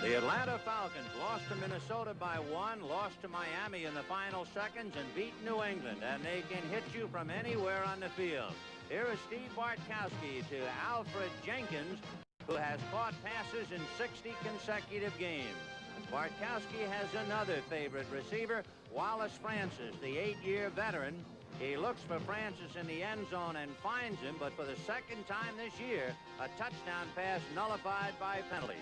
The Atlanta Falcons lost to Minnesota by 1, lost to Miami in the final seconds, and beat New England. And they can hit you from anywhere on the field. Here is Steve Bartkowski to Alfred Jenkins, who has caught passes in 60 consecutive games. Bartkowski has another favorite receiver, Wallace Francis, the 8-year veteran. He looks for Francis in the end zone and finds him, but for the second time this year, a touchdown pass nullified by penalties.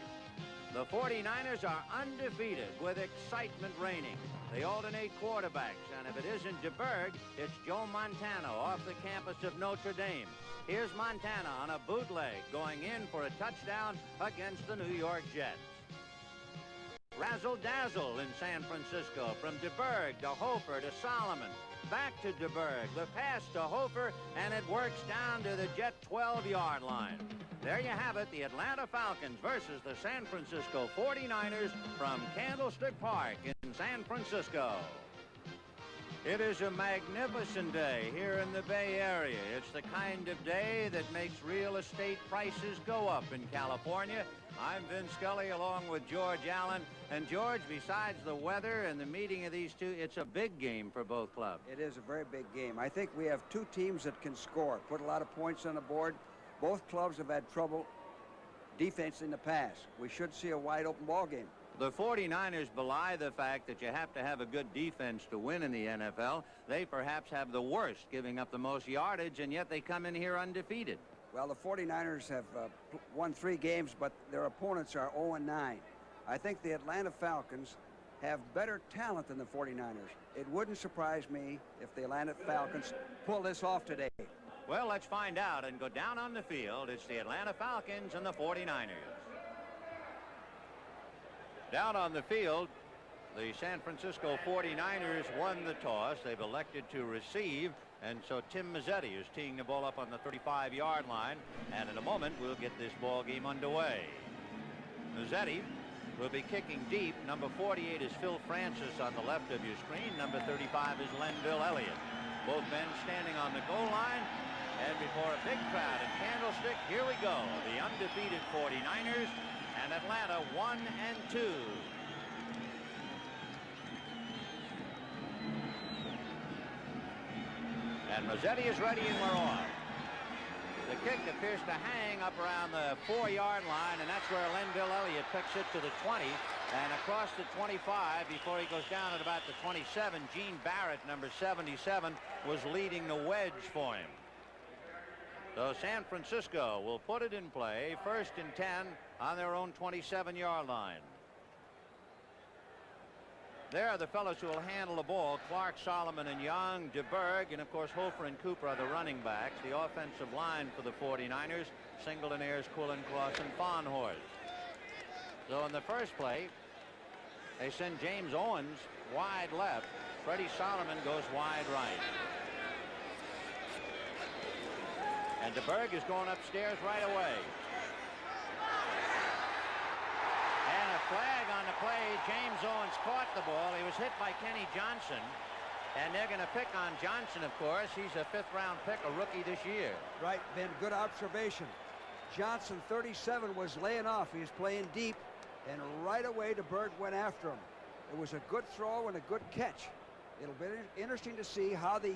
The 49ers are undefeated with excitement reigning. They alternate quarterbacks, and if it isn't DeBerg, it's Joe Montana off the campus of Notre Dame. Here's Montana on a bootleg going in for a touchdown against the New York Jets. Razzle-dazzle in San Francisco from DeBerg to Hofer to Solomon. Back to DeBerg, the pass to Hofer, and it works down to the Jet 12-yard line. There you have it, the Atlanta Falcons versus the San Francisco 49ers from Candlestick Park in San Francisco. It is a magnificent day here in the Bay Area. It's the kind of day that makes real estate prices go up in California. I'm Vin Scully along with George Allen. And George, besides the weather and the meeting of these two, it's a big game for both clubs. It is a very big game. I think we have two teams that can score, put a lot of points on the board. Both clubs have had trouble defensing the pass. We should see a wide open ball game. The 49ers belie the fact that you have to have a good defense to win in the NFL. They perhaps have the worst, giving up the most yardage, and yet they come in here undefeated. Well, the 49ers have won 3 games, but their opponents are 0-9. I think the Atlanta Falcons have better talent than the 49ers. It wouldn't surprise me if the Atlanta Falcons pull this off today. Well, let's find out and go down on the field. It's the Atlanta Falcons and the 49ers. Down on the field, the San Francisco 49ers won the toss. They've elected to receive, and so Tim Mazzetti is teeing the ball up on the 35-yard line, and in a moment we'll get this ball game underway. Mazzetti will be kicking deep. Number 48 is Phil Francis on the left of your screen. Number 35 is Lenville Elliott. Both men standing on the goal line, and before a big crowd in Candlestick, here we go. The undefeated 49ers and Atlanta 1-2. And Mazzetti is ready, and we're off. The kick appears to hang up around the 4-yard line, and that's where Lenville Elliott picks it to the 20 and across the 25 before he goes down at about the 27. Gene Barrett, number 77, was leading the wedge for him. So San Francisco will put it in play, 1st and 10 on their own 27-yard line. There are the fellows who will handle the ball. Clark, Solomon, and Young, DeBerg, and of course Hofer and Cooper are the running backs. The offensive line for the 49ers, Singleton, Ayers, Quillen-Cross, and Farnhorst. So in the first play, they send James Owens wide left. Freddie Solomon goes wide right. And DeBerg is going upstairs right away. And a flag on the play. James Owens caught the ball. He was hit by Kenny Johnson. And they're going to pick on Johnson, of course. He's a 5th-round pick, a rookie this year. Right, Ben, good observation. Johnson, 37, was laying off. He was playing deep, and right away DeBerg went after him. It was a good throw and a good catch. It'll be interesting to see how the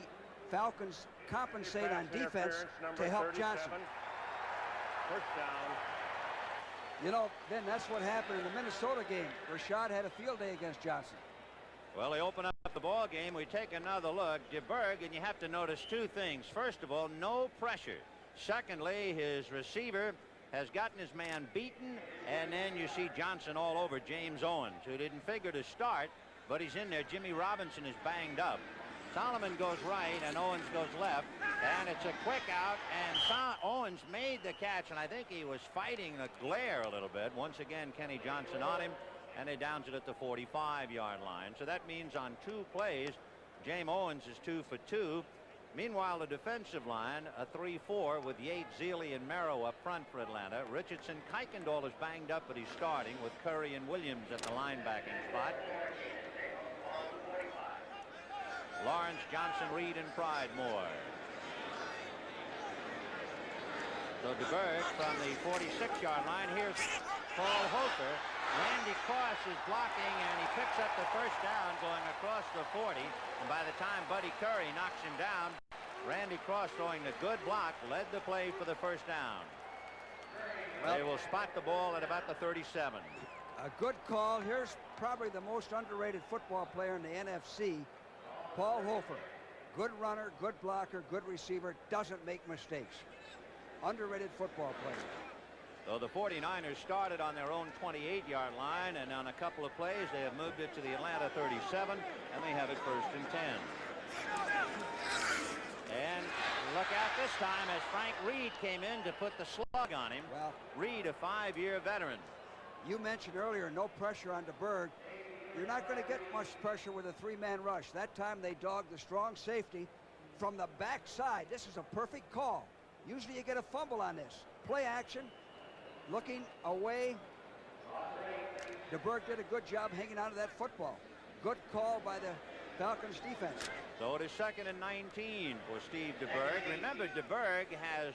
Falcons compensate on defense to help Johnson. First down. You know, Ben, that's what happened in the Minnesota game. Rashad had a field day against Johnson. Well, they open up the ball game. We take another look. DeBerg, and you have to notice 2 things. First of all, no pressure. Secondly, his receiver has gotten his man beaten, and then you see Johnson all over James Owens, who didn't figure to start, but he's in there. Jimmy Robinson is banged up. Solomon goes right and Owens goes left, and it's a quick out, and Owens made the catch, and I think he was fighting the glare a little bit. Once again, Kenny Johnson on him, and he downs it at the 45-yard line. So that means on 2 plays, James Owens is 2 for 2. Meanwhile, the defensive line, a 3-4 with Yates, Zealy, and Merrow up front for Atlanta. Richardson, Kuykendall is banged up, but he's starting with Curry and Williams at the linebacking spot. Lawrence, Johnson, Reed, and Pridemore. So DeBerg from the 46-yard line. Here's Paul Hofer. Randy Cross is blocking, and he picks up the first down going across the 40. And by the time Buddy Curry knocks him down, Randy Cross, throwing the good block, led the play for the first down. Well, they will spot the ball at about the 37. A good call. Here's probably the most underrated football player in the NFC, Paul Hofer. Good runner, good blocker, good receiver, doesn't make mistakes. Underrated football player. So the 49ers started on their own 28-yard line, and on a couple of plays they have moved it to the Atlanta 37, and they have it 1st and 10. And look out this time as Frank Reed came in to put the slug on him. Well, Reed, a 5-year veteran. You mentioned earlier no pressure on DeBerg. You're not going to get much pressure with a 3-man rush. That time they dogged the strong safety from the backside. This is a perfect call. Usually you get a fumble on this. Play action, looking away. DeBerg did a good job hanging on to that football. Good call by the Falcons defense. So it is 2nd and 19 for Steve DeBerg. Remember, DeBerg has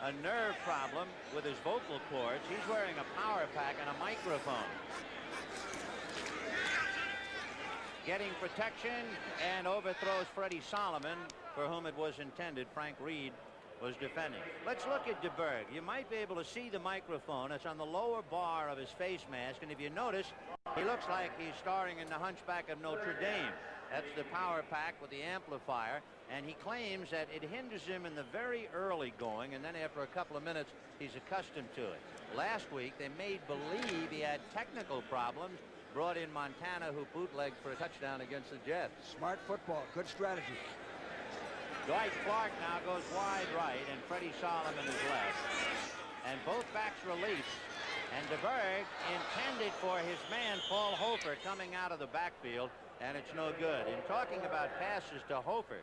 a nerve problem with his vocal cords. He's wearing a power pack and a microphone. Getting protection and overthrows Freddie Solomon, for whom it was intended. Frank Reed was defending. Let's look at DeBerg. You might be able to see the microphone. It's on the lower bar of his face mask, and if you notice, he looks like he's starring in The Hunchback of Notre Dame. That's the power pack with the amplifier, and he claims that it hinders him in the very early going, and then after a couple of minutes he's accustomed to it. Last week they made believe he had technical problems, brought in Montana, who bootlegged for a touchdown against the Jets. Smart football, good strategy. Dwight Clark now goes wide right, and Freddie Solomon is left, and both backs release. And DeBerg intended for his man Paul Hofer coming out of the backfield, and it's no good. In talking about passes to Hofer,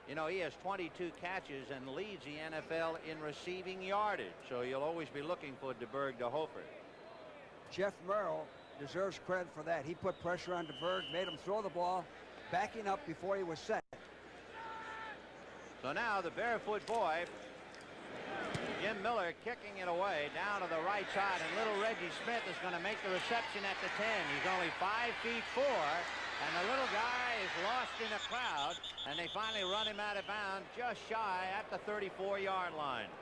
you know, he has 22 catches and leads the NFL in receiving yardage, so you'll always be looking for DeBerg to Hofer. Jeff Merrill deserves credit for that. He put pressure on DeBerg, made him throw the ball, backing up before he was set. So now the barefoot boy, Jim Miller, kicking it away down to the right side, and little Reggie Smith is going to make the reception at the 10. He's only 5'4", and the little guy is lost in a crowd, and they finally run him out of bounds just shy at the 34-yard line.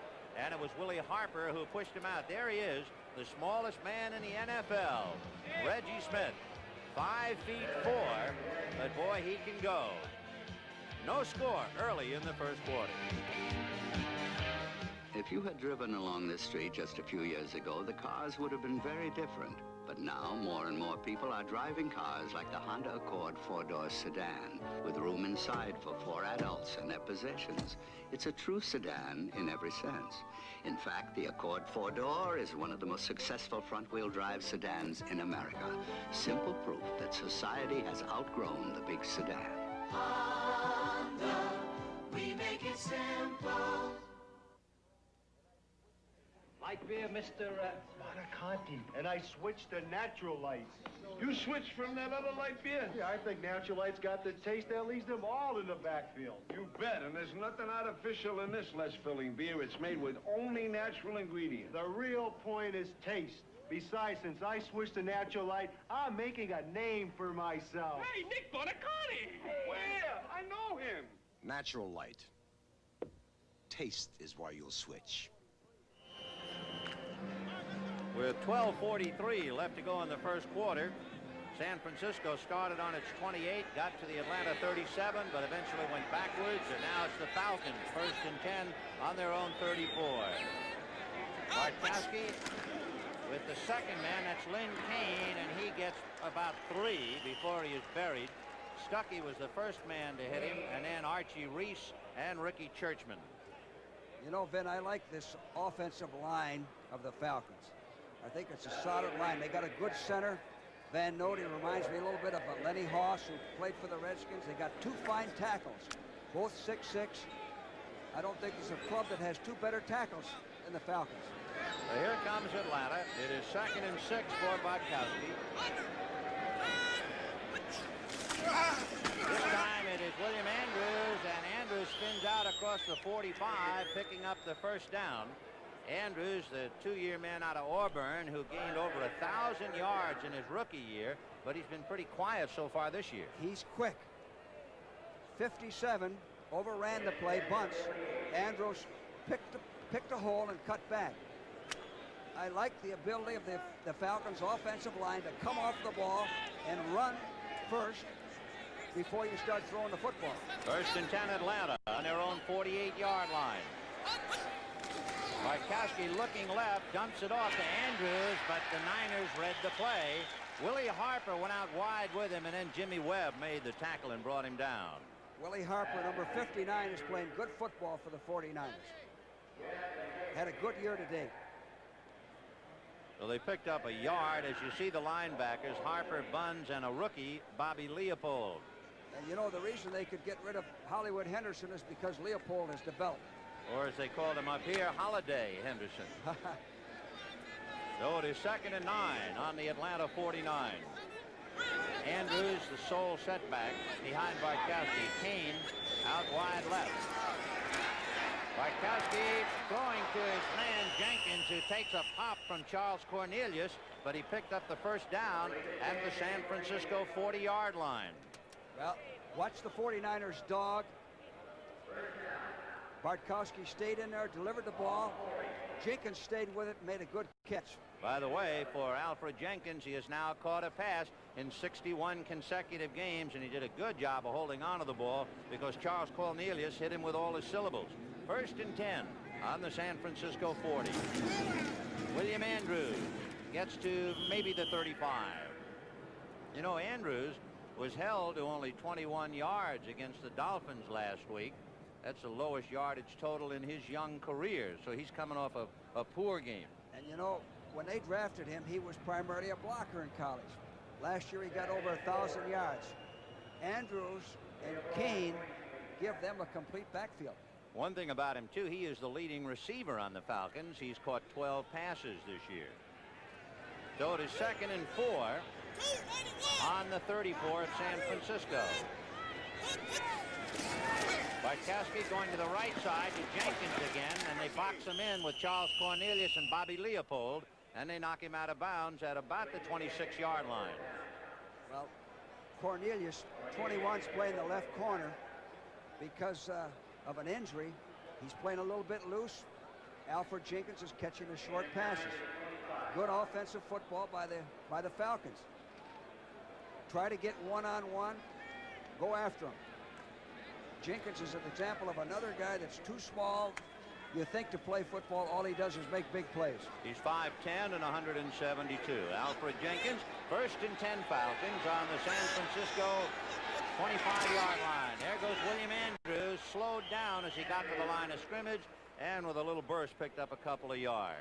And it was Willie Harper who pushed him out. There he is, the smallest man in the NFL, Reggie Smith, 5'4", but boy, he can go. No score early in the first quarter. If you had driven along this street just a few years ago, the cars would have been very different. But now, more and more people are driving cars like the Honda Accord 4-door sedan, with room inside for 4 adults and their possessions. It's a true sedan in every sense. In fact, the Accord 4-door is one of the most successful front-wheel drive sedans in America. Simple proof that society has outgrown the big sedan. Honda, we make it simple. Light beer, Mr. Monaconti. And I switched to natural lights. You switched from that other light beer? Yeah, I think natural lights got the taste that leaves them all in the backfield. You bet, and there's nothing artificial in this less filling beer. It's made with only natural ingredients. The real point is taste. Besides, since I switched to natural light, I'm making a name for myself. Hey, Nick Bonaconti! Where? I know him. Natural light. Taste is why you'll switch. With 12:43 left to go in the first quarter, San Francisco started on its 28, got to the Atlanta 37, but eventually went backwards, and now it's the Falcons, 1st and 10 on their own 34. Bartkowski with the second man, that's Lynn Kane, and he gets about 3 before he is buried. Stuckey was the first man to hit him, and then Archie Reese and Ricky Churchman. You know, Vin, I like this offensive line of the Falcons. I think it's a solid line. They got a good center. Van Note reminds me a little bit of Lenny Hoss, who played for the Redskins. They got 2 fine tackles, both 6'6". I don't think there's a club that has 2 better tackles than the Falcons. So here comes Atlanta. It is 2nd and 6 for Bartkowski. This time it is William Andrews, and Andrews spins out across the 45, picking up the first down. Andrews, the 2-year man out of Auburn, who gained over 1,000 yards in his rookie year, but he's been pretty quiet so far this year. He's quick. 57, overran the play, bunts. Andrews picked a hole and cut back. I like the ability of the Falcons' offensive line to come off the ball and run first before you start throwing the football. 1st and 10 Atlanta on their own 48-yard line. Bartkowski looking left, dumps it off to Andrews, but the Niners read the play. Willie Harper went out wide with him, and then Jimmy Webb made the tackle and brought him down. Willie Harper, number 59, is playing good football for the 49ers. Had a good year today. So they picked up a yard. As you see the linebackers, Harper, Buns, and a rookie, Bobby Leopold. And you know, the reason they could get rid of Hollywood Henderson is because Leopold has developed. Or as they called him up here, Holiday Henderson. So it is 2nd and 9 on the Atlanta 49. Andrews, the sole setback behind Bartkowski. Kane out wide left. Bartkowski throwing to his man Jenkins, who takes a pop from Charles Cornelius, but he picked up the first down at the San Francisco 40-yard line. Well, watch the 49ers dog. Bartkowski stayed in there, delivered the ball. Jenkins stayed with it, made a good catch. By the way, for Alfred Jenkins, he has now caught a pass in 61 consecutive games, and he did a good job of holding on to the ball because Charles Cornelius hit him with all his syllables. 1st and 10 on the San Francisco 40. William Andrews gets to maybe the 35. You know, Andrews was held to only 21 yards against the Dolphins last week. That's the lowest yardage total in his young career, so he's coming off a poor game. And you know, when they drafted him, he was primarily a blocker in college. Last year he got over 1,000 yards. Andrews and Kane give them a complete backfield. One thing about him too, he is the leading receiver on the Falcons. He's caught 12 passes this year. So it is 2nd and 4 on the 34 at San Francisco. Bartkowski going to the right side to Jenkins again, and they box him in with Charles Cornelius and Bobby Leopold, and they knock him out of bounds at about the 26-yard line. Well, Cornelius, 21's playing the left corner because of an injury. He's playing a little bit loose. Alfred Jenkins is catching the short passes. Good offensive football by the Falcons. Try to get one-on-one. Go after him. Jenkins is an example of another guy that's too small, you think, to play football. All he does is make big plays. He's 5'10" and 172. Alfred Jenkins, 1st and 10 Falcons on the San Francisco 25-yard line. There goes William Andrews, slowed down as he got to the line of scrimmage, and with a little burst picked up a couple of yards.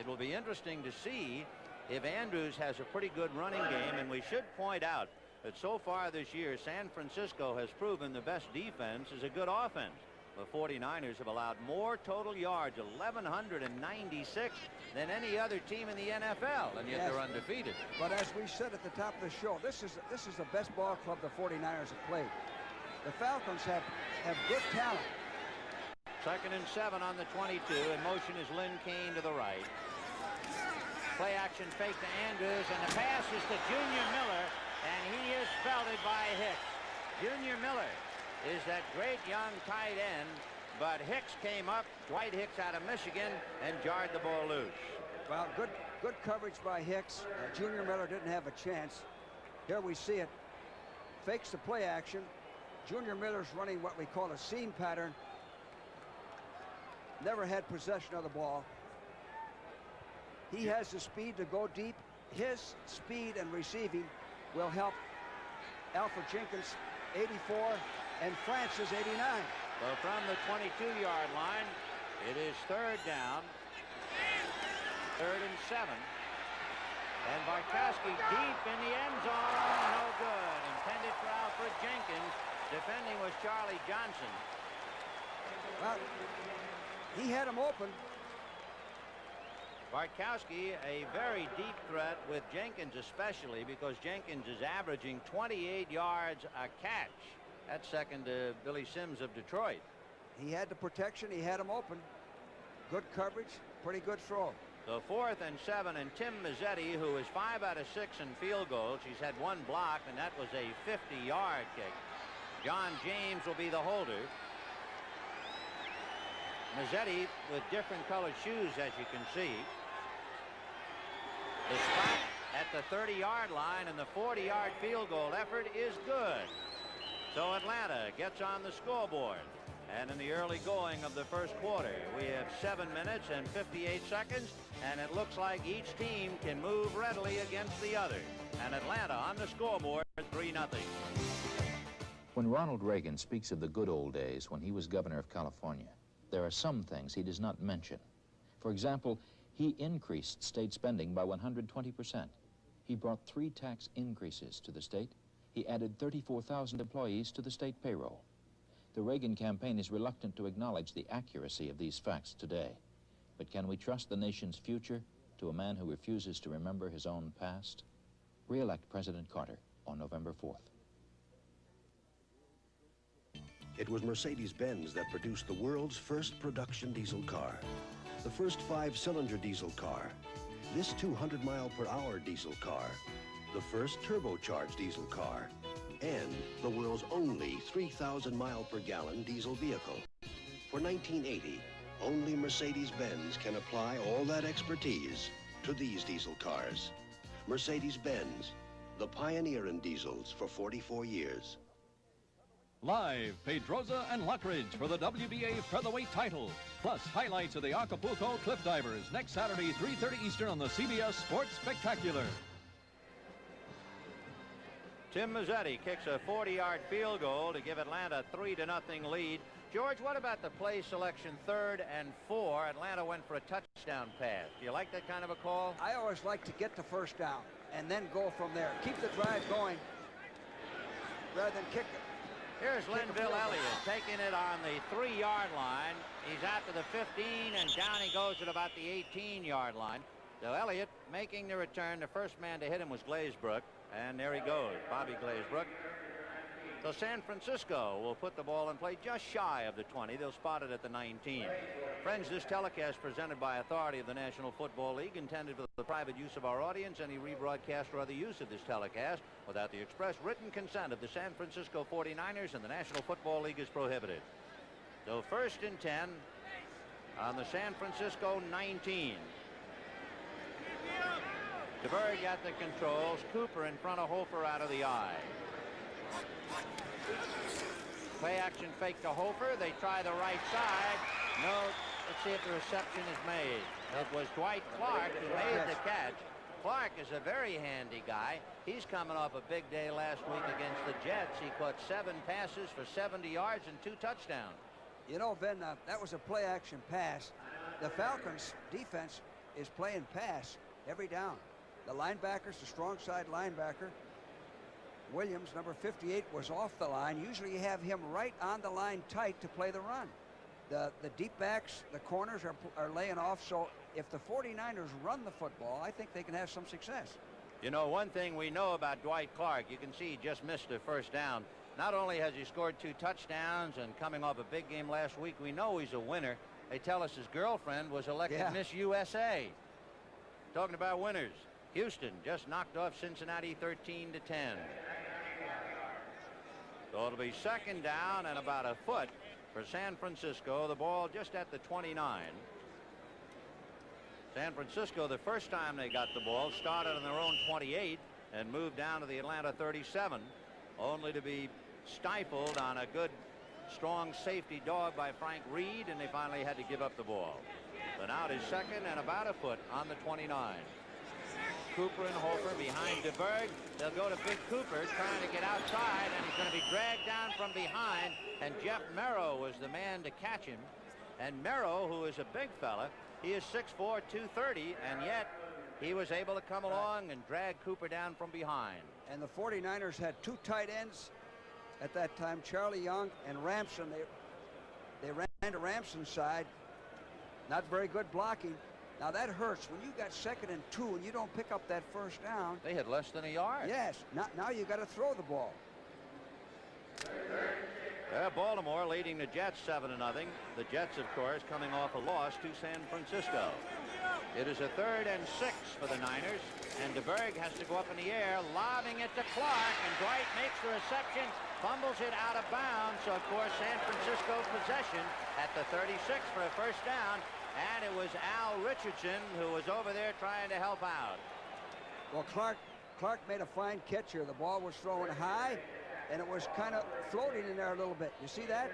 It will be interesting to see if Andrews has a pretty good running game, and we should point out that so far this year, San Francisco has proven the best defense is a good offense. The 49ers have allowed more total yards, 1,196, than any other team in the NFL, and yet they're undefeated. But as we said at the top of the show, this is the best ball club the 49ers have played. The Falcons have good talent. 2nd and 7 on the 22. In motion is Lynn Kane to the right. Play action fake to Andrews, and the pass is to Junior Miller, and he is belted by Hicks. Junior Miller is that great young tight end, but Hicks came up, Dwight Hicks out of Michigan, and jarred the ball loose. Well, good coverage by Hicks. Junior Miller didn't have a chance. Here we see it. Fakes the play action. Junior Miller's running what we call a seam pattern. Never had possession of the ball. He has the speed to go deep. His speed and receiving will help Alfred Jenkins, 84, and Francis, 89. So from the 22-yard line, it is 3rd down, 3rd and 7. And Bartkowski deep in the end zone, no good. Intended for Alfred Jenkins. Defending was Charlie Johnson. Well, he had him open. Bartkowski, a very deep threat with Jenkins, especially because Jenkins is averaging 28 yards a catch. That's second to Billy Sims of Detroit. He had the protection. He had him open. Good coverage, pretty good throw. So 4th and 7, and Tim Mazzetti, who is 5 out of 6 in field goals. He's had 1 block, and that was a 50-yard kick. John James will be the holder. Mazzetti with different colored shoes, as you can see. The spot at the 30-yard line, and the 40-yard field goal effort is good. So Atlanta gets on the scoreboard. And in the early going of the first quarter, we have 7 minutes and 58 seconds, and it looks like each team can move readily against the other. And Atlanta on the scoreboard, 3-0. When Ronald Reagan speaks of the good old days when he was governor of California, there are some things he does not mention. For example, he increased state spending by 120%. He brought 3 tax increases to the state. He added 34,000 employees to the state payroll. The Reagan campaign is reluctant to acknowledge the accuracy of these facts today. But can we trust the nation's future to a man who refuses to remember his own past? Re-elect President Carter on November 4th. It was Mercedes-Benz that produced the world's first production diesel car. The first 5-cylinder diesel car. This 200-mile-per-hour diesel car. The first turbocharged diesel car. And the world's only 3,000-mile-per-gallon diesel vehicle. For 1980, only Mercedes-Benz can apply all that expertise to these diesel cars. Mercedes-Benz, the pioneer in diesels for 44 years. Live, Pedroza and Lockridge for the WBA featherweight title. Plus, highlights of the Acapulco Cliff Divers next Saturday, 3:30 Eastern on the CBS Sports Spectacular. Tim Mazzetti kicks a 40-yard field goal to give Atlanta a 3-0 lead. George, what about the play selection 3rd and 4? Atlanta went for a touchdown pass. Do you like that kind of a call? I always like to get the first down and then go from there. Keep the drive going rather than kick it. Here's Linville Elliott taking it on the 3-yard line. He's out to the 15, and down he goes at about the 18-yard line. So Elliott making the return. The first man to hit him was Glazebrook. And there he goes, Bobby Glazebrook. So San Francisco will put the ball in play just shy of the 20. They'll spot it at the 19. Friends, this telecast presented by authority of the National Football League, intended for the private use of our audience. Any rebroadcast or other use of this telecast without the express written consent of the San Francisco 49ers and the National Football League is prohibited. So 1st and 10 on the San Francisco 19. DeBerg at the controls. Cooper in front of Hofer out of the eye. Play action fake to Hofer. They try the right side. No. Let's see if the reception is made. It was Dwight Clark who made the catch. Clark is a very handy guy. He's coming off a big day last week against the Jets. He caught 7 passes for 70 yards and 2 touchdowns. You know, Ben, that was a play action pass. The Falcons defense is playing pass every down. The linebackers, the strong side linebacker, Williams, number 58, was off the line. Usually you have him right on the line tight to play the run. The deep backs, the corners are laying off. So if the 49ers run the football, I think they can have some success. You know, one thing we know about Dwight Clark, you can see he just missed a first down. Not only has he scored 2 touchdowns and coming off a big game last week, we know he's a winner. They tell us his girlfriend was elected Miss USA. Talking about winners. Houston just knocked off Cincinnati 13-10. So it'll be 2nd down and about a foot for San Francisco. The ball just at the 29. San Francisco, the first time they got the ball, started on their own 28 and moved down to the Atlanta 37, only to be stifled on a good, strong safety dog by Frank Reed, and they finally had to give up the ball. So now it is 2nd and about a foot on the 29. Cooper and Hofer behind DeBerg. They'll go to Big Cooper trying to get outside, and he's going to be dragged down from behind, and Jeff Merrow was the man to catch him. And Merrow, who is a big fella, he is 6'4", 230, and yet he was able to come along and drag Cooper down from behind. And the 49ers had 2 tight ends at that time, Charlie Young and Ramson. They ran to Ramson's side. Not very good blocking. Now that hurts when you got 2nd and 2 and you don't pick up that first down. They had less than a yard. Yes. Now you got to throw the ball. Baltimore leading the Jets 7-0. The Jets, of course, coming off a loss to San Francisco. It is a 3rd and 6 for the Niners, and DeBerg has to go up in the air, lobbing it to Clark, and Dwight makes the reception, fumbles it out of bounds. So, of course, San Francisco possession at the 36 for a first down, and it was Al Richardson who was over there trying to help out. Well, Clark made a fine catch here. The ball was thrown high, and it was kind of floating in there a little bit. You see that?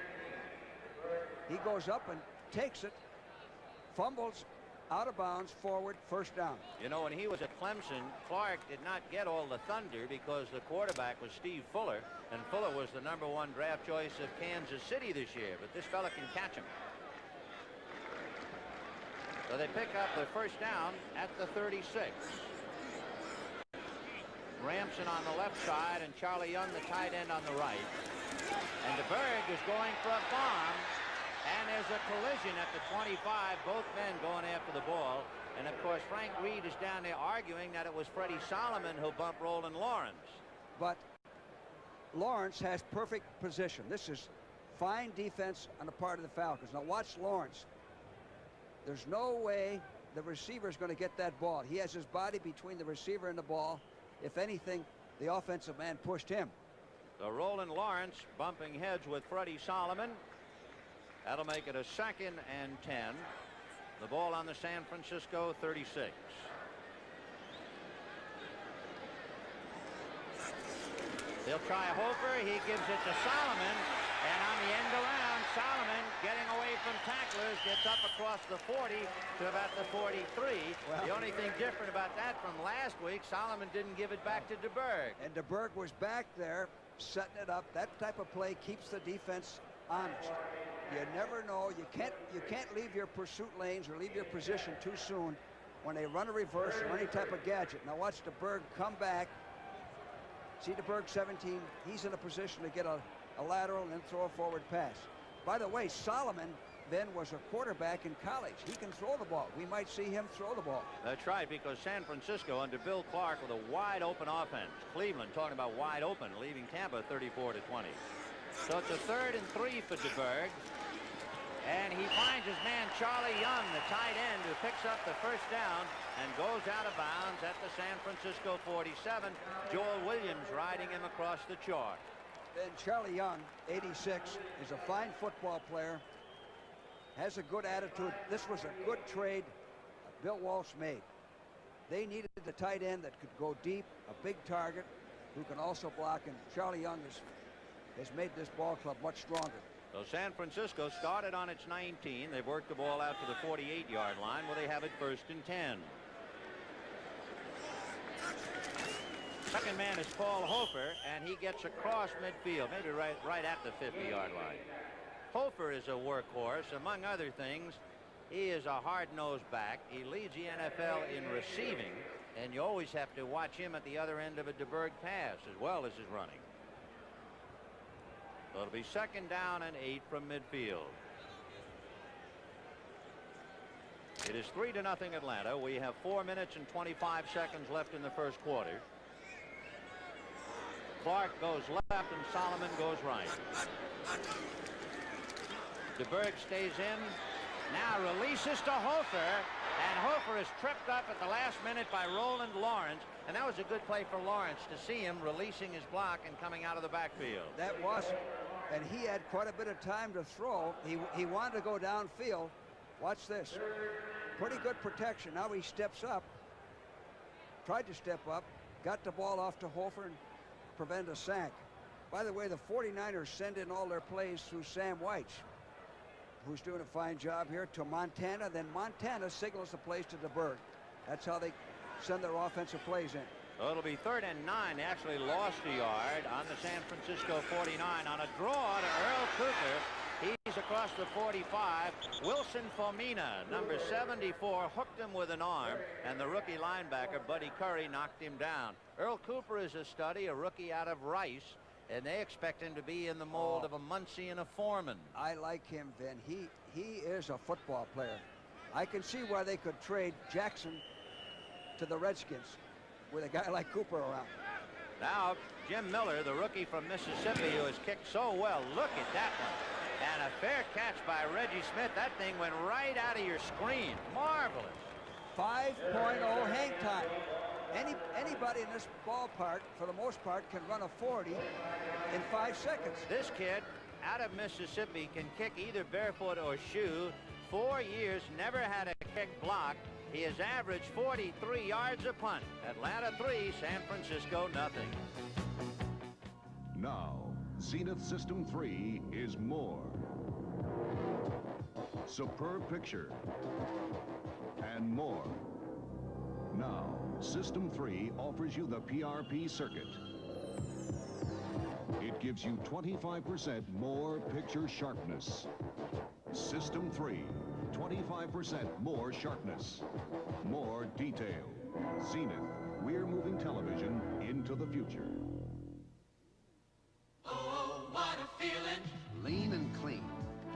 He goes up and takes it, fumbles, out of bounds, forward, first down. You know, when he was at Clemson, Clark did not get all the thunder because the quarterback was Steve Fuller, and Fuller was the #1 draft choice of Kansas City this year, but this fella can catch him. So they pick up the first down at the 36. Ramson on the left side and Charlie Young, the tight end, on the right. And DeBerg is going for a bomb. And there's a collision at the 25. Both men going after the ball. And, of course, Frank Reed is down there arguing that it was Freddie Solomon who bumped Roland Lawrence. But Lawrence has perfect position. This is fine defense on the part of the Falcons. Now watch Lawrence. There's no way the receiver is going to get that ball. He has his body between the receiver and the ball. If anything, the offensive man pushed him. So Roland Lawrence bumping heads with Freddie Solomon. That'll make it a 2nd and 10. The ball on the San Francisco 36. They'll try Hofer. He gives it to Solomon. And on the end around, Solomon getting away from tacklers, gets up across the 40 to about the 43. Well, the only thing different about that from last week, Solomon didn't give it back to DeBerg. And DeBerg was back there setting it up. That type of play keeps the defense honest. You never know. You can't leave your pursuit lanes or leave your position too soon when they run a reverse or any type of gadget. Now watch DeBerg come back. See DeBerg 17. He's in a position to get a lateral and then throw a forward pass. By the way, Solomon then was a quarterback in college. He can throw the ball. We might see him throw the ball. That's right, because San Francisco under Bill Clark with a wide open offense. Cleveland talking about wide open, leaving Tampa 34-20. So it's a 3rd and 3 for DeBerg. And he finds his man Charlie Young, the tight end, who picks up the first down and goes out of bounds at the San Francisco 47. Joel Williams riding him across the chalk. And Charlie Young, 86, is a fine football player, has a good attitude. This was a good trade Bill Walsh made. They needed the tight end that could go deep, a big target, who can also block, and Charlie Young has made this ball club much stronger. So San Francisco started on its 19. They've worked the ball out to the 48-yard line where they have it 1st and 10. Second man is Paul Hofer, and he gets across midfield, maybe right at the 50-yard line. Hofer is a workhorse. Among other things, he is a hard-nosed back. He leads the NFL in receiving, and you always have to watch him at the other end of a DeBerg pass as well as his running. So it'll be 2nd down and 8 from midfield. It is 3-0 Atlanta. We have 4 minutes and 25 seconds left in the first quarter. Clark goes left and Solomon goes right. DeBerg stays in. Now releases to Hofer, and Hofer is tripped up at the last minute by Roland Lawrence, and that was a good play for Lawrence to see him releasing his block and coming out of the backfield. That was, and he had quite a bit of time to throw. He wanted to go downfield. Watch this. Pretty good protection. Now he steps up, tried to step up, got the ball off to Hofer and prevent a sack. By the way, the 49ers send in all their plays through Sam White, who's doing a fine job here, to Montana. Then Montana signals the plays to DeBerg. That's how they send their offensive plays in. Well, it'll be 3rd and 9. They actually lost a yard on the San Francisco 49 on a draw to Earl Cooper. He's across the 45. Wilson Fomina, number 74, hooked him with an arm, and the rookie linebacker, Buddy Curry, knocked him down. Earl Cooper is a study, a rookie out of Rice, and they expect him to be in the mold of a Muncie and a Foreman. I like him, Vin. He is a football player. I can see why they could trade Jackson to the Redskins with a guy like Cooper around. Now, Jim Miller, the rookie from Mississippi, who has kicked so well. Look at that one. And a fair catch by Reggie Smith. That thing went right out of your screen. Marvelous. 5.0 hang time. Anybody in this ballpark, for the most part, can run a 40 in 5 seconds. This kid out of Mississippi can kick either barefoot or shoe. 4 years, never had a kick blocked. He has averaged 43 yards a punt. Atlanta 3, San Francisco nothing. Now, Zenith System 3 is more. Superb picture. And more. Now, System 3 offers you the PRP circuit. It gives you 25% more picture sharpness. System 3, 25% more sharpness, more detail. Zenith, we're moving television into the future. Oh, what a feeling. Lean and clean,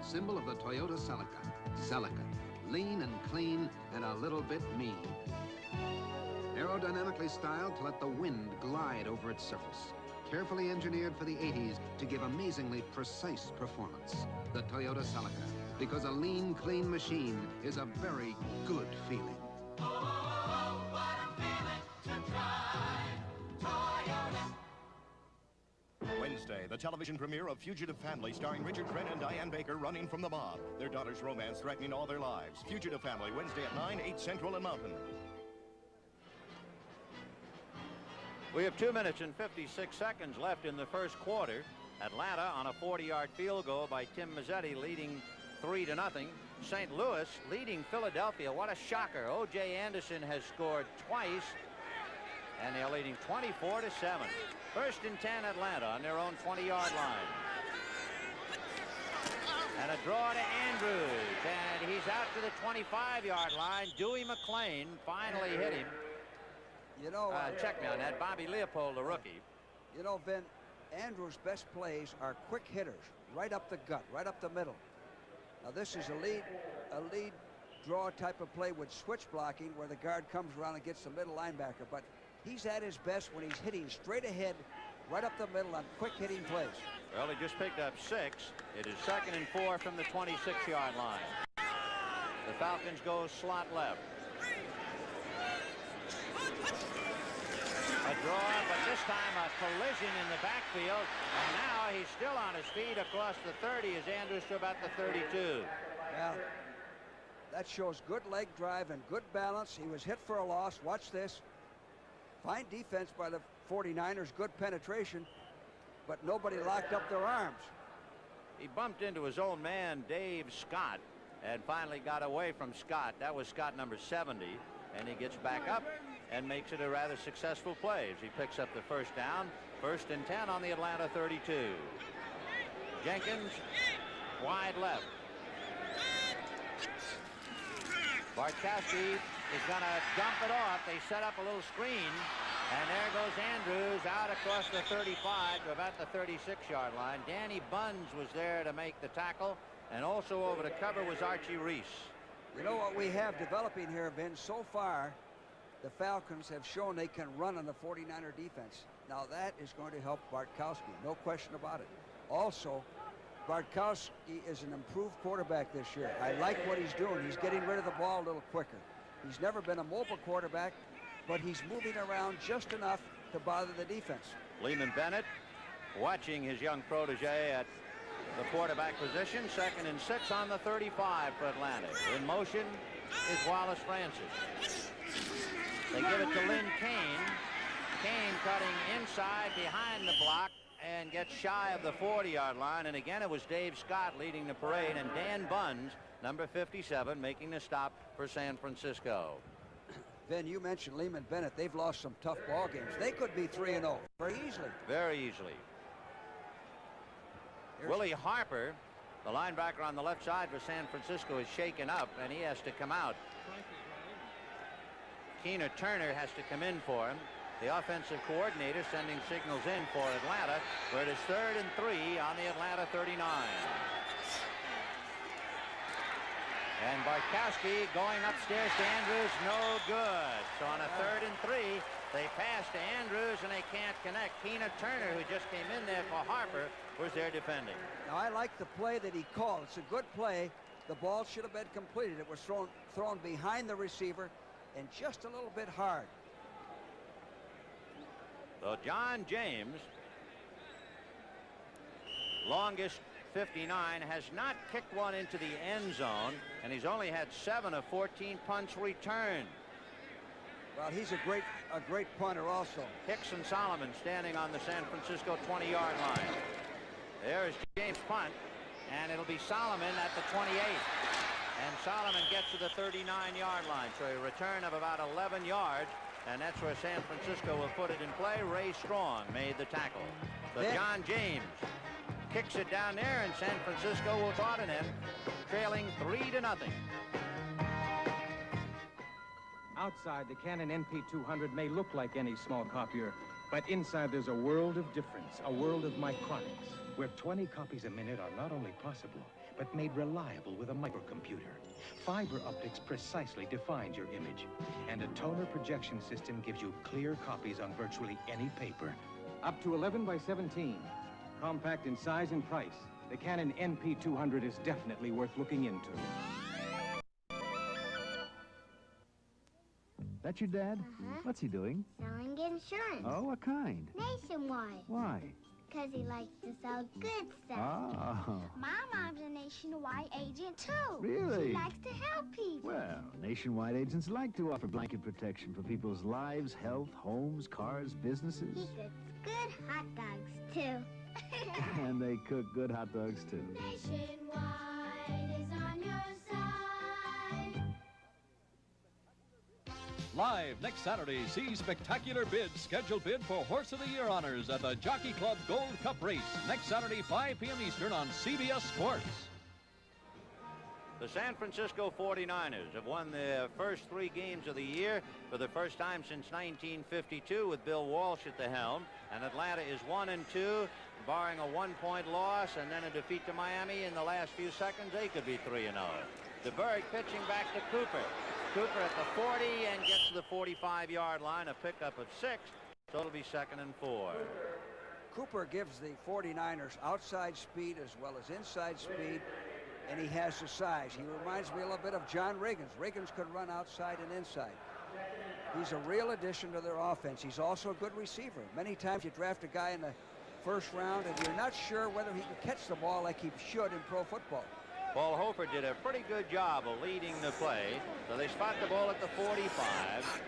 symbol of the Toyota Celica. Celica, lean and clean and a little bit mean. Aerodynamically styled to let the wind glide over its surface. Carefully engineered for the 80s to give amazingly precise performance. The Toyota Celica, because a lean, clean machine is a very good feeling. Oh, what a feeling to drive Toyota. Wednesday, the television premiere of Fugitive Family, starring Richard Crenn and Diane Baker, running from the mob. Their daughter's romance threatening all their lives. Fugitive Family, Wednesday at 9, 8 Central and Mountain. We have 2 minutes and 56 seconds left in the first quarter. Atlanta on a 40-yard field goal by Tim Mazzetti, leading 3-0. St. Louis leading Philadelphia. What a shocker. O.J. Anderson has scored twice, and they're leading 24-7. First and 10, Atlanta on their own 20-yard line. And a draw to Andrews, and he's out to the 25-yard line. Dewey McClain finally hit him. You know, check me on that. Bobby Leopold, the rookie. You know, Vin, Andrews' best plays are quick hitters, right up the gut, right up the middle. Now, this is a lead draw type of play with switch blocking where the guard comes around and gets the middle linebacker. But he's at his best when he's hitting straight ahead, right up the middle on quick hitting plays. Well, he just picked up 6. It is 2nd and 4 from the 26-yard line. The Falcons go slot left. A draw, but this time a collision in the backfield, and now he's still on his feet across the 30 as Andrews to about the 32. Well, that shows good leg drive and good balance. He was hit for a loss. Watch this. Fine defense by the 49ers, good penetration, but nobody locked up their arms. He bumped into his own man, Dave Scott, and finally got away from Scott. That was Scott number 70, and he gets back up and makes it a rather successful play as he picks up the first down. 1st and 10 on the Atlanta 32. Jenkins wide left. Bartkowski is going to dump it off. They set up a little screen, and there goes Andrews out across the 35 to about the 36-yard line. Danny Bunds was there to make the tackle, and also over to cover was Archie Reese. You know what we have developing here, Vince, so far, the Falcons have shown they can run on the 49er defense. Now that is going to help Bartkowski, no question about it. Also, Bartkowski is an improved quarterback this year. I like what he's doing. He's getting rid of the ball a little quicker. He's never been a mobile quarterback, but he's moving around just enough to bother the defense. Lehman Bennett watching his young protege at the quarterback position. 2nd and 6 on the 35 for Atlanta. In motion is Wallace Francis. They give it to Lynn Kane. Kane cutting inside behind the block and gets shy of the 40-yard line. And again, it was Dave Scott leading the parade, and Dan Bunds, number 57, making the stop for San Francisco. Ben, you mentioned Lehman Bennett. They've lost some tough ball games. They could be 3-0 very easily. Very easily. Willie Harper, the linebacker on the left side for San Francisco, is shaken up, and he has to come out. Keener Turner has to come in for him. The offensive coordinator sending signals in for Atlanta, where it is 3rd and 3 on the Atlanta 39. And Bartkowski going upstairs to Andrews, no good. So on a 3rd and 3, they pass to Andrews and they can't connect. Tina Turner, who just came in there for Harper, was there defending. Now, I like the play that he called. It's a good play. The ball should have been completed. It was thrown behind the receiver and just a little bit hard. So John James, longest 59, has not kicked one into the end zone, and he's only had 7 of 14 punts returned. Well, he's a great punter also. Hicks and Solomon standing on the San Francisco 20-yard line. There's James' punt, and it'll be Solomon at the 28. And Solomon gets to the 39-yard line, so a return of about 11 yards, and that's where San Francisco will put it in play. Ray Strong made the tackle. But John James kicks it down there, and San Francisco will trot it in, trailing 3-0. Outside, the Canon NP200 may look like any small copier, but inside there's a world of difference, a world of micronics, where 20 copies a minute are not only possible, but made reliable with a microcomputer. Fiber optics precisely defines your image, and a toner projection system gives you clear copies on virtually any paper. Up to 11 by 17. Compact in size and price, the Canon NP200 is definitely worth looking into. That your dad? Uh-huh. What's he doing? Selling insurance. Oh, what kind? Nationwide. Why? Because he likes to sell good stuff. Oh. My mom's a nationwide agent, too. Really? She likes to help people. Well, nationwide agents like to offer blanket protection for people's lives, health, homes, cars, businesses. He cooks good hot dogs, too. And they cook good hot dogs, too. Nationwide is on your side. Live next Saturday, see spectacular bids. Scheduled bid for Horse of the Year honors at the Jockey Club Gold Cup race. Next Saturday, 5 p.m. Eastern on CBS Sports. The San Francisco 49ers have won their first 3 games of the year for the first time since 1952 with Bill Walsh at the helm. And Atlanta is 1-2, barring a 1-point loss and then a defeat to Miami in the last few seconds. They could be 3-0. DeBerg pitching back to Cooper. Cooper at the 40 and gets to the 45-yard line, a pickup of 6, so it'll be 2nd and 4. Cooper gives the 49ers outside speed as well as inside speed, and he has the size. He reminds me a little bit of John Riggins. Riggins could run outside and inside. He's a real addition to their offense. He's also a good receiver. Many times you draft a guy in the first round and you're not sure whether he can catch the ball like he should in pro football. Paul Hofer did a pretty good job of leading the play. So they spot the ball at the 45.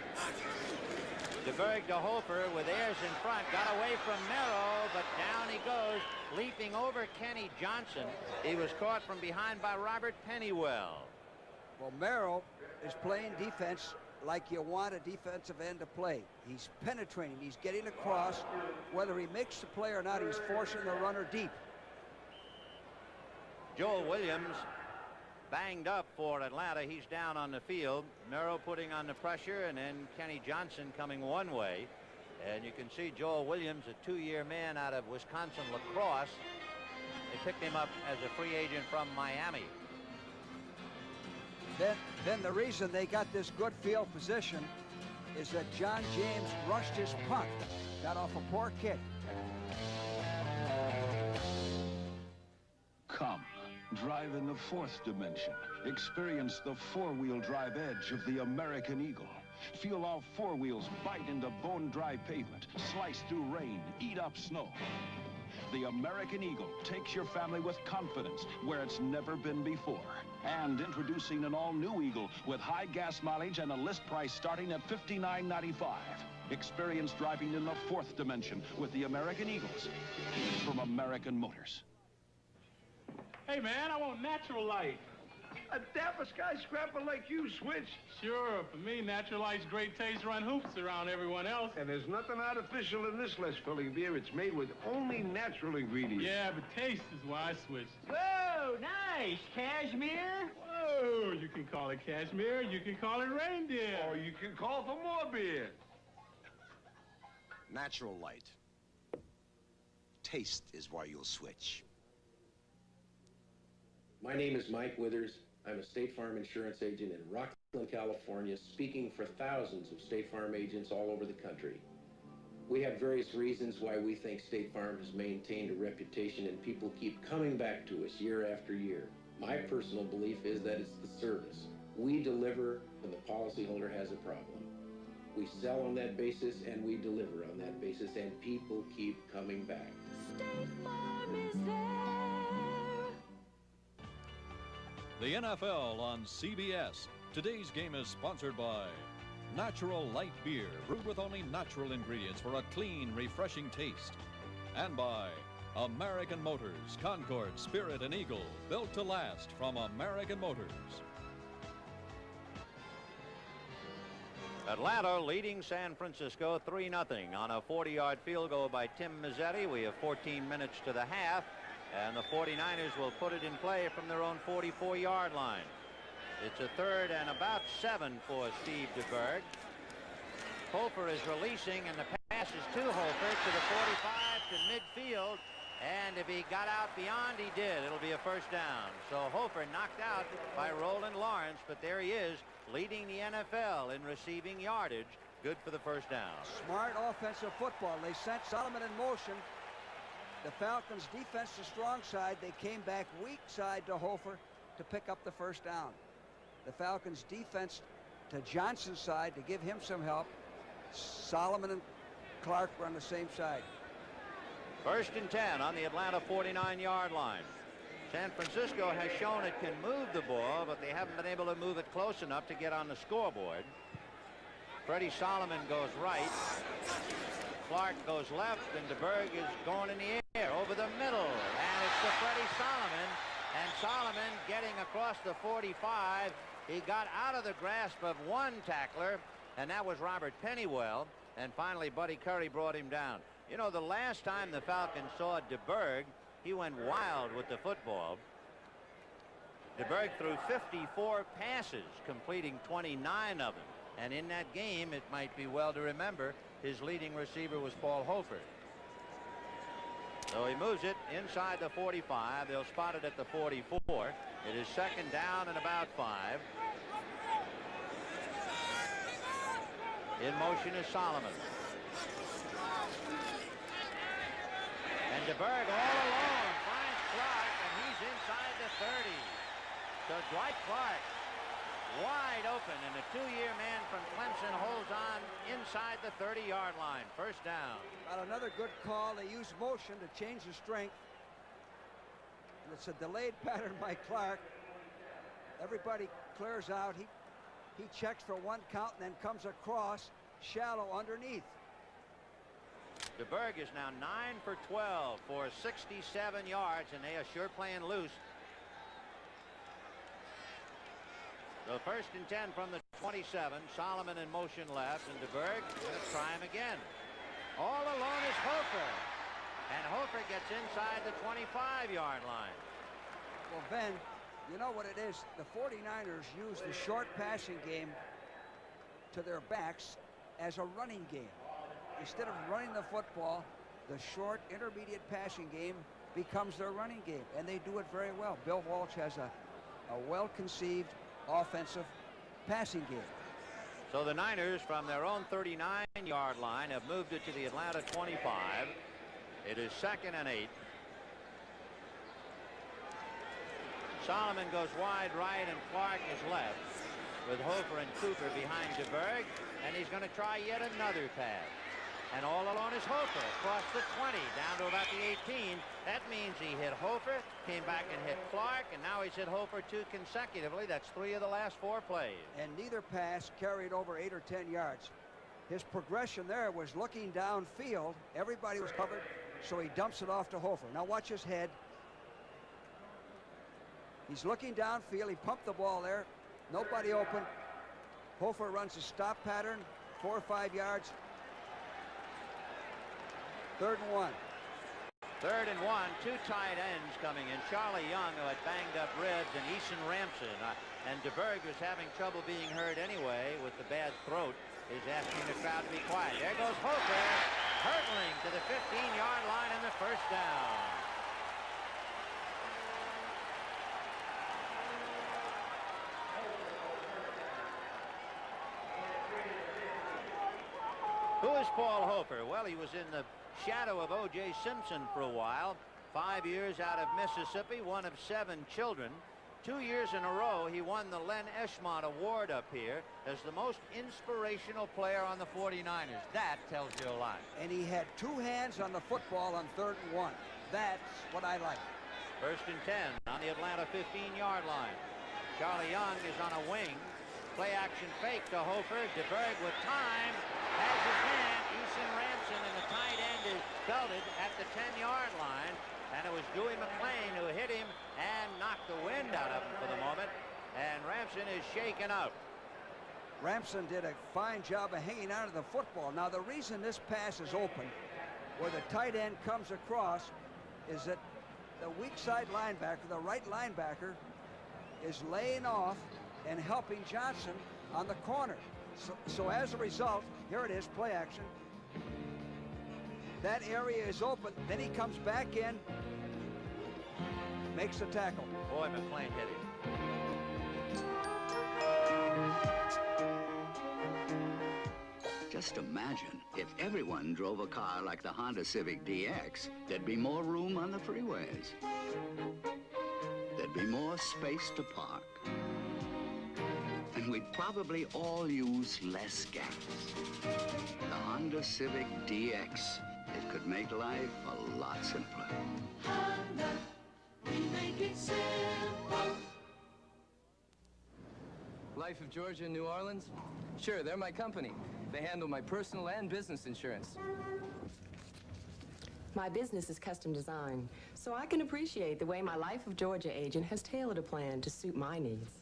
DeBerg to Hofer with Ayers in front. Got away from Merrill, but down he goes, leaping over Kenny Johnson. He was caught from behind by Robert Pennywell. Well, Merrill is playing defense like you want a defensive end to play. He's penetrating. He's getting across. Whether he makes the play or not, he's forcing the runner deep. Joel Williams banged up for Atlanta. He's down on the field. Merrill putting on the pressure, and then Kenny Johnson coming one way. And you can see Joel Williams, a 2-year man out of Wisconsin La Crosse. They picked him up as a free agent from Miami. Then the reason they got this good field position is that John James rushed his punt. Got off a poor kick. Come, drive in the 4th dimension. Experience the 4-wheel drive edge of the American Eagle. Feel our 4 wheels bite into bone-dry pavement, slice through rain, eat up snow. The American Eagle takes your family with confidence where it's never been before. And introducing an all-new Eagle with high gas mileage and a list price starting at $59.95. Experience driving in the 4th dimension with the American Eagles from American Motors. Hey, man, I want natural light. A dapper skyscraper like you, Switch. Sure, for me, natural light's great taste run hoops around everyone else. And there's nothing artificial in this less-filling beer. It's made with only natural ingredients. Yeah, but taste is why I switched. Whoa, nice. Cashmere? Whoa, you can call it cashmere, you can call it reindeer. Or you can call for more beer. Natural light. Taste is why you'll switch. My name is Mike Withers. I'm a State Farm insurance agent in Rockland, California, speaking for thousands of State Farm agents all over the country. We have various reasons why we think State Farm has maintained a reputation and people keep coming back to us year after year. My personal belief is that it's the service. We deliver when the policyholder has a problem. We sell on that basis and we deliver on that basis, and people keep coming back. State Farm is there. The NFL on CBS. Today's game is sponsored by Natural Light Beer, brewed with only natural ingredients for a clean, refreshing taste. And by American Motors, Concord, Spirit, and Eagle, built to last from American Motors. Atlanta leading San Francisco 3-0 on a 40-yard field goal by Tim Mazzetti. We have 14 minutes to the half, and the 49ers will put it in play from their own 44-yard line. It's a 3rd and about 7 for Steve DeBerg. Hofer is releasing, and the pass is to Hofer to the 45 to midfield. And if he got out beyond, he did. It'll be a first down. So Hofer knocked out by Roland Lawrence, but there he is, leading the NFL in receiving yardage. Good for the first down. Smart offensive football. They sent Solomon in motion. The Falcons' defense to strong side. They came back weak side to Hofer to pick up the first down. The Falcons' defense to Johnson's side to give him some help. Solomon and Clark were on the same side. 1st and 10 on the Atlanta 49-yard line. San Francisco has shown it can move the ball, but they haven't been able to move it close enough to get on the scoreboard. Freddie Solomon goes right. Clark goes left, and DeBerg is going in the air over the middle. And it's to Freddie Solomon. And Solomon getting across the 45. He got out of the grasp of one tackler, and that was Robert Pennywell. And finally, Buddy Curry brought him down. You know, the last time the Falcons saw DeBerg, he went wild with the football. DeBerg threw 54 passes, completing 29 of them. And in that game, it might be well to remember, his leading receiver was Paul Hofer. So he moves it inside the 45. They'll spot it at the 44. It is 2nd down and about 5. In motion is Solomon. And DeBerg all alone finds Clark, and he's inside the 30. So Dwight Clark wide open, and the 2-year man from Clemson holds on inside the 30-yard line. First down. Got another good call. They use motion to change the strength. And it's a delayed pattern by Clark. Everybody clears out. He checks for 1 count and then comes across shallow underneath. DeBerg is now 9 for 12 for 67 yards, and they are sure playing loose. So 1st and 10 from the 27. Solomon in motion left, and DeBerg going to try him again. All alone is Hofer, and Hofer gets inside the 25-yard line. Well, Ben, you know what it is? The 49ers use the short passing game to their backs as a running game. Instead of running the football, the short intermediate passing game becomes their running game, and they do it very well. Bill Walsh has a well-conceived offensive passing game. So the Niners from their own 39-yard line have moved it to the Atlanta 25. It is 2nd and 8. Solomon goes wide right, and Clark is left, with Hofer and Cooper behind DeBerg, and he's going to try yet another pass. And all alone is Hofer across the 20 down to about the 18. That means he hit Hofer, came back and hit Clark, and now he's hit Hofer 2 consecutively. That's 3 of the last 4 plays. And neither pass carried over 8 or 10 yards. His progression there was looking downfield. Everybody was covered, so he dumps it off to Hofer. Now watch his head. He's looking downfield. He pumped the ball there. Nobody open. Hofer runs a stop pattern, 4 or 5 yards. 3rd and 1. 3rd and 1. 2 tight ends coming in. Charlie Young, who had banged up ribs, and Eason Ramson. And DeBerg, who's having trouble being heard anyway with the bad throat, is asking the crowd to be quiet. There goes Hofer, hurtling to the 15-yard line, and the first down. Who is Paul Hofer? Well, he was in the shadow of O.J. Simpson for a while. 5 years out of Mississippi, one of 7 children. 2 years in a row, he won the Len Eschmont Award up here as the most inspirational player on the 49ers. That tells you a lot. And he had 2 hands on the football on 3rd and 1. That's what I like. 1st and 10 on the Atlanta 15-yard line. Charlie Young is on a wing. Play action fake to Hofer. DeBerg with time. Has his man. Eason Ramson, and the tight end is belted at the 10-yard line. And it was Dewey McClain who hit him and knocked the wind out of him for the moment. And Ramson is shaken out. Ramson did a fine job of hanging on to the football. Now, the reason this pass is open, where the tight end comes across, is that the weak side linebacker, the right linebacker, is laying off and helping Johnson on the corner. So as a result, here it is, play action. That area is open. Then he comes back in, makes the tackle. Boy, McClain hit him. Just imagine if everyone drove a car like the Honda Civic DX, there'd be more room on the freeways. There'd be more space to park. And we'd probably all use less gas. The Honda Civic DX, it could make life a lot simpler. Honda, we make it simple. Life of Georgia in New Orleans? Sure, they're my company. They handle my personal and business insurance. My business is custom design, so I can appreciate the way my Life of Georgia agent has tailored a plan to suit my needs.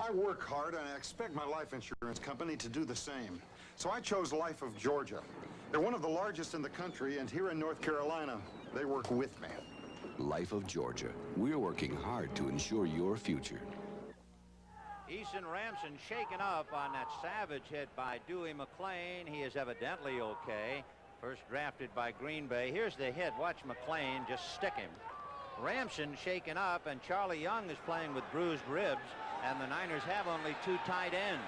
I work hard, and I expect my life insurance company to do the same. So I chose Life of Georgia. They're one of the largest in the country, and here in North Carolina, they work with me. Life of Georgia. We're working hard to ensure your future. Eason Ramson shaken up on that savage hit by Dewey McClain. He is evidently okay. First drafted by Green Bay. Here's the hit. Watch McClain just stick him. Ramson shaken up, and Charlie Young is playing with bruised ribs, and the Niners have only 2 tight ends.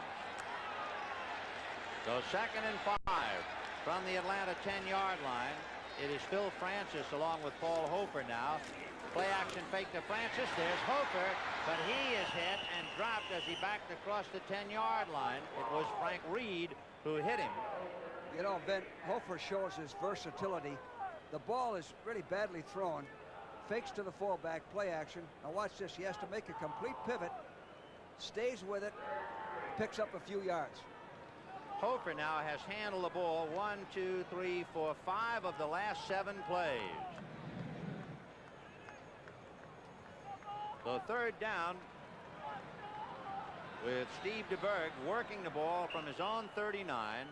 So 2nd and 5 from the Atlanta 10-yard line. It is Phil Francis along with Paul Hofer now. Play action fake to Francis. There's Hofer, but he is hit and dropped as he backed across the 10-yard line. It was Frank Reed who hit him. You know, Ben, Hofer shows his versatility. The ball is really badly thrown. Fakes to the fullback, play action. Now watch this. He has to make a complete pivot. Stays with it. Picks up a few yards. Hofer now has handled the ball 1, 2, 3, 4, 5 of the last 7 plays. So 3rd down with Steve DeBerg working the ball from his own 39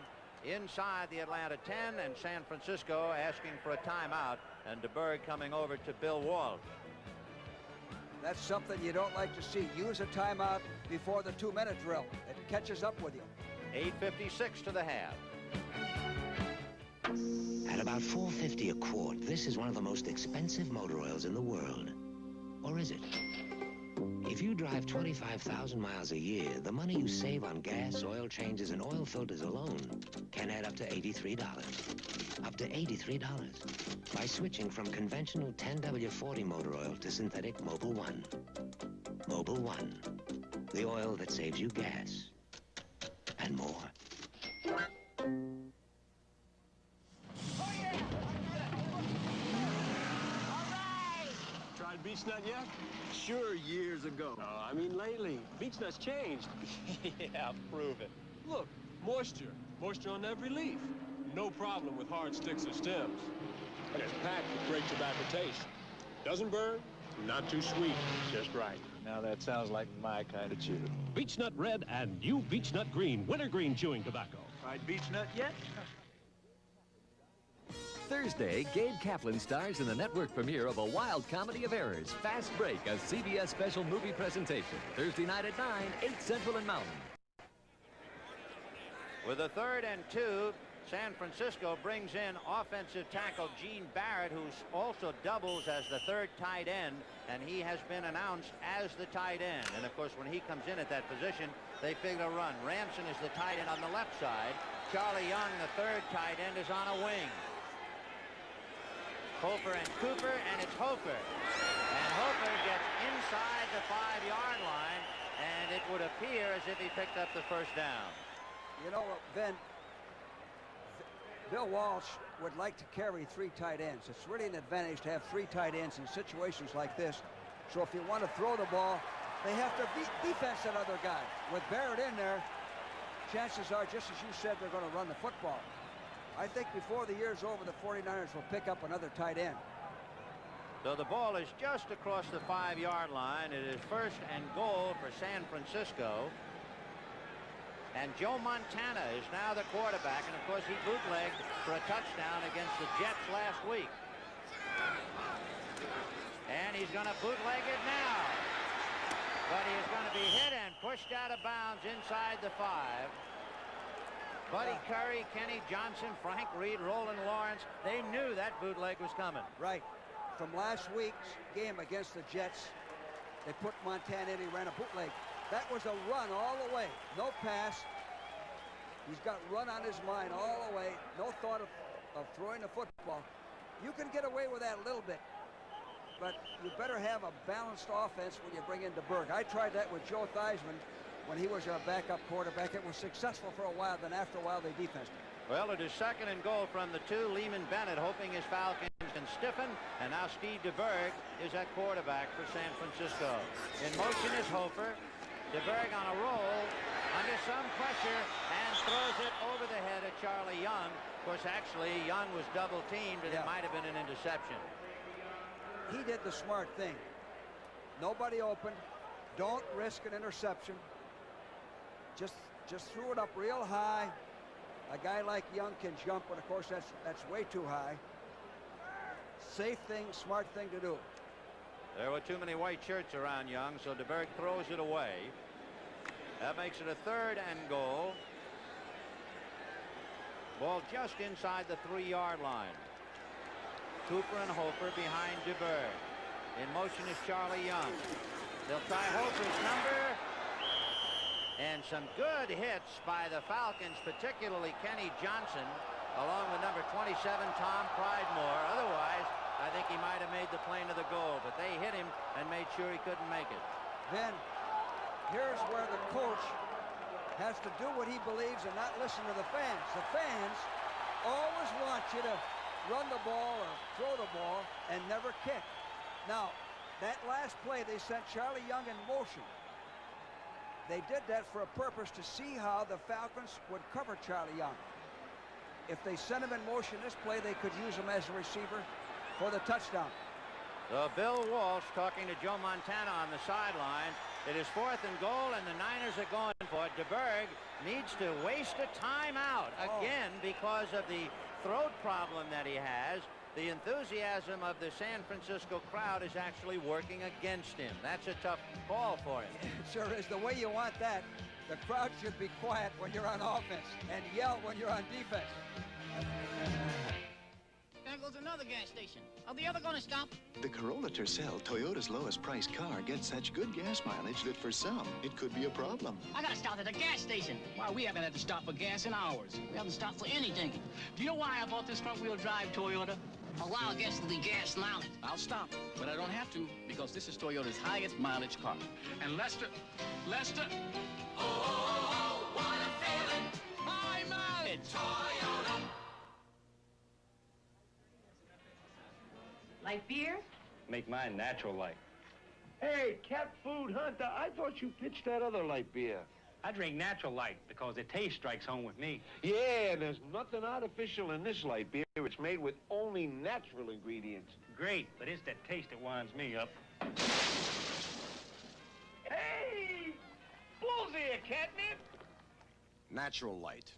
inside the Atlanta 10, and San Francisco asking for a timeout, and DeBerg coming over to Bill Walsh. That's something you don't like to see. Use a timeout before the 2-minute drill. It catches up with you. 8:56 to the half. At about $4.50 a quart, this is one of the most expensive motor oils in the world. Or is it? If you drive 25,000 miles a year, the money you save on gas, oil changes, and oil filters alone can add up to $83. Up to $83. By switching from conventional 10W40 motor oil to synthetic Mobil 1. Mobil 1. The oil that saves you gas. And more. Tried beech nut yet? Sure, years ago. I mean lately. Beech nut's changed. Yeah, prove it. Look, moisture. Moisture on every leaf. No problem with hard sticks or stems. And it's packed with great tobacco taste. Doesn't burn, not too sweet, just right. Now that sounds like my kind of chew. Beech Nut Red and new Beech Nut Green, wintergreen chewing tobacco. Tried beech nut yet? Thursday, Gabe Kaplan stars in the network premiere of a wild comedy of errors, Fast Break, a CBS special movie presentation. Thursday night at 9, 8 Central and Mountain. With a 3rd and 2, San Francisco brings in offensive tackle Gene Barrett, who also doubles as the 3rd tight end, and he has been announced as the tight end. And of course, when he comes in at that position, they figure to run. Ramson is the tight end on the left side. Charlie Young, the third tight end, is on a wing. Hofer and Cooper, and it's Hofer. And Hofer gets inside the 5-yard line, and it would appear as if he picked up the first down. You know, Ben, Bill Walsh would like to carry 3 tight ends. It's really an advantage to have 3 tight ends in situations like this. So if you want to throw the ball, they have to defense that other guy. With Barrett in there, chances are, just as you said, they're going to run the football. I think before the year's over, the 49ers will pick up another tight end. So the ball is just across the 5-yard line. It is 1st and goal for San Francisco. And Joe Montana is now the quarterback. And, of course, he bootlegged for a touchdown against the Jets last week. And he's going to bootleg it now. But he is going to be hit and pushed out of bounds inside the 5. Buddy Curry, Kenny Johnson, Frank Reed, Roland Lawrence, they knew that bootleg was coming. Right. From last week's game against the Jets, they put Montana in, he ran a bootleg. That was a run all the way. No pass. He's got run on his mind all the way. No thought of throwing the football. You can get away with that a little bit, but you better have a balanced offense when you bring in DeBerg. I tried that with Joe Theismann when he was a backup quarterback. It was successful for a while, then after a while they defensed him. Well, it is 2nd and goal from the 2. Lehman Bennett hoping his Falcons can stiffen, and now Steve DeBerg is at quarterback for San Francisco. In motion is Hofer. DeBerg on a roll, under some pressure, and throws it over the head of Charlie Young. Of course, actually, Young was double-teamed, and it might have been an interception. He did the smart thing. Nobody opened. Don't risk an interception. Just threw it up real high. A guy like Young can jump, but of course that's way too high. Safe thing, smart thing to do. There were too many white shirts around Young, so DeBerg throws it away. That makes it a 3rd and goal. Ball just inside the 3-yard line. Cooper and Hofer behind DeBerg. In motion is Charlie Young. They'll try Hofer's number. And some good hits by the Falcons, particularly Kenny Johnson, along with number 27, Tom Pridemore. Otherwise, I think he might have made the plane to the goal, but they hit him and made sure he couldn't make it. Then, here's where the coach has to do what he believes and not listen to the fans. The fans always want you to run the ball or throw the ball and never kick. Now, that last play, they sent Charlie Young in motion. They did that for a purpose, to see how the Falcons would cover Charlie Young. If they sent him in motion this play, they could use him as a receiver for the touchdown. So Bill Walsh talking to Joe Montana on the sideline. It is 4th and goal, and the Niners are going for it. DeBerg needs to waste a timeout again because of the throat problem that he has. The enthusiasm of the San Francisco crowd is actually working against him. That's a tough call for him. It sure is. The way you want that, the crowd should be quiet when you're on offense and yell when you're on defense. There goes another gas station. Are they ever going to stop? The Corolla Tercel, Toyota's lowest priced car, gets such good gas mileage that for some, it could be a problem. I got to stop at the gas station. Why, we haven't had to stop for gas in hours. We haven't stopped for anything. Do you know why I bought this front-wheel drive Toyota? Allow gas to be gas mileage. I'll stop, but I don't have to, because this is Toyota's highest mileage car. And Lester, oh, what a feeling. High mileage. Toyota. Light beer? Make mine natural light. Hey, Cat Food Hunter, I thought you pitched that other light beer. I drink natural light because the taste strikes home with me. Yeah, there's nothing artificial in this light beer. It's made with only natural ingredients. Great, but it's that taste that winds me up. Hey! Bull's ear, catnip! Natural light.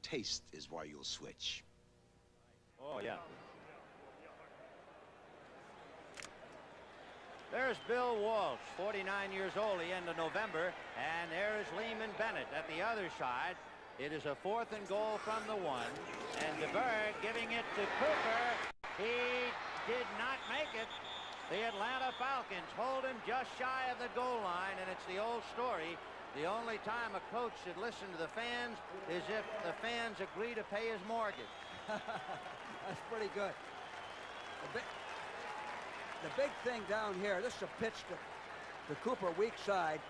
Taste is why you'll switch. Oh, yeah. There's Bill Walsh, 49 years old, the end of November, and there is Lehman Bennett at the other side. It is a 4th and goal from the 1, and DeBerg giving it to Cooper. He did not make it. The Atlanta Falcons hold him just shy of the goal line, and it's the old story. The only time a coach should listen to the fans is if the fans agree to pay his mortgage. That's pretty good. The big thing down here, this is a pitch to Cooper, weak side.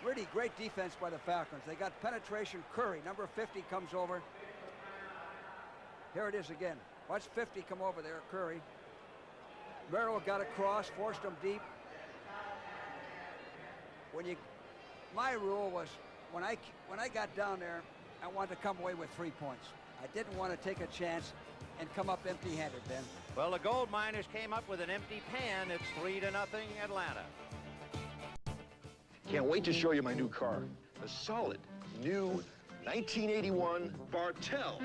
Really great defense by the Falcons. They got penetration. Curry, number 50, comes over. Here it is again. Watch 50 come over there, Curry. Merrill got across, forced him deep. My rule was when I got down there, I wanted to come away with 3 points. I didn't want to take a chance and come up empty-handed, Ben. Well, the Gold Miners came up with an empty pan. It's 3-0 Atlanta. Can't wait to show you my new car. A solid, new 1981 Bartell.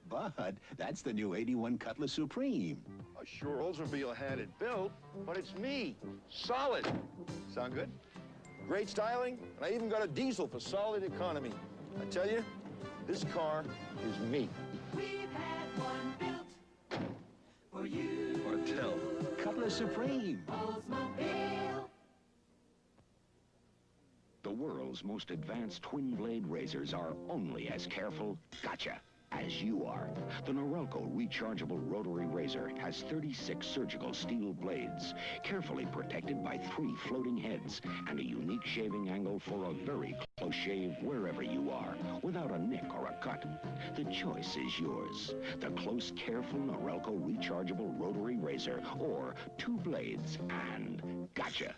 Bud, that's the new 81 Cutlass Supreme. Sure, Oldsmobile had it built, but it's me. Solid. Sound good? Great styling, and I even got a diesel for solid economy. I tell you, this car is me. We've had one built for you. Bartell. Cutlass Supreme. Oldsmobile. The world's most advanced twin-blade razors are only as careful, gotcha, as you are. The Norelco rechargeable rotary razor has 36 surgical steel blades, carefully protected by 3 floating heads, and a unique shaving angle for a very close shave wherever you are, without a nick or a cut. The choice is yours. The close, careful Norelco rechargeable rotary razor, or 2 blades and gotcha.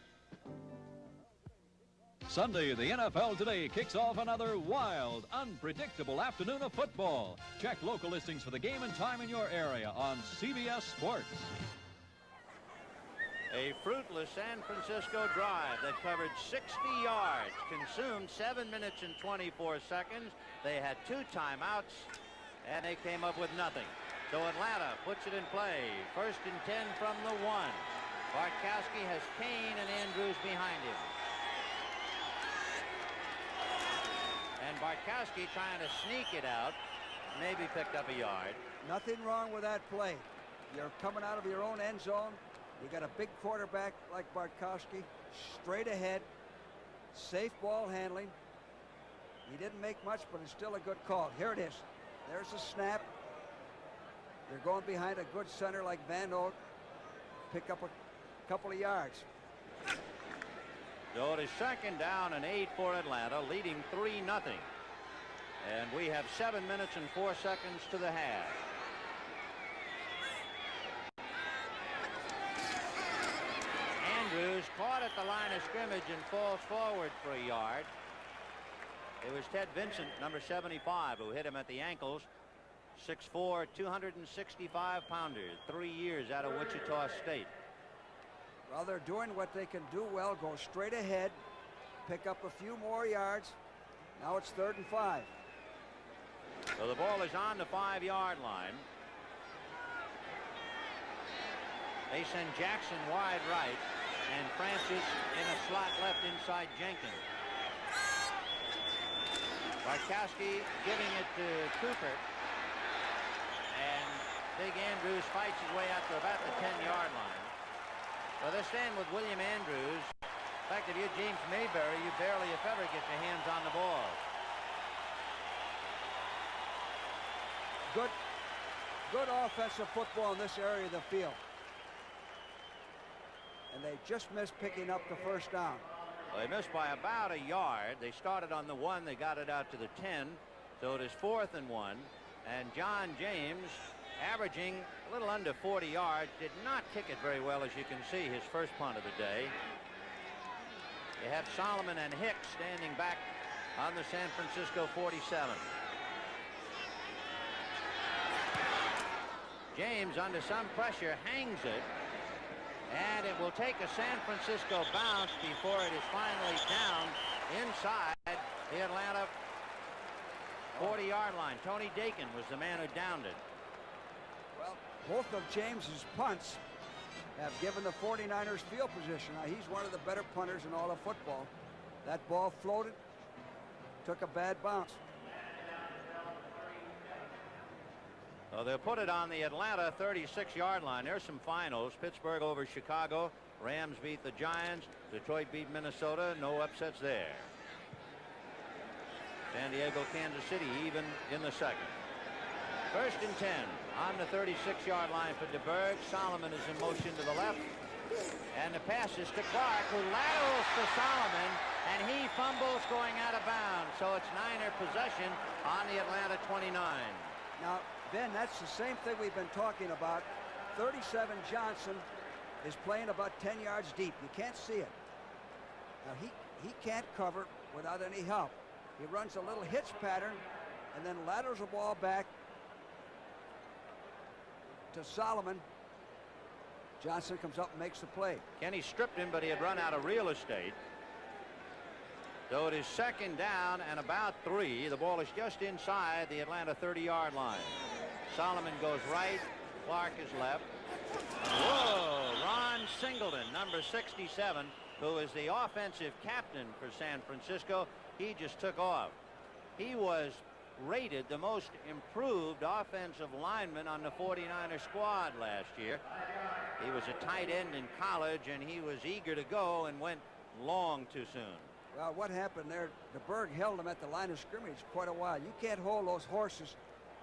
Sunday, the NFL Today kicks off another wild, unpredictable afternoon of football. Check local listings for the game and time in your area on CBS Sports. A fruitless San Francisco drive that covered 60 yards, consumed 7 minutes and 24 seconds. They had 2 timeouts, and they came up with nothing. So Atlanta puts it in play. 1st and 10 from the 1. Bartkowski has Kane and Andrews behind him. And Bartkowski trying to sneak it out, maybe picked up a yard. Nothing wrong with that play. You're coming out of your own end zone. You got a big quarterback like Bartkowski, straight ahead, safe ball handling. He didn't make much, but it's still a good call. Here it is. There's a snap. They're going behind a good center like Van Oak. Pick up a couple of yards. So it is 2nd down and 8 for Atlanta, leading 3-0. And we have 7 minutes and 4 seconds to the half. Andrews caught at the line of scrimmage and falls forward for a yard. It was Ted Vincent, number 75, who hit him at the ankles. 6'4", 265-pounder, 3 years out of Wichita State. Well, they're doing what they can do well, go straight ahead, pick up a few more yards. Now it's 3rd and 5. So the ball is on the 5-yard line. They send Jackson wide right, and Francis in a slot left inside Jenkins. Bartkowski giving it to Cooper, and Big Andrews fights his way out to about the 10-yard line. Well, they're staying with William Andrews. In fact, if you're James Mayberry, you barely, if ever, get your hands on the ball. Good offensive football in this area of the field. And they just missed picking up the 1st down. Well, they missed by about a yard. They started on the 1. They got it out to the 10. So it is 4th and 1. And John James, averaging a little under 40 yards, did not kick it very well, as you can see, his first punt of the day. You have Solomon and Hicks standing back on the San Francisco 47. James, under some pressure, hangs it, and it will take a San Francisco bounce before it is finally down inside the Atlanta 40-yard line. Tony Dakin was the man who downed it. Well, both of James's punts have given the 49ers field position. Now, he's one of the better punters in all of football. That ball floated, took a bad bounce. Well, they'll put it on the Atlanta 36-yard line. There's some finals. Pittsburgh over Chicago. Rams beat the Giants. Detroit beat Minnesota. No upsets there. San Diego, Kansas City even in the second. 1st and 10 on the 36-yard line for DeBerg. Solomon is in motion to the left. And the pass is to Clark, who laterals to Solomon, and he fumbles going out of bounds. So it's Niner possession on the Atlanta 29. Now, Ben, that's the same thing we've been talking about. 37 Johnson is playing about 10 yards deep. You can't see it. Now, he can't cover without any help. He runs a little hitch pattern and then laterals the ball back to Solomon. Johnson comes up and makes the play. Kenny stripped him, but he had run out of real estate. So it is 2nd down and about 3. The ball is just inside the Atlanta 30-yard line. Solomon goes right. Clark is left. Whoa! Ron Singleton, number 67, who is the offensive captain for San Francisco. He just took off. He was rated the most improved offensive lineman on the 49er squad last year. He was a tight end in college, and he was eager to go and went long too soon. Well, what happened there, DeBerg held him at the line of scrimmage quite a while. You can't hold those horses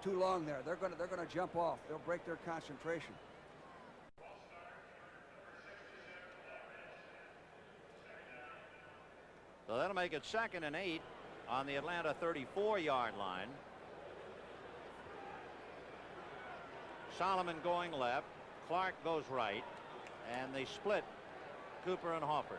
too long there. They're going to jump off. They'll break their concentration. So that'll make it 2nd and 8 on the Atlanta 34-yard line. Solomon going left. Clark goes right. And they split Cooper and Hoffer.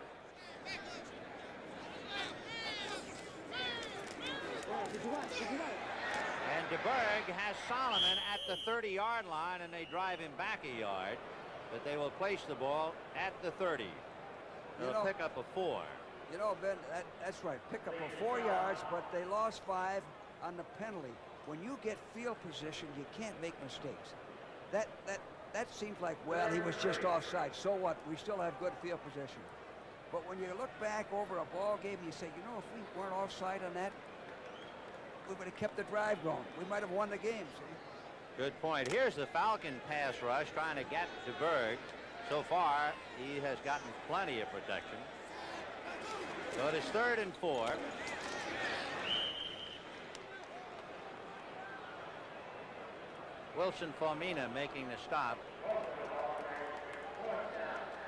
And DeBerg has Solomon at the 30-yard line, and they drive him back a yard. But they will place the ball at the 30. They'll pick up a 4. You know, Ben, that's right. Pick up a 4 yards, but they lost 5 on the penalty. When you get field position, you can't make mistakes. That seems like, well, he was just offside. So what? We still have good field position. But when you look back over a ball game, you say, you know, if we weren't offside on that, we would have kept the drive going. We might have won the game. See? Good point. Here's the Falcon pass rush trying to get DeBerg. So far, he has gotten plenty of protection. So it is 3rd and 4. Wilson Formina making the stop.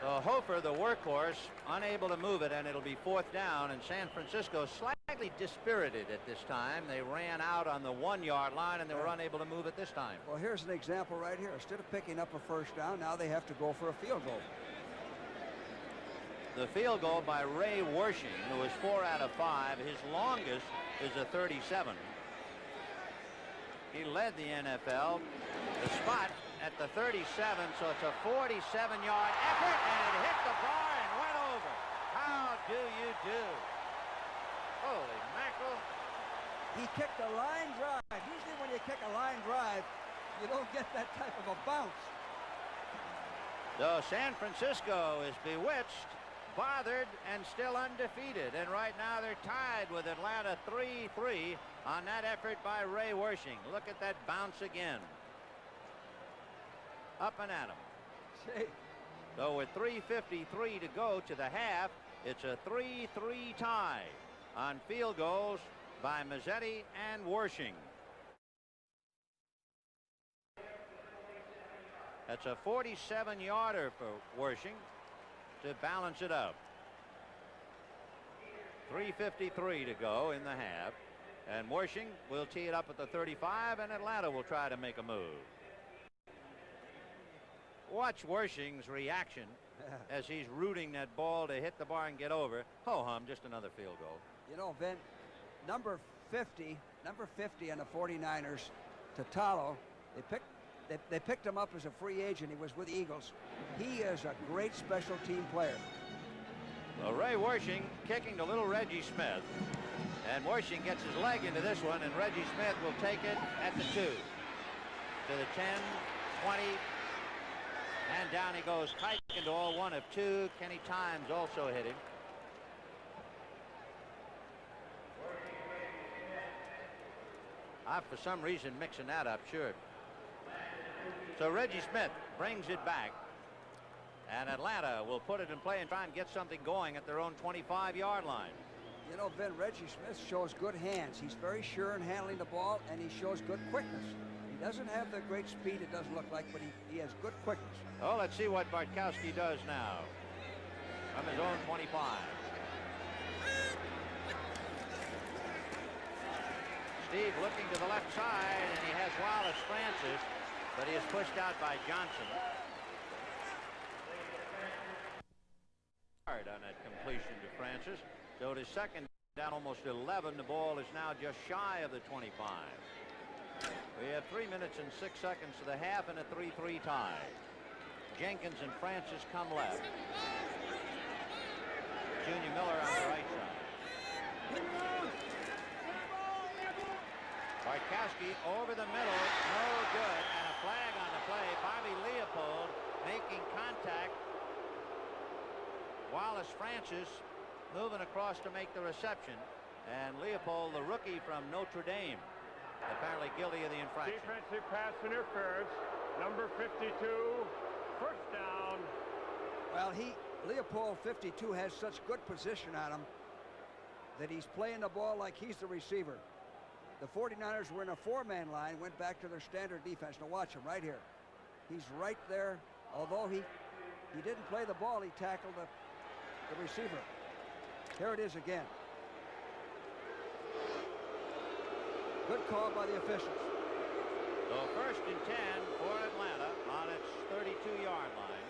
So Hofer, the workhorse, unable to move it, and it'll be 4th down. And San Francisco slightly dispirited at this time. They ran out on the 1-yard line, and they were unable to move it this time. Well, here's an example right here. Instead of picking up a 1st down, now they have to go for a field goal. The field goal by Ray Wershing, who is 4 out of 5. His longest is a 37. He led the NFL. The spot at the 37, so it's a 47-yard effort, and it hit the bar and went over. How do you do? Holy mackerel. He kicked a line drive. Usually when you kick a line drive, you don't get that type of a bounce. So San Francisco is bewitched, bothered, and still undefeated. And right now they're tied with Atlanta 3-3 on that effort by Ray Wershing. Look at that bounce again. Up and at him. So with 3:53 to go to the half, it's a 3-3 tie on field goals by Mazzetti and Wershing. That's a 47-yarder for Wershing to balance it up. 3:53 to go in the half, and Wershing will tee it up at the 35, and Atlanta will try to make a move. Watch Wershing's reaction as he's rooting that ball to hit the bar and get over. Ho-hum, just another field goal. You know, Ben, number 50 on the 49ers, Tatalo, they picked him up as a free agent. He was with the Eagles. He is a great special team player. Well, Ray Wershing kicking to little Reggie Smith. And Wershing gets his leg into this one, and Reggie Smith will take it at the 2. To the 10, 20, and down he goes. Tight into all 1 of 2. Kenny Times also hit him. I'm for some reason mixing that up, sure. So Reggie Smith brings it back, and Atlanta will put it in play and try and get something going at their own 25-yard line. You know, Vin, Reggie Smith shows good hands. He's very sure in handling the ball, and he shows good quickness. He doesn't have the great speed, it doesn't look like, but he has good quickness. Oh, let's see what Bartkowski does now. From his own 25. Steve looking to the left side, and he has Wallace Francis, but he is pushed out by Johnson. Hard on that completion to Francis. So it is second down, almost 11. The ball is now just shy of the 25. We have 3 minutes and 6 seconds to the half and a 3-3 tie. Jenkins and Francis come left. Junior Miller on the right side. Bartkowski over the middle, no good, and a flag on the play. Bobby Leopold making contact. Wallace Francis moving across to make the reception, and Leopold, the rookie from Notre Dame, apparently guilty of the infraction. Defensive pass interference, number 52, first down. Well, Leopold 52 has such good position on him that he's playing the ball like he's the receiver. The 49ers were in a four-man line, went back to their standard defense. Now watch him right here. He's right there. Although he didn't play the ball, he tackled the receiver. Here it is again. Good call by the officials. So first and 10 for Atlanta on its 32-yard line.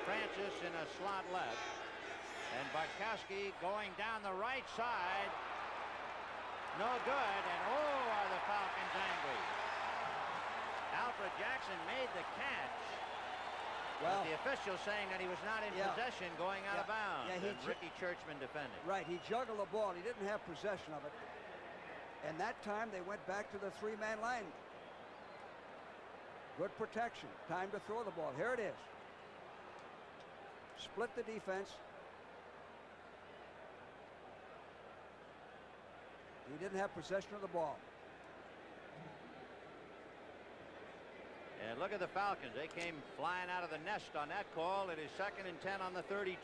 Francis in a slot left. And Bartkowski going down the right side. No good, and oh, are the Falcons angry. Alfred Jackson made the catch. Well, the official saying that he was not in possession going out of bounds. And Ricky Churchman defending. Right, he juggled the ball. He didn't have possession of it. And that time they went back to the three-man line. Good protection. Time to throw the ball. Here it is. Split the defense. He didn't have possession of the ball. And look at the Falcons. They came flying out of the nest on that call. It is second and 10 on the 32.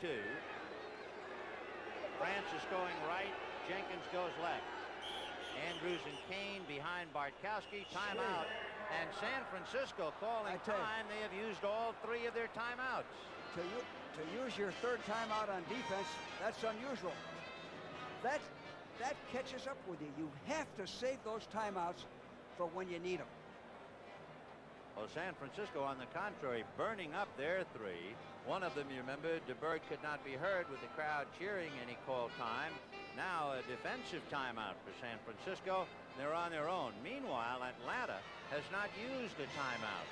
Francis going right. Jenkins goes left. Andrews and Kane behind Bartkowski. Timeout. And San Francisco calling time. They have used all three of their timeouts. To use your third timeout on defense, that's unusual. That catches up with you. You have to save those timeouts for when you need them. Well, San Francisco, on the contrary, burning up their three. One of them, you remember, DeBerg could not be heard with the crowd cheering, and he called time. Now a defensive timeout for San Francisco. They're on their own. Meanwhile, Atlanta has not used a timeout.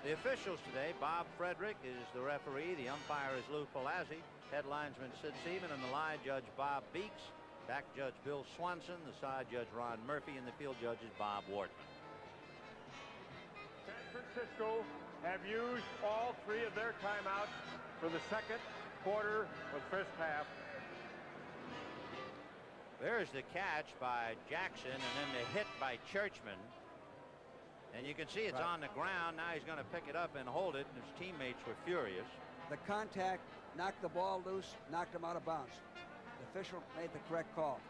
The officials today, Bob Frederick is the referee. The umpire is Lou Palazzi. Head linesman Sid Seaman, and the line judge Bob Beeks. Back judge Bill Swanson. The side judge Ron Murphy, and the field judge is Bob Wortman. San Francisco have used all three of their timeouts for the second quarter of the first half. There's the catch by Jackson, and then the hit by Churchman. And you can see it's on the ground. Now he's going to pick it up and hold it, and his teammates were furious. The contact knocked the ball loose, knocked him out of bounds. The official made the correct call.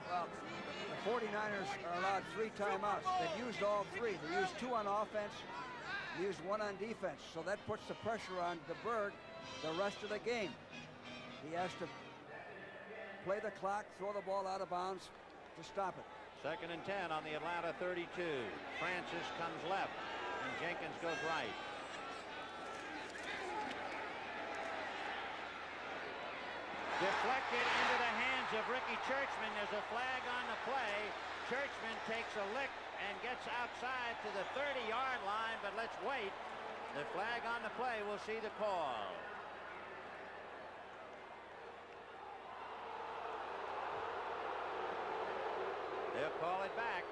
Well, the 49ers are allowed three timeouts. They've used all three. They used two on offense, they used one on defense. So that puts the pressure on DeBerg the rest of the game. He has to play the clock, throw the ball out of bounds to stop it. Second and 10 on the Atlanta 32. Francis comes left, and Jenkins goes right. Deflected into the hands of Ricky Churchman. There's a flag on the play. Churchman takes a lick and gets outside to the 30-yard line, but let's wait. The flag on the play, we'll see the call. They'll call it back,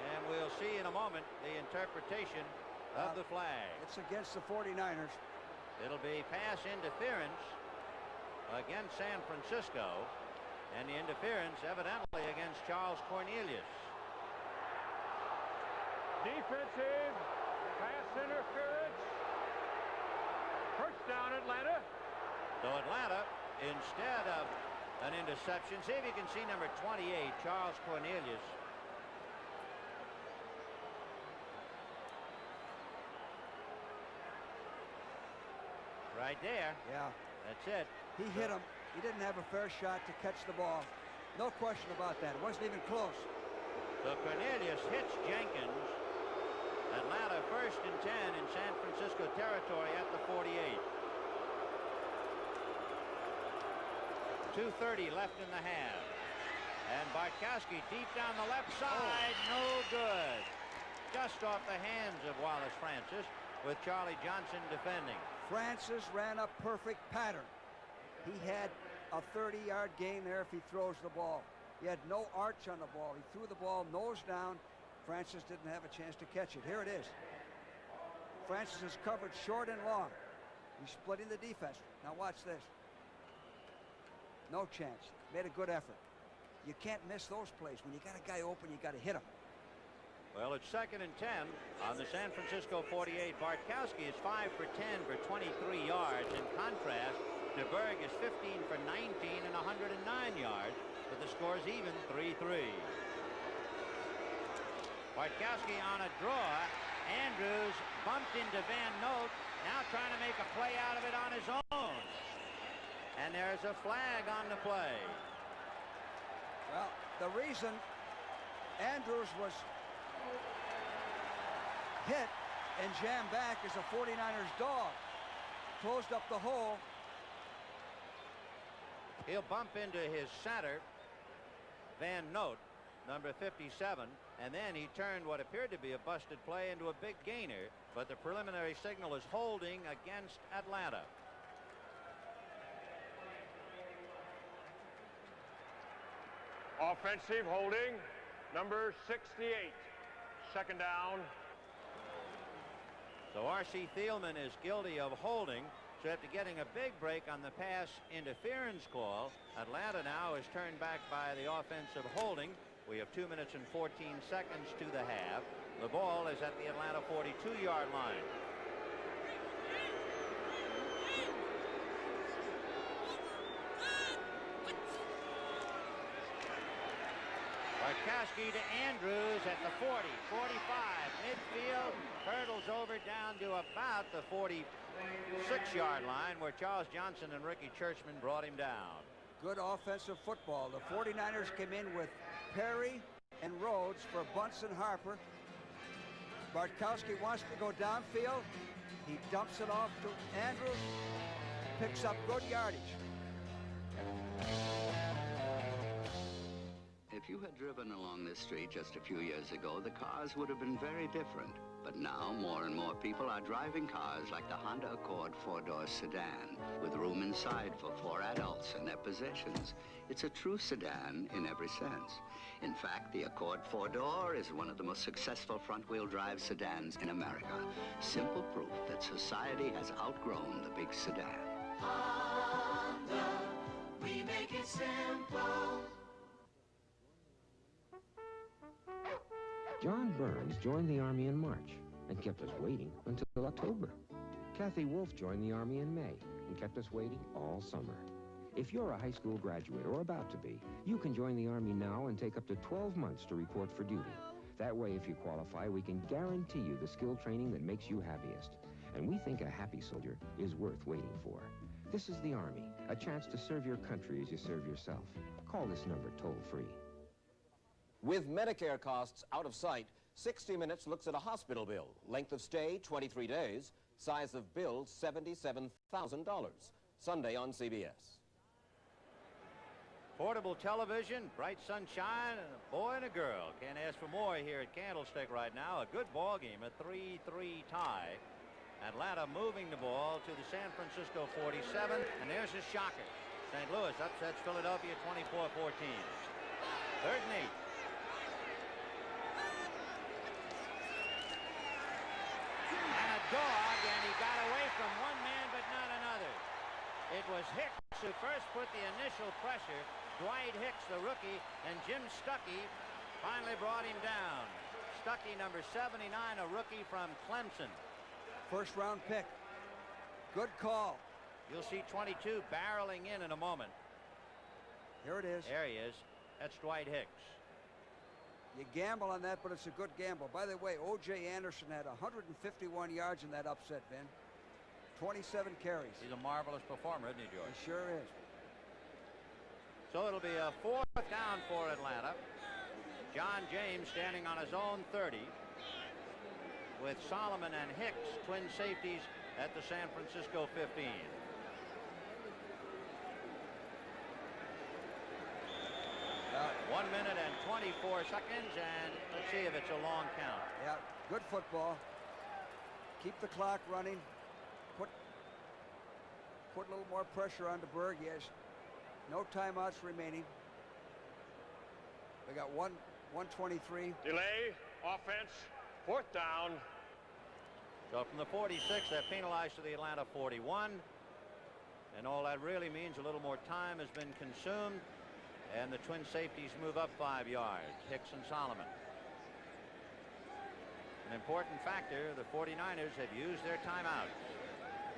and we'll see in a moment the interpretation of the flag. It's against the 49ers. It'll be pass interference against San Francisco, and the interference evidently against Charles Cornelius. Defensive pass interference. First down, Atlanta. So Atlanta, instead of an interception, see if you can see number 28, Charles Cornelius. Right there. Yeah. That's it. He hit him. He didn't have a fair shot to catch the ball. No question about that. It wasn't even close. So Cornelius hits Jenkins. Atlanta 1st and 10 in San Francisco territory at the 48. 2:30 left in the half. And Bartkowski deep down the left side. No good. Just off the hands of Wallace Francis with Charlie Johnson defending. Francis ran a perfect pattern. He had a 30-yard gain there if he throws the ball. He had no arch on the ball. He threw the ball nose down. Francis didn't have a chance to catch it. Here it is. Francis is covered short and long. He's splitting the defense. Now watch this. No chance. Made a good effort. You can't miss those plays. When you got a guy open, you got to hit him. Well, it's 2nd and 10 on the San Francisco 48. Bartkowski is 5 for 10 for 23 yards. In contrast, DeBerg is 15 for 19 and 109 yards, but the score's even 3-3. Bartkowski on a draw. Andrews bumped into Van Note, now trying to make a play out of it on his own. And there's a flag on the play. Well, the reason Andrews was hit and jammed back is a 49ers dog. Closed up the hole. He'll bump into his center, Van Note, number 57, and then he turned what appeared to be a busted play into a big gainer, but the preliminary signal is holding against Atlanta. Offensive holding, number 68. 2nd down. So R.C. Thielman is guilty of holding. So after getting a big break on the pass interference call, Atlanta now is turned back by the offensive holding. We have 2 minutes and 14 seconds to the half. The ball is at the Atlanta 42-yard line. Bartkowski to Andrews at the 40, 45, midfield, hurdles over down to about the 46-yard line where Charles Johnson and Ricky Churchman brought him down. Good offensive football. The 49ers came in with Perry and Rhodes for Bunce and Harper. Bartkowski wants to go downfield. He dumps it off to Andrews, picks up good yardage. If you had driven along this street just a few years ago, the cars would have been very different. But now, more and more people are driving cars like the Honda Accord four-door sedan, with room inside for 4 adults and their possessions. It's a true sedan in every sense. In fact, the Accord four-door is one of the most successful front-wheel drive sedans in America. Simple proof that society has outgrown the big sedan. Honda, we make it simple. John Burns joined the Army in March and kept us waiting until October. Kathy Wolf joined the Army in May and kept us waiting all summer. If you're a high school graduate or about to be, you can join the Army now and take up to 12 months to report for duty. That way, if you qualify, we can guarantee you the skill training that makes you happiest. And we think a happy soldier is worth waiting for. This is the Army, a chance to serve your country as you serve yourself. Call this number toll-free. With Medicare costs out of sight, 60 Minutes looks at a hospital bill. Length of stay, 23 days. Size of bill, $77,000. Sunday on CBS. Portable television, bright sunshine, and a boy and a girl. Can't ask for more here at Candlestick right now. A good ball game, a 3-3 tie. Atlanta moving the ball to the San Francisco 47, and there's a shocker. St. Louis upsets Philadelphia 24-14. 3rd and 8. Dog, and he got away from one man but not another. It was Hicks who first put the initial pressure. Dwight Hicks, the rookie, and Jim Stuckey finally brought him down. Stuckey, number 79, a rookie from Clemson. First-round pick. Good call. You'll see 22 barreling in a moment. Here it is. There he is. That's Dwight Hicks. You gamble on that, but it's a good gamble. By the way, O.J. Anderson had 151 yards in that upset, Ben. 27 carries. He's a marvelous performer, isn't he, George? He sure is. So it'll be a 4th down for Atlanta. John James standing on his own 30 with Solomon and Hicks, twin safeties, at the San Francisco 15. 1 minute and 24 seconds, and let's see if it's a long count. Yeah, good football. Keep the clock running. Put a little more pressure on DeBerg. Yes. No timeouts remaining. We got 123. Delay, offense, 4th down. So from the 46, they're penalized to the Atlanta 41. And all that really means a little more time has been consumed. And the twin safeties move up 5 yards, Hicks and Solomon. An important factor, the 49ers have used their timeouts.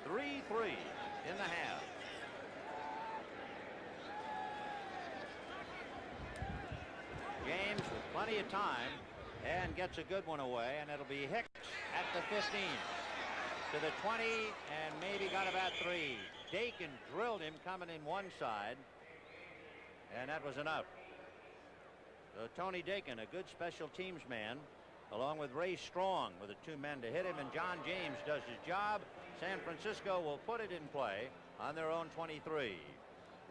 3-3 in the half. James with plenty of time and gets a good one away, and it'll be Hicks at the 15 to the 20, and maybe got about 3. Dakin drilled him coming in one side, and that was enough. So Tony Dakin, a good special teams man, along with Ray Strong, with the 2 men to hit him, and John James does his job. San Francisco will put it in play on their own 23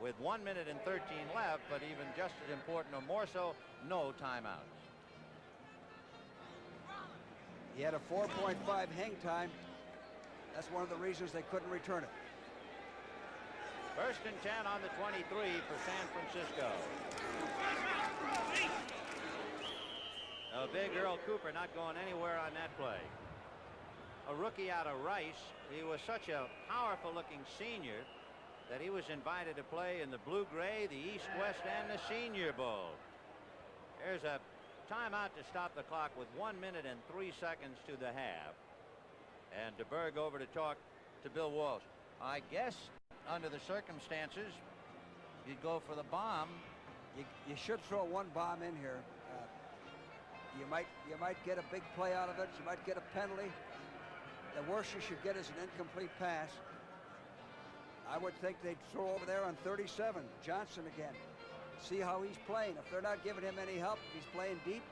with 1 minute and 13 left, but even just as important or more so, no timeouts. He had a 4.5 hang time. That's one of the reasons they couldn't return it. 1st and 10 on the 23 for San Francisco. Big Earl Cooper not going anywhere on that play. A rookie out of Rice. He was such a powerful looking senior that he was invited to play in the Blue-Gray, the East-West, and the Senior Bowl. There's a timeout to stop the clock with 1 minute and 3 seconds to the half. And DeBerg over to talk to Bill Walsh. I guess under the circumstances, you'd go for the bomb. You should throw 1 bomb in here. You might get a big play out of it. You might get a penalty. The worst you should get is an incomplete pass. I would think they'd throw over there on 37, Johnson again. See how he's playing. If they're not giving him any help, if he's playing deep,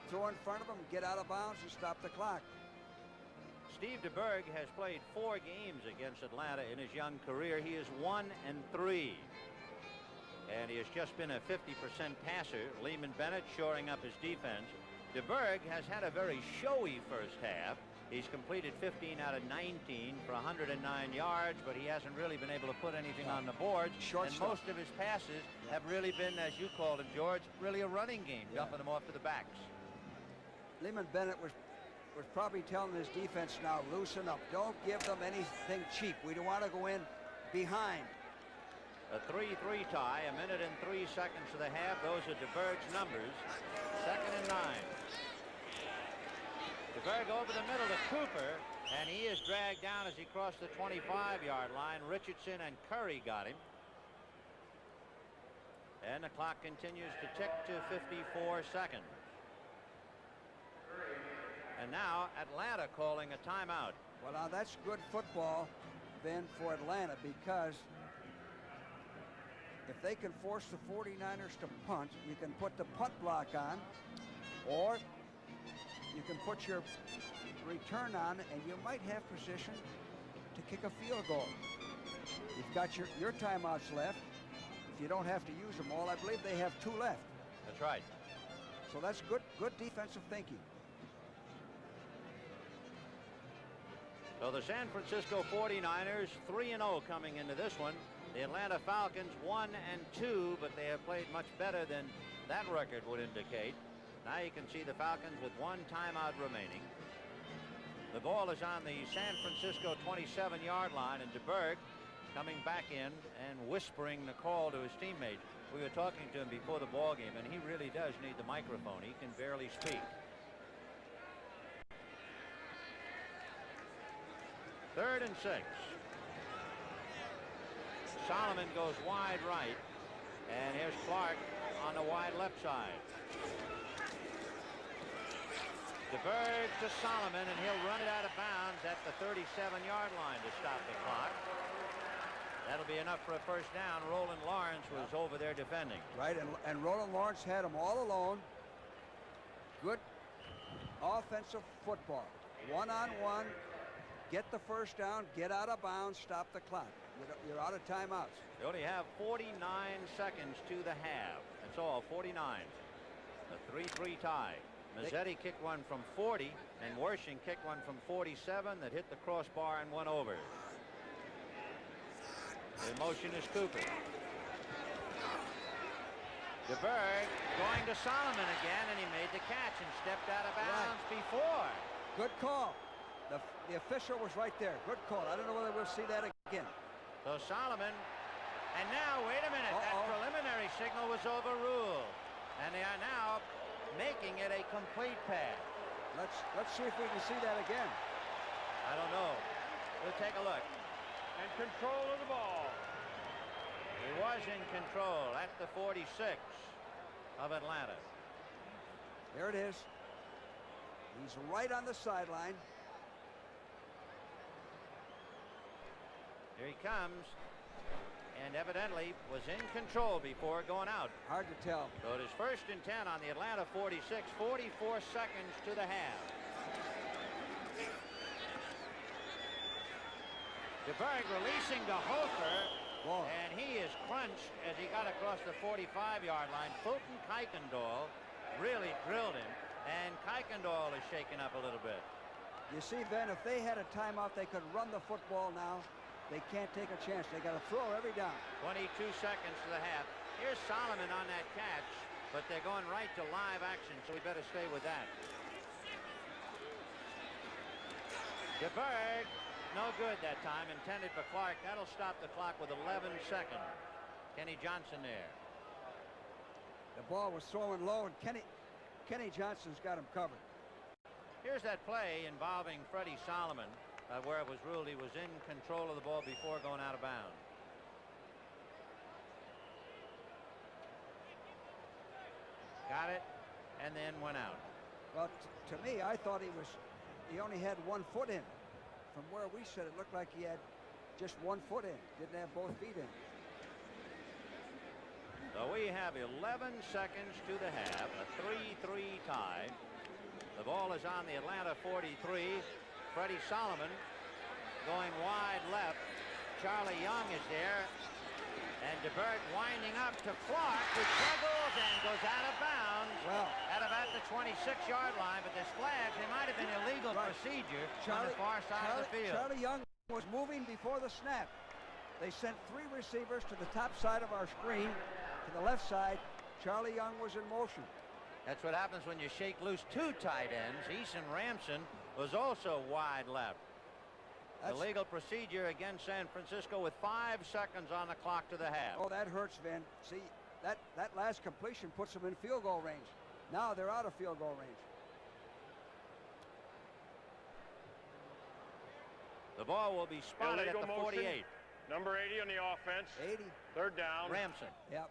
throw in front of him, get out of bounds, and stop the clock. Steve DeBerg has played 4 games against Atlanta in his young career. He is 1-3. And he has just been a 50% passer. Lehman Bennett shoring up his defense. DeBerg has had a very showy first half. He's completed 15 out of 19 for 109 yards, but he hasn't really been able to put anything on the boards. And most of his passes have really been, as you called it, George, really a running game, dumping them off to the backs. Lehman Bennett was probably telling his defense now, loosen up. Don't give them anything cheap. We don't want to go in behind. A 3-3 tie, 1 minute and 3 seconds to the half. Those are DeBerg's numbers. 2nd and 9. DeBerg over the middle to Cooper, and he is dragged down as he crossed the 25-yard line. Richardson and Curry got him. And the clock continues to tick to 54 seconds. And now Atlanta calling a timeout. Well, now that's good football, Ben, for Atlanta, because if they can force the 49ers to punt, you can put the punt block on, or you can put your return on, and you might have position to kick a field goal. You've got your timeouts left. If you don't have to use them all, I believe they have 2 left. That's right. So that's good defensive thinking. So the San Francisco 49ers 3-0 coming into this one. The Atlanta Falcons 1-2, but they have played much better than that record would indicate. Now you can see the Falcons with 1 timeout remaining. The ball is on the San Francisco 27-yard line, and DeBerg coming back in and whispering the call to his teammates. We were talking to him before the ball game, and he really does need the microphone. He can barely speak. 3rd and 6. Solomon goes wide right. And here's Clark on the wide left side. DeBerg to Solomon, and he'll run it out of bounds at the 37-yard line to stop the clock. That'll be enough for a first down. Roland Lawrence was over there defending. Right, and Roland Lawrence had him all alone. Good offensive football. One-on-one. Get the first down, get out of bounds, stop the clock. You're out of timeouts. They only have 49 seconds to the half. That's all, 49. A 3-3 tie. Mazzetti kicked one from 40, and Wershing kicked one from 47 that hit the crossbar and went over. The motion is Cooper. DeBerg going to Solomon again, and he made the catch and stepped out of bounds before. Good call. The official was right there. Good call. I don't know whether we'll see that again. So Solomon, and now, wait a minute. That preliminary signal was overruled. And they are now making it a complete pass. Let's see if we can see that again. I don't know. We'll take a look. And control of the ball. He was in control at the 46 of Atlanta. There it is. He's right on the sideline. Here he comes, and evidently was in control before going out. Hard to tell. So it is 1st and 10 on the Atlanta 46, 44 seconds to the half. DeBerg releasing to Hofer, and he is crunched as he got across the 45-yard line. Fulton Kuykendall really drilled him, and Kuykendall is shaken up a little bit. You see, Ben, if they had a timeout, they could run the football now. They can't take a chance. They got to throw every down. 22 seconds to the half. Here's Solomon on that catch, but they're going right to live action, so we better stay with that. DeBerg, no good that time. Intended for Clark. That'll stop the clock with 11 seconds. Kenny Johnson there. The ball was throwing low, and Kenny Johnson's got him covered. Here's that play involving Freddie Solomon, where it was ruled he was in control of the ball before going out of bounds. Got it, and then went out. Well, to me, I thought he only had 1 foot in. From where we said, it looked like he had just 1 foot in. Didn't have both feet in. So we have 11 seconds to the half, a 3-3 tie. The ball is on the Atlanta 43. Freddie Solomon going wide left. Charlie Young is there. And DeBerg winding up to Clark, who struggles and goes out of bounds at about the 26-yard line. But there's flags. They might have been illegal procedure on the far side of the field. Charlie Young was moving before the snap. They sent 3 receivers to the top side of our screen. To the left side, Charlie Young was in motion. That's what happens when you shake loose 2 tight ends. Eason Ramson was also wide left. Illegal procedure against San Francisco with 5 seconds on the clock to the half. Oh, that hurts, Van. See, that last completion puts them in field goal range. Now they're out of field goal range. The ball will be spotted at the 48. Motion. Number 80 on the offense. 80. 3rd down. Ramson. Yep.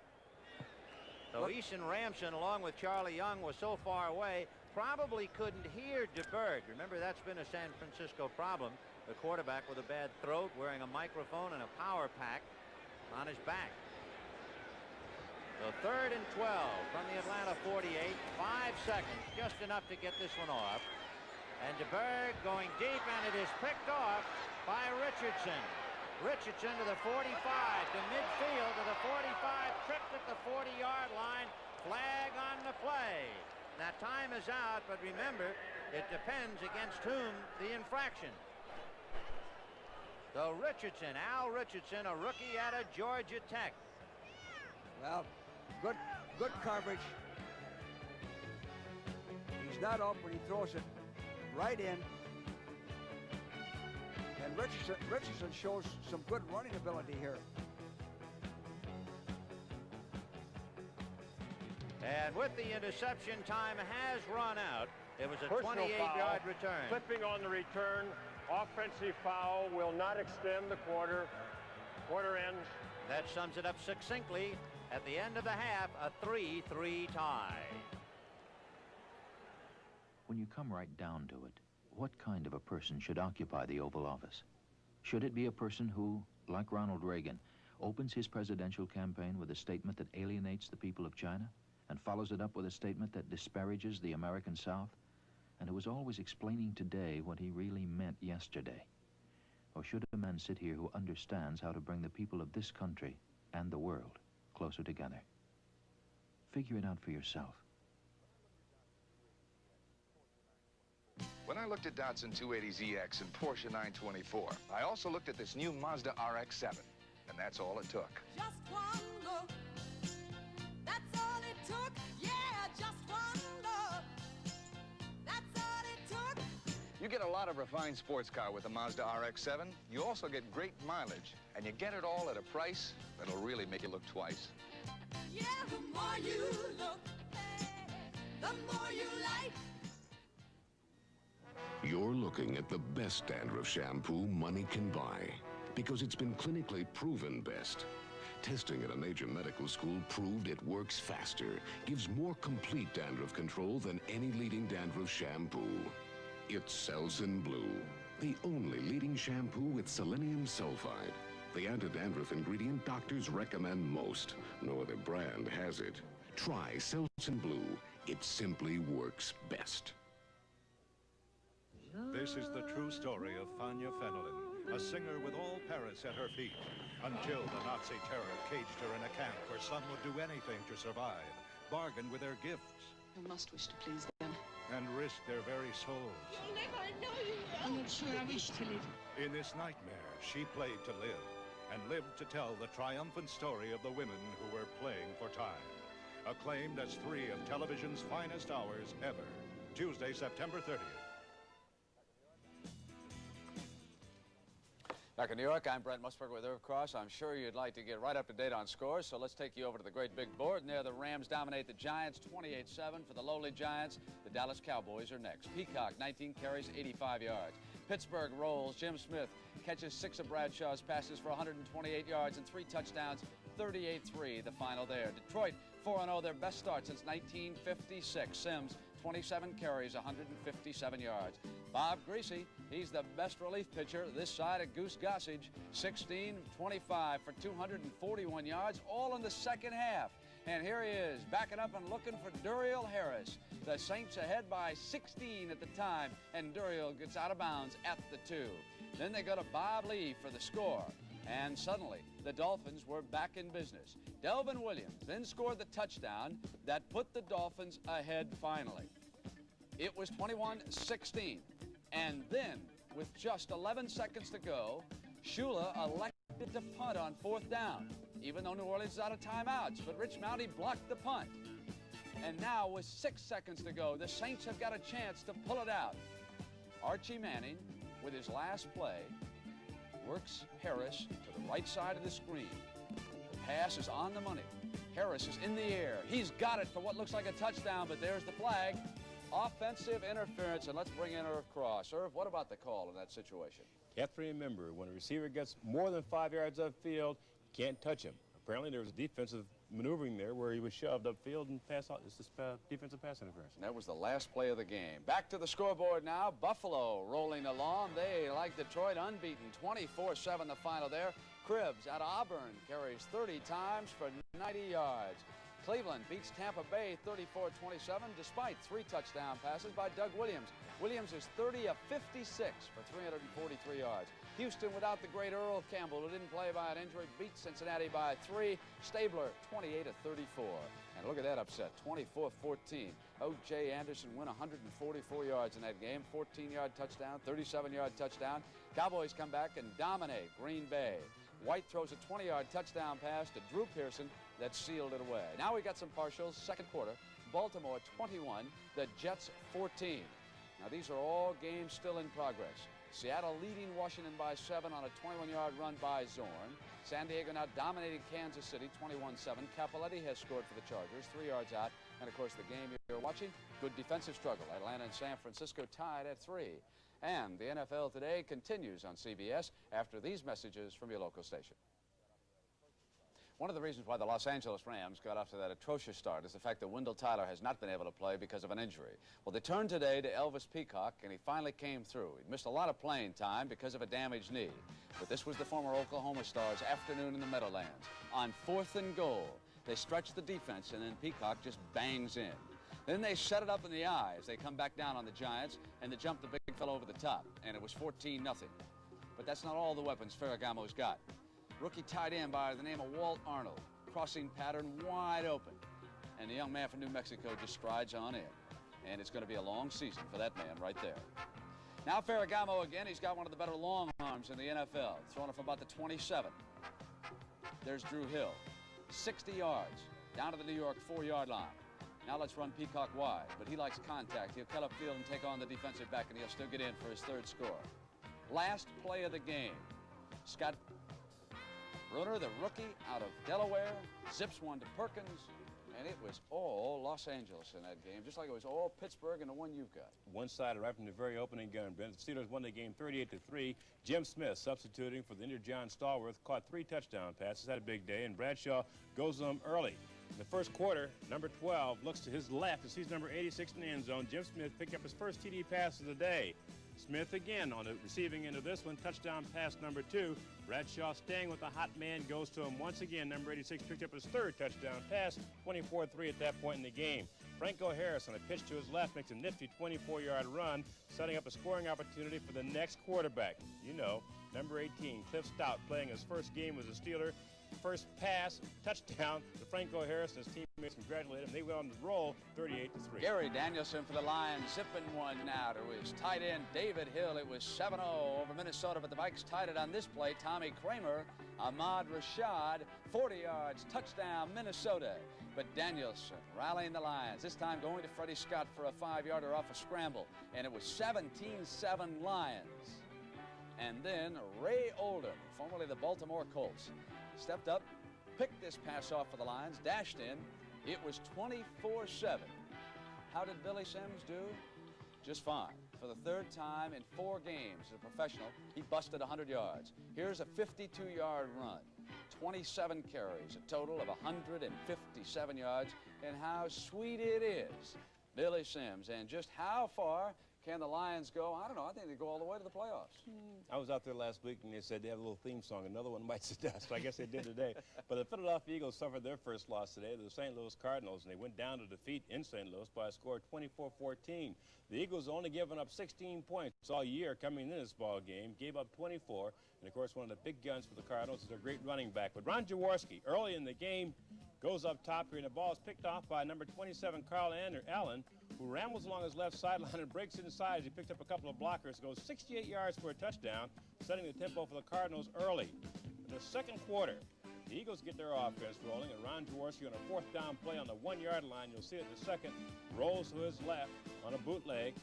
So Eason Ramson, along with Charlie Young, was so far away, probably couldn't hear DeBerg. Remember, that's been a San Francisco problem. The quarterback with a bad throat, wearing a microphone and a power pack on his back. So 3rd and 12 from the Atlanta 48. 5 seconds, just enough to get this one off. And DeBerg going deep, and it is picked off by Richardson. Richardson to the 45, to midfield, to the 45, tripped at the 40-yard line. Flag on the play. Now, time is out, but remember, it depends against whom the infraction. So Richardson, Al Richardson, a rookie out of Georgia Tech. Well, good coverage. He's not open. He throws it right in. And Richardson shows some good running ability here. And with the interception, time has run out. It was a 28-yard return. Flipping on the return. Offensive foul will not extend the quarter. Quarter ends That sums it up succinctly. At the end of the half, a 3-3 tie. When you come right down to it, what kind of a person should occupy the Oval Office? Should it be a person who, like Ronald Reagan, opens his presidential campaign with a statement that alienates the people of China and follows it up with a statement that disparages the American South, and who is always explaining today what he really meant yesterday? Or should a man sit here who understands how to bring the people of this country and the world closer together? Figure it out for yourself. When I looked at Datsun 280ZX and Porsche 924, I also looked at this new Mazda RX-7, and that's all it took. Just one look, that's all it took. Yeah, just one look, that's all it took. You get a lot of refined sports car with the Mazda RX-7. You also get great mileage, and you get it all at a price that'll really make you look twice. Yeah, the more you look, the more you like. You're looking at the best dandruff shampoo money can buy because it's been clinically proven best. Testing at a major medical school proved it works faster, gives more complete dandruff control than any leading dandruff shampoo. It's Selsun Blue, the only leading shampoo with selenium sulfide, the anti-dandruff ingredient doctors recommend most. No other brand has it. Try Selsun Blue. It simply works best. This is the true story of Fania Fenelon, a singer with all Paris at her feet, until the Nazi terror caged her in a camp where some would do anything to survive, bargain with their gifts, I must wish to please them. and risk their very souls. You'll never know you will. I'm not sure I wish to live. In this nightmare, she played to live, and lived to tell the triumphant story of the women who were playing for time. Acclaimed as 3 of television's finest hours ever. Tuesday, September 30th. Back in New York, I'm Brent Musburger with Irv Cross. I'm sure you'd like to get right up to date on scores, so let's take you over to the great big board. And there the Rams dominate the Giants 28-7 for the lowly Giants. The Dallas Cowboys are next. Peacock, 19 carries, 85 yards. Pittsburgh rolls. Jim Smith catches 6 of Bradshaw's passes for 128 yards and 3 touchdowns, 38-3 the final there. Detroit 4-0, their best start since 1956. Sims, 27 carries, 157 yards. Bob Greasy, he's the best relief pitcher this side of Goose Gossage. 16-25 for 241 yards, all in the second half. And here he is, backing up and looking for Duriel Harris. The Saints ahead by 16 at the time, and Duriel gets out of bounds at the 2. Then they go to Bob Lee for the score. And suddenly, the Dolphins were back in business. Delvin Williams then scored the touchdown that put the Dolphins ahead finally. It was 21-16. And then, with just 11 seconds to go, Shula elected to punt on 4th down, even though New Orleans is out of timeouts. But Rich Mounty blocked the punt. And now, with 6 seconds to go, the Saints have got a chance to pull it out. Archie Manning, with his last play, works Harris to the right side of the screen. The pass is on the money. Harris is in the air. He's got it for what looks like a touchdown, but there's the flag. Offensive interference, and let's bring in Irv Cross. Irv, what about the call in that situation? You have to remember, when a receiver gets more than 5 yards upfield, you can't touch him. Apparently there was a defensive maneuvering there where he was shoved upfield and passed out. It's just defensive pass interference. And that was the last play of the game. Back to the scoreboard now. Buffalo rolling along. They, like Detroit, unbeaten. 24-7 the final there. Cribbs out of Auburn carries 30 times for 90 yards. Cleveland beats Tampa Bay 34-27 despite 3 touchdown passes by Doug Williams. Williams is 30 of 56 for 343 yards. Houston, without the great Earl Campbell, who didn't play by an injury, beat Cincinnati by 3. Stabler, 28 of 34. And look at that upset, 24-14. O.J. Anderson went 144 yards in that game, 14-yard touchdown, 37-yard touchdown. Cowboys come back and dominate Green Bay. White throws a 20-yard touchdown pass to Drew Pearson that sealed it away. Now we got some partials. Second quarter, Baltimore 21, the Jets 14. Now these are all games still in progress. Seattle leading Washington by 7 on a 21-yard run by Zorn. San Diego now dominating Kansas City 21-7. Capoletti has scored for the Chargers, 3 yards out. And of course the game you're watching, good defensive struggle. Atlanta and San Francisco tied at 3. And the NFL Today continues on CBS after these messages from your local station. One of the reasons why the Los Angeles Rams got off to that atrocious start is the fact that Wendell Tyler has not been able to play because of an injury. Well, they turned today to Elvis Peacock, and he finally came through. He missed a lot of playing time because of a damaged knee. But this was the former Oklahoma Star's afternoon in the Meadowlands. On 4th and goal, they stretch the defense, and then Peacock just bangs in. Then they set it up in the eye as they come back down on the Giants, and they jump the big fellow over the top, and it was 14-0. But that's not all the weapons Ferragamo's got. Rookie tight end by the name of Walt Arnold, crossing pattern wide open. And the young man from New Mexico just strides on in. And it's going to be a long season for that man right there. Now Ferragamo again, he's got one of the better long arms in the NFL, throwing it from about the 27. There's Drew Hill, 60 yards, down to the New York 4-yard line. Now let's run Peacock wide, but he likes contact. He'll cut upfield and take on the defensive back, and he'll still get in for his 3rd score. Last play of the game, Scott Brunner, the rookie out of Delaware, zips one to Perkins, and it was all Los Angeles in that game, just like it was all Pittsburgh and the one you've got. One-sided right from the very opening gun. The Steelers won the game 38-3. Jim Smith, substituting for the injured John Stallworth, caught 3 touchdown passes, had a big day, and Bradshaw goes to them early. In the first quarter, number 12 looks to his left and sees number 86 in the end zone. Jim Smith picked up his first TD pass of the day. Smith again on the receiving end of this one, touchdown pass number 2. Bradshaw staying with the hot man, goes to him once again. Number 86 picked up his 3rd touchdown pass, 24-3 at that point in the game. Franco Harris on a pitch to his left makes a nifty 24-yard run, setting up a scoring opportunity for the next quarterback. You know, number 18, Cliff Stout, playing his first game as a Steeler. First pass, touchdown to Franco Harris, and his teammates congratulate him. They went on the roll, 38-3. Gary Danielson for the Lions, zipping one now to his tight end, David Hill. It was 7-0 over Minnesota, but the Vikes tied it on this play. Tommy Kramer, Ahmad Rashad, 40 yards, touchdown, Minnesota. But Danielson rallying the Lions, this time going to Freddie Scott for a 5-yarder off a scramble, and it was 17-7 Lions. And then Ray Oldham, formerly the Baltimore Colts, stepped up, picked this pass off for the Lions, dashed in. It was 24-7. How did Billy Sims do? Just fine. For the 3rd time in 4 games as a professional, he busted 100 yards. Here's a 52-yard run, 27 carries, a total of 157 yards. And how sweet it is, Billy Sims. And just how far can the Lions go? I don't know. I think they go all the way to the playoffs. I was out there last week, and they said they have a little theme song. Another one bites the dust. So I guess they did today. But the Philadelphia Eagles suffered their first loss today to the St. Louis Cardinals, and they went down to defeat in St. Louis by a score of 24-14. The Eagles only given up 16 points all year coming in this ball game, gave up 24. And, of course, one of the big guns for the Cardinals is their great running back. But Ron Jaworski, early in the game, goes up top here, and the ball is picked off by number 27, Carl Allen, who rambles along his left sideline and breaks inside as he picked up a couple of blockers, goes 68 yards for a touchdown, setting the tempo for the Cardinals early. In the second quarter, the Eagles get their offense rolling, and Ron Jaworski on a 4th down play on the 1-yard line, you'll see it in the second, rolls to his left on a bootleg,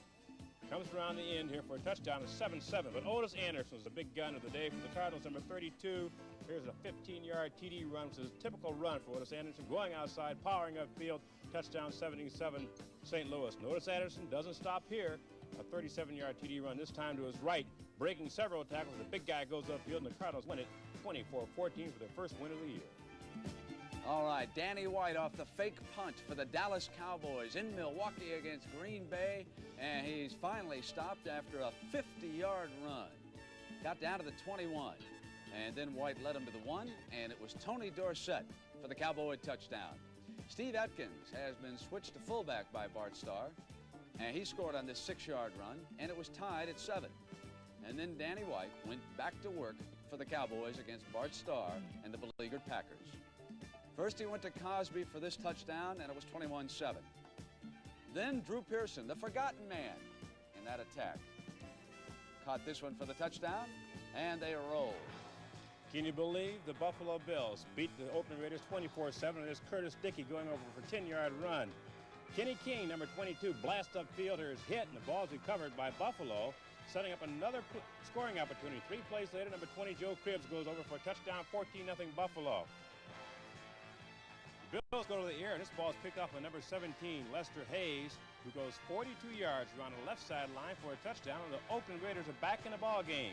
comes around the end here for a touchdown of 7-7. But Otis Anderson was the big gun of the day for the Cardinals, number 32. Here's a 15-yard TD run, which is a typical run for Otis Anderson, going outside, powering upfield, touchdown 77 St. Louis. And Otis Anderson doesn't stop here. A 37-yard TD run, this time to his right, breaking several tackles. The big guy goes upfield, and the Cardinals win it 24-14 for their first win of the year. All right, Danny White off the fake punt for the Dallas Cowboys in Milwaukee against Green Bay, and he's finally stopped after a 50-yard run. Got down to the 21, and then White led him to the 1, and it was Tony Dorsett for the Cowboy touchdown. Steve Atkins has been switched to fullback by Bart Starr, and he scored on this 6-yard run, and it was tied at 7. And then Danny White went back to work for the Cowboys against Bart Starr and the beleaguered Packers. First, he went to Cosby for this touchdown, and it was 21-7. Then Drew Pearson, the forgotten man, in that attack, caught this one for the touchdown, and they rolled. Can you believe the Buffalo Bills beat the Oakland Raiders 24-7? There's Curtis Dickey going over for a 10-yard run. Kenny King, number 22, blast upfield, is hit, and the ball's recovered by Buffalo, setting up another scoring opportunity. 3 plays later, number 20, Joe Cribbs, goes over for a touchdown, 14-0 Buffalo. The Bills go to the air, and this ball is picked off by number 17, Lester Hayes, who goes 42 yards around the left sideline for a touchdown, and the Oakland Raiders are back in the ball game.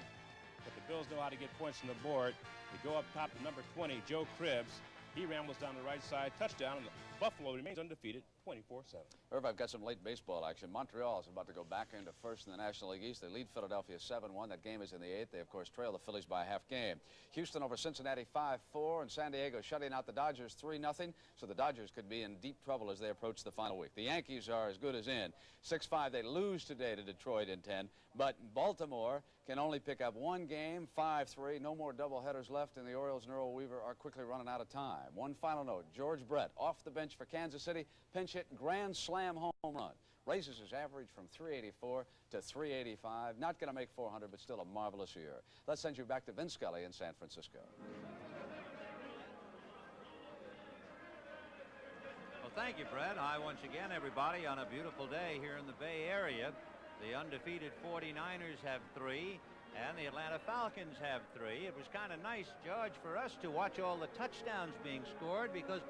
But the Bills know how to get points on the board. They go up top to number 20, Joe Cribbs, He rambles down the right side, touchdown, and Buffalo remains undefeated, 24-7. Irv, I've got some late baseball action. Montreal is about to go back into first in the National League East. They lead Philadelphia 7-1. That game is in the 8th. They, of course, trail the Phillies by a half game. Houston over Cincinnati 5-4, and San Diego shutting out the Dodgers 3-0. So the Dodgers could be in deep trouble as they approach the final week. The Yankees are as good as in. 6-5, they lose today to Detroit in 10. But Baltimore can only pick up one game, 5-3. No more doubleheaders left, and the Orioles and Earl Weaver are quickly running out of time. One final note, George Brett off the bench for Kansas City, pinch hit grand slam home run. Raises his average from 384 to 385. Not going to make 400, but still a marvelous year. Let's send you back to Vince Scully in San Francisco. Well, thank you, Brett. Hi once again, everybody, on a beautiful day here in the Bay Area. The undefeated 49ers have 3, and the Atlanta Falcons have 3. It was kind of nice, George, for us to watch all the touchdowns being scored, because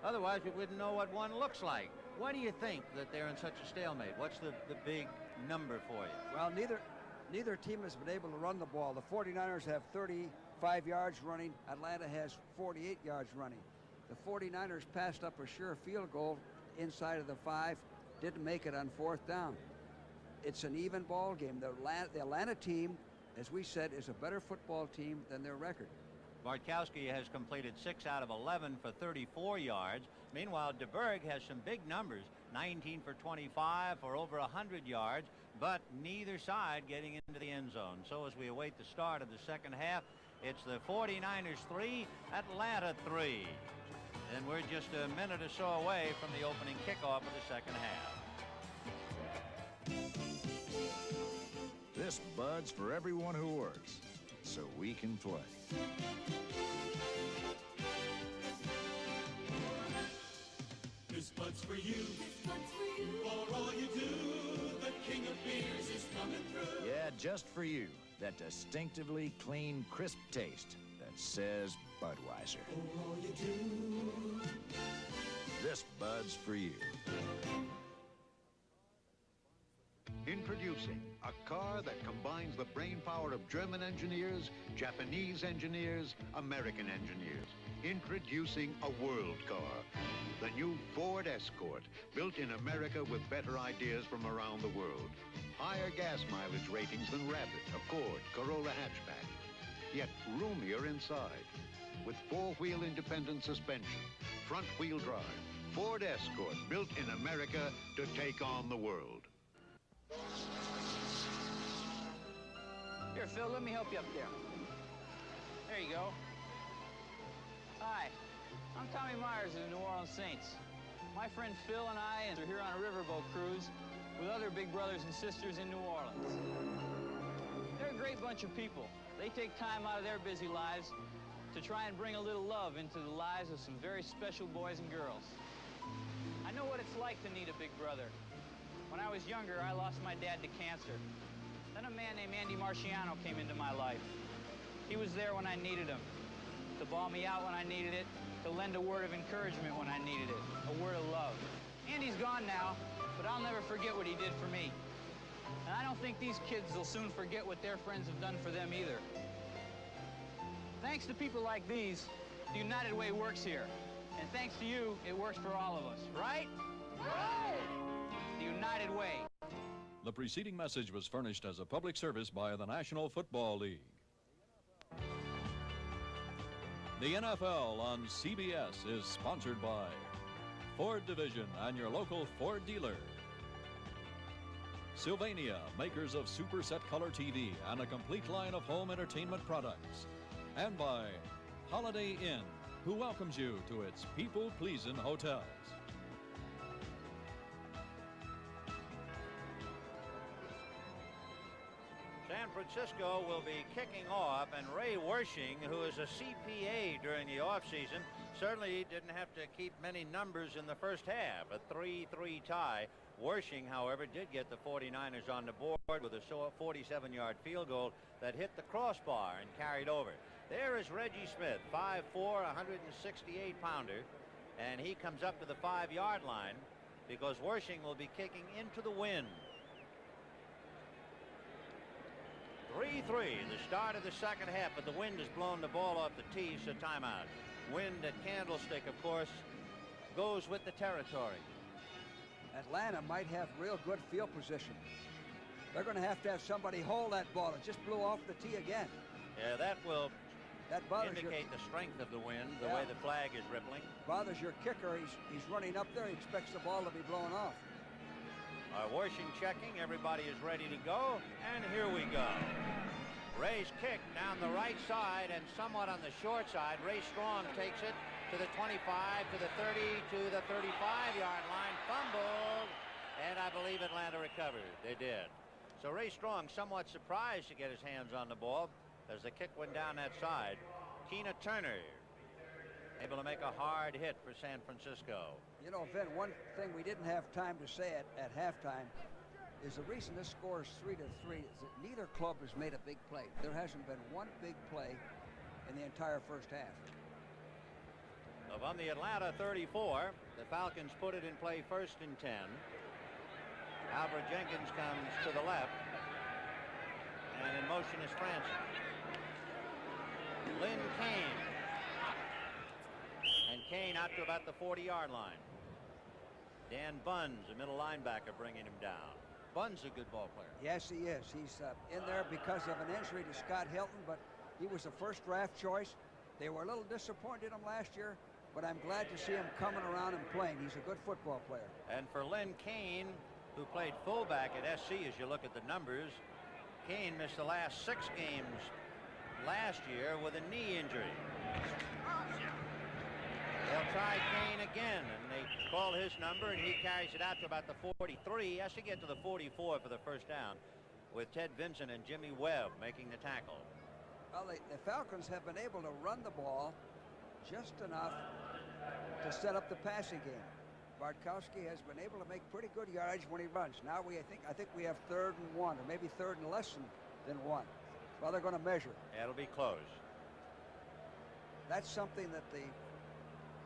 otherwise we wouldn't know what one looks like. Why do you think that they're in such a stalemate? What's the big number for you? Well, neither team has been able to run the ball. The 49ers have 35 yards running. Atlanta has 48 yards running. The 49ers passed up a sure field goal inside of the 5, didn't make it on 4th down. It's an even ball game. The Atlanta team, as we said, is a better football team than their record. Bartkowski has completed 6 out of 11 for 34 yards. Meanwhile, DeBerg has some big numbers, 19 for 25 for over 100 yards, but neither side getting into the end zone. So as we await the start of the second half, it's the 49ers 3, Atlanta 3. And we're just a minute or so away from the opening kickoff of the second half. This Bud's for everyone who works, so we can play. This Bud's for you. For all you do, the king of beers is coming through. Yeah, just for you. That distinctively clean, crisp taste that says Budweiser. For all you do. This Bud's for you. Introducing a car that combines the brainpower of German engineers, Japanese engineers, American engineers. Introducing a world car, the new Ford Escort, built in America with better ideas from around the world. Higher gas mileage ratings than Rabbit, Accord, Corolla hatchback, yet roomier inside. With 4-wheel independent suspension, front-wheel drive, Ford Escort, built in America to take on the world. Here, Phil, let me help you up there. There you go. Hi, I'm Tommy Myers of the New Orleans Saints. My friend Phil and I are here on a riverboat cruise with other big brothers and sisters in New Orleans. They're a great bunch of people. They take time out of their busy lives to try and bring a little love into the lives of some very special boys and girls. I know what it's like to need a big brother. When I was younger, I lost my dad to cancer. Then a man named Andy Marciano came into my life. He was there when I needed him, to bawl me out when I needed it, to lend a word of encouragement when I needed it, a word of love. Andy's gone now, but I'll never forget what he did for me. And I don't think these kids will soon forget what their friends have done for them either. Thanks to people like these, the United Way works here. And thanks to you, it works for all of us, right? Right! The United Way. The preceding message was furnished as a public service by the National Football League. The NFL on CBS is sponsored by Ford Division and your local Ford dealer. Sylvania, makers of Super Set Color TV and a complete line of home entertainment products. And by Holiday Inn, who welcomes you to its people-pleasing hotels. San Francisco will be kicking off, and Ray Wershing, who is a CPA during the offseason, certainly didn't have to keep many numbers in the first half. A 3-3 tie. Wershing, however, did get the 49ers on the board with a 47-yard field goal that hit the crossbar and carried over. There is Reggie Smith, 5'4", 168-pounder, and he comes up to the 5-yard line because Wershing will be kicking into the wind. 3-3, the start of the second half, but the wind has blown the ball off the tee, so timeout. Wind at Candlestick, of course, goes with the territory. Atlanta might have real good field position. They're going to have somebody hold that ball. It just blew off the tee again. Yeah, that will indicate your, the strength of the wind, the way the flag is rippling. Bothers your kicker. He's running up there. He expects the ball to be blown off. Washing, checking. Everybody is ready to go. And here we go. Ray's kick down the right side and somewhat on the short side. Ray Strong takes it to the 25, to the 30, to the 35-yard line. Fumbled. And I believe Atlanta recovered. They did. So Ray Strong somewhat surprised to get his hands on the ball as the kick went down that side. Keena Turner able to make a hard hit for San Francisco. You know, Vin, one thing we didn't have time to say at halftime is the reason this score is 3-3 is that neither club has made a big play. There hasn't been one big play in the entire first half. So on the Atlanta 34, the Falcons put it in play 1st and 10. Albert Jenkins comes to the left, and in motion is Francis. Lynn Kane. And Kane out to about the 40-yard line. Dan Bunz, a middle linebacker, bringing him down. Bunz a good ball player. Yes, he is. He's in there because of an injury to Scott Hilton, but he was a first draft choice. They were a little disappointed in him last year, but I'm glad to see him coming around and playing. He's a good football player. And for Lynn Kane, who played fullback at SC, as you look at the numbers, Kane missed the last 6 games last year with a knee injury. They'll try Kane again, and they call his number, and he carries it out to about the 43. He has to get to the 44 for the first down, with Ted Vincent and Jimmy Webb making the tackle. Well, the Falcons have been able to run the ball just enough to set up the passing game. Bartkowski has been able to make pretty good yardage when he runs. Now I think we have 3rd and 1, or maybe 3rd and less than 1. Well, they're going to measure. It'll be close. That's something that the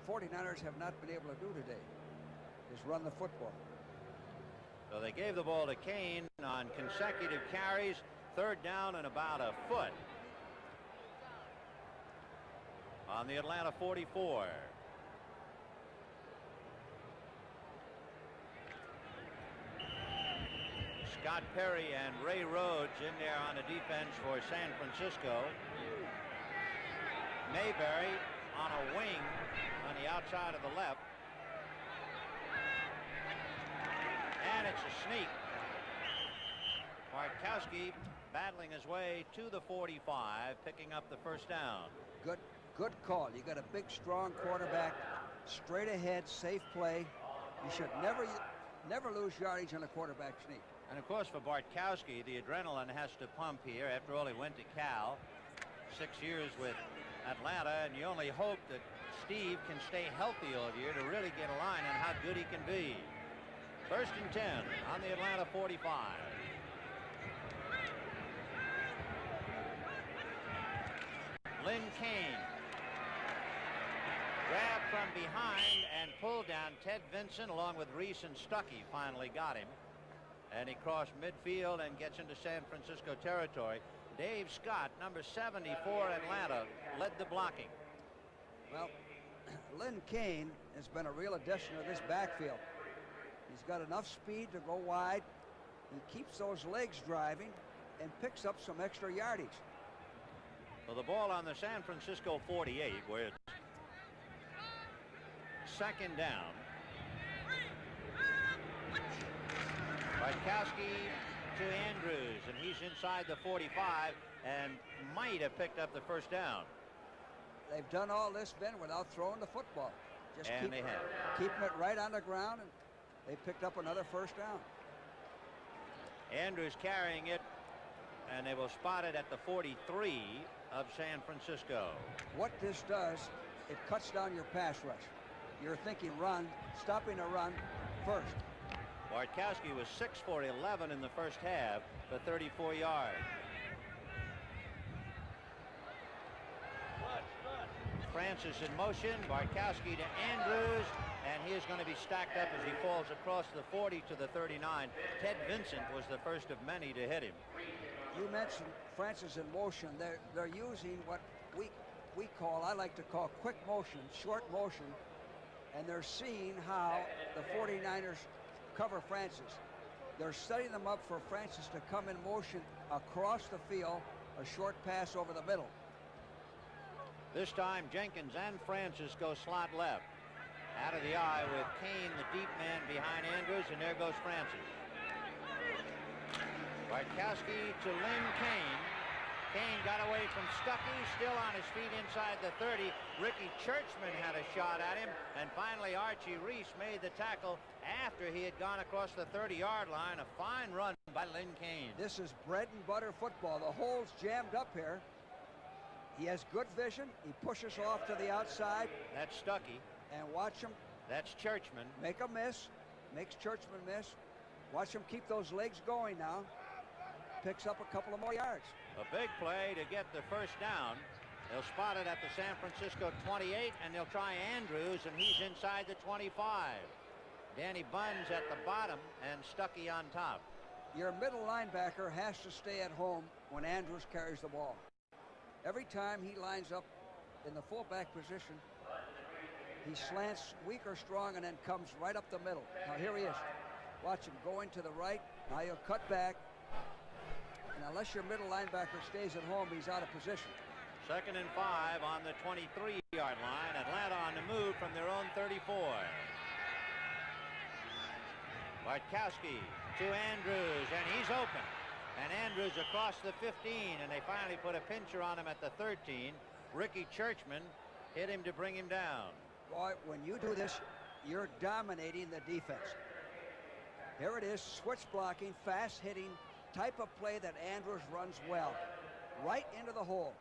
49ers have not been able to do today, is run the football. So they gave the ball to Kane on consecutive carries. 3rd down and about a foot on the Atlanta 44. Scott Perry and Ray Rhodes in there on the defense for San Francisco. Mayberry on a wing on the outside of the left. And it's a sneak. Bartkowski battling his way to the 45, picking up the first down. Good call. You got a big, strong quarterback, straight ahead, safe play. You should never lose yardage on a quarterback sneak. And of course, for Bartkowski, the adrenaline has to pump here. After all, he went to Cal, 6 years with Atlanta, and you only hope that Steve can stay healthy all year to really get a line on how good he can be. 1st and 10 on the Atlanta 45. Lynn Kane grabbed from behind and pulled down. Ted Vincent along with Reese and Stuckey finally got him, and he crossed midfield and gets into San Francisco territory. Dave Scott, number 70 for Atlanta, led the blocking. Well, Lynn Kane has been a real addition to this backfield. He's got enough speed to go wide. He keeps those legs driving and picks up some extra yardage. Well, the ball on the San Francisco 48, where it's 2nd down. Bartkowski to Andrews, and he's inside the 45 and might have picked up the first down. They've done all this, Ben, without throwing the football. Just keeping it right on the ground, and they picked up another first down. Andrews carrying it, and they will spot it at the 43 of San Francisco. What this does, it cuts down your pass rush. You're thinking run, stopping a run first. Bartkowski was 6 for 11 in the first half for 34 yards. Francis in motion. Bartkowski to Andrews, and he is going to be stacked up as he falls across the 40 to the 39. Ted Vincent was the first of many to hit him. You mentioned Francis in motion. They're using what we I like to call quick motion, short motion, and they're seeing how the 49ers cover Francis. They're setting them up for Francis to come in motion across the field, a short pass over the middle. This time, Jenkins and Francis go slot left. Out of the eye with Kane, the deep man behind Andrews, and there goes Francis. Bartkowski to Lynn Kane. Kane got away from Stuckey, still on his feet inside the 30. Ricky Churchman had a shot at him, and finally Archie Reese made the tackle after he had gone across the 30-yard line. A fine run by Lynn Kane. This is bread and butter football. The hole's jammed up here. He has good vision. He pushes off to the outside. That's Stuckey. And watch him. That's Churchman. Make a miss. Makes Churchman miss. Watch him keep those legs going now. Picks up a couple of more yards. A big play to get the first down. They'll spot it at the San Francisco 28, and they'll try Andrews, and he's inside the 25. Danny Buns at the bottom and Stuckey on top. Your middle linebacker has to stay at home when Andrews carries the ball. Every time he lines up in the fullback position, he slants weak or strong and then comes right up the middle. Now here he is. Watch him going to the right. Now he'll cut back. And unless your middle linebacker stays at home, he's out of position. 2nd and 5 on the 23-yard line. Atlanta on the move from their own 34. Bartkowski to Andrews, and he's open. And Andrews across the 15, and they finally put a pincher on him at the 13. Ricky Churchman hit him to bring him down. Boy, when you do this, you're dominating the defense. Here it is, switch blocking, fast hitting, type of play that Andrews runs well. Right into the hole.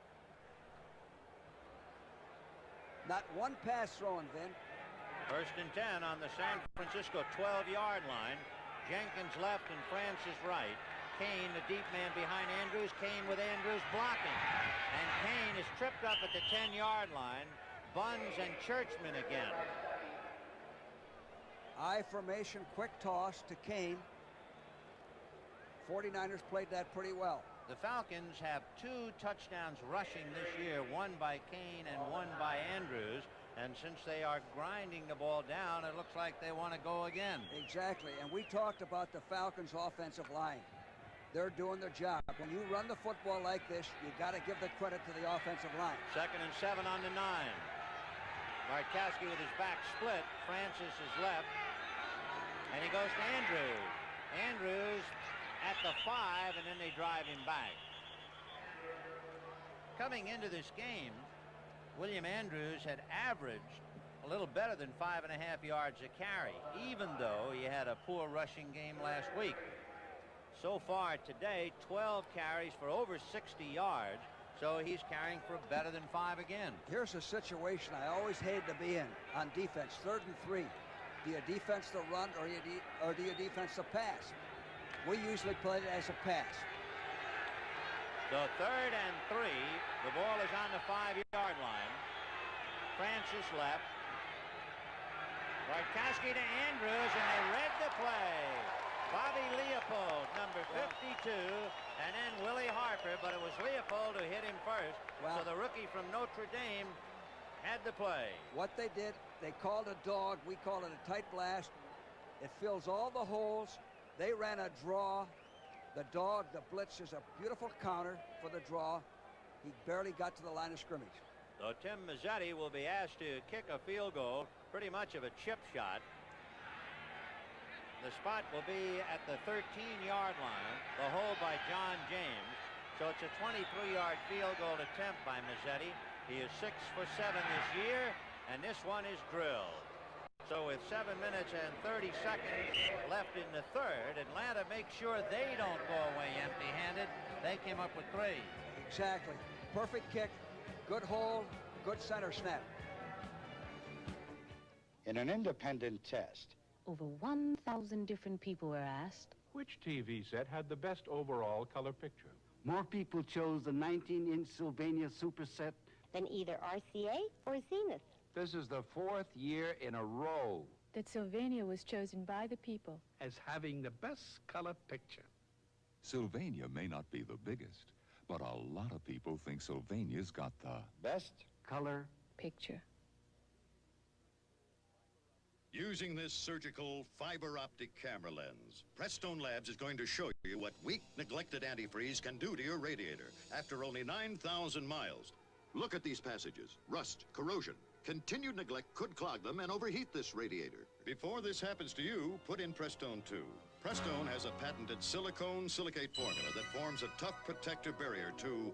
Not one pass thrown, Vin. 1st and 10 on the San Francisco 12-yard line. Jenkins left and Francis right. Kane, the deep man behind Andrews. Kane with Andrews blocking. And Kane is tripped up at the 10-yard line. Buns and Churchman again. I formation, quick toss to Kane. 49ers played that pretty well. The Falcons have 2 touchdowns rushing this year, one by Kane and one by Andrews. And since they are grinding the ball down, it looks like they want to go again. Exactly. And we talked about the Falcons' offensive line. They're doing their job. When you run the football like this, you got to give the credit to the offensive line. 2nd and 7 on the 9. Bartkowski with his back split. Francis is left. And he goes to Andrews. Andrews at the 5, and then they drive him back. Coming into this game, William Andrews had averaged a little better than 5.5 yards a carry, even though he had a poor rushing game last week. So far today, 12 carries for over 60 yards, so he's carrying for better than 5 again. Here's a situation I always hated to be in on defense. 3rd and 3. Do you defense the run or do you defense the pass? We usually play it as a pass. So 3rd and 3. The ball is on the 5-yard line. Francis left. Bartkowski to Andrews, and they read the play. Bobby Leopold, number 52, and then Willie Harper, but it was Leopold who hit him first. Well, so the rookie from Notre Dame had the play. What they did, they called a dog. We call it a tight blast. It fills all the holes. They ran a draw. The dog, the blitz, is a beautiful counter for the draw. He barely got to the line of scrimmage. So Tim Mazzetti will be asked to kick a field goal, pretty much of a chip shot. The spot will be at the 13-yard line, the hole by John James. So it's a 23-yard field goal attempt by Mazzetti. He is 6 for 7 this year, and this one is drilled. So with 7 minutes and 30 seconds left in the 3rd, Atlanta makes sure they don't go away empty-handed. They came up with 3. Exactly. Perfect kick, good hold, good center snap. In an independent test, over 1,000 different people were asked. Which TV set had the best overall color picture? More people chose the 19-inch Sylvania Super Set than either RCA or Zenith. This is the 4th year in a row that Sylvania was chosen by the people as having the best color picture. Sylvania may not be the biggest, But a lot of people think Sylvania's got the best color picture. Using this surgical fiber optic camera lens, Prestone Labs is going to show you what weak, neglected antifreeze can do to your radiator after only 9,000 miles. Look at these passages. Rust, corrosion. Continued neglect could clog them and overheat this radiator. Before this happens to you, put in Prestone 2. Prestone has a patented silicone silicate formula that forms a tough protective barrier to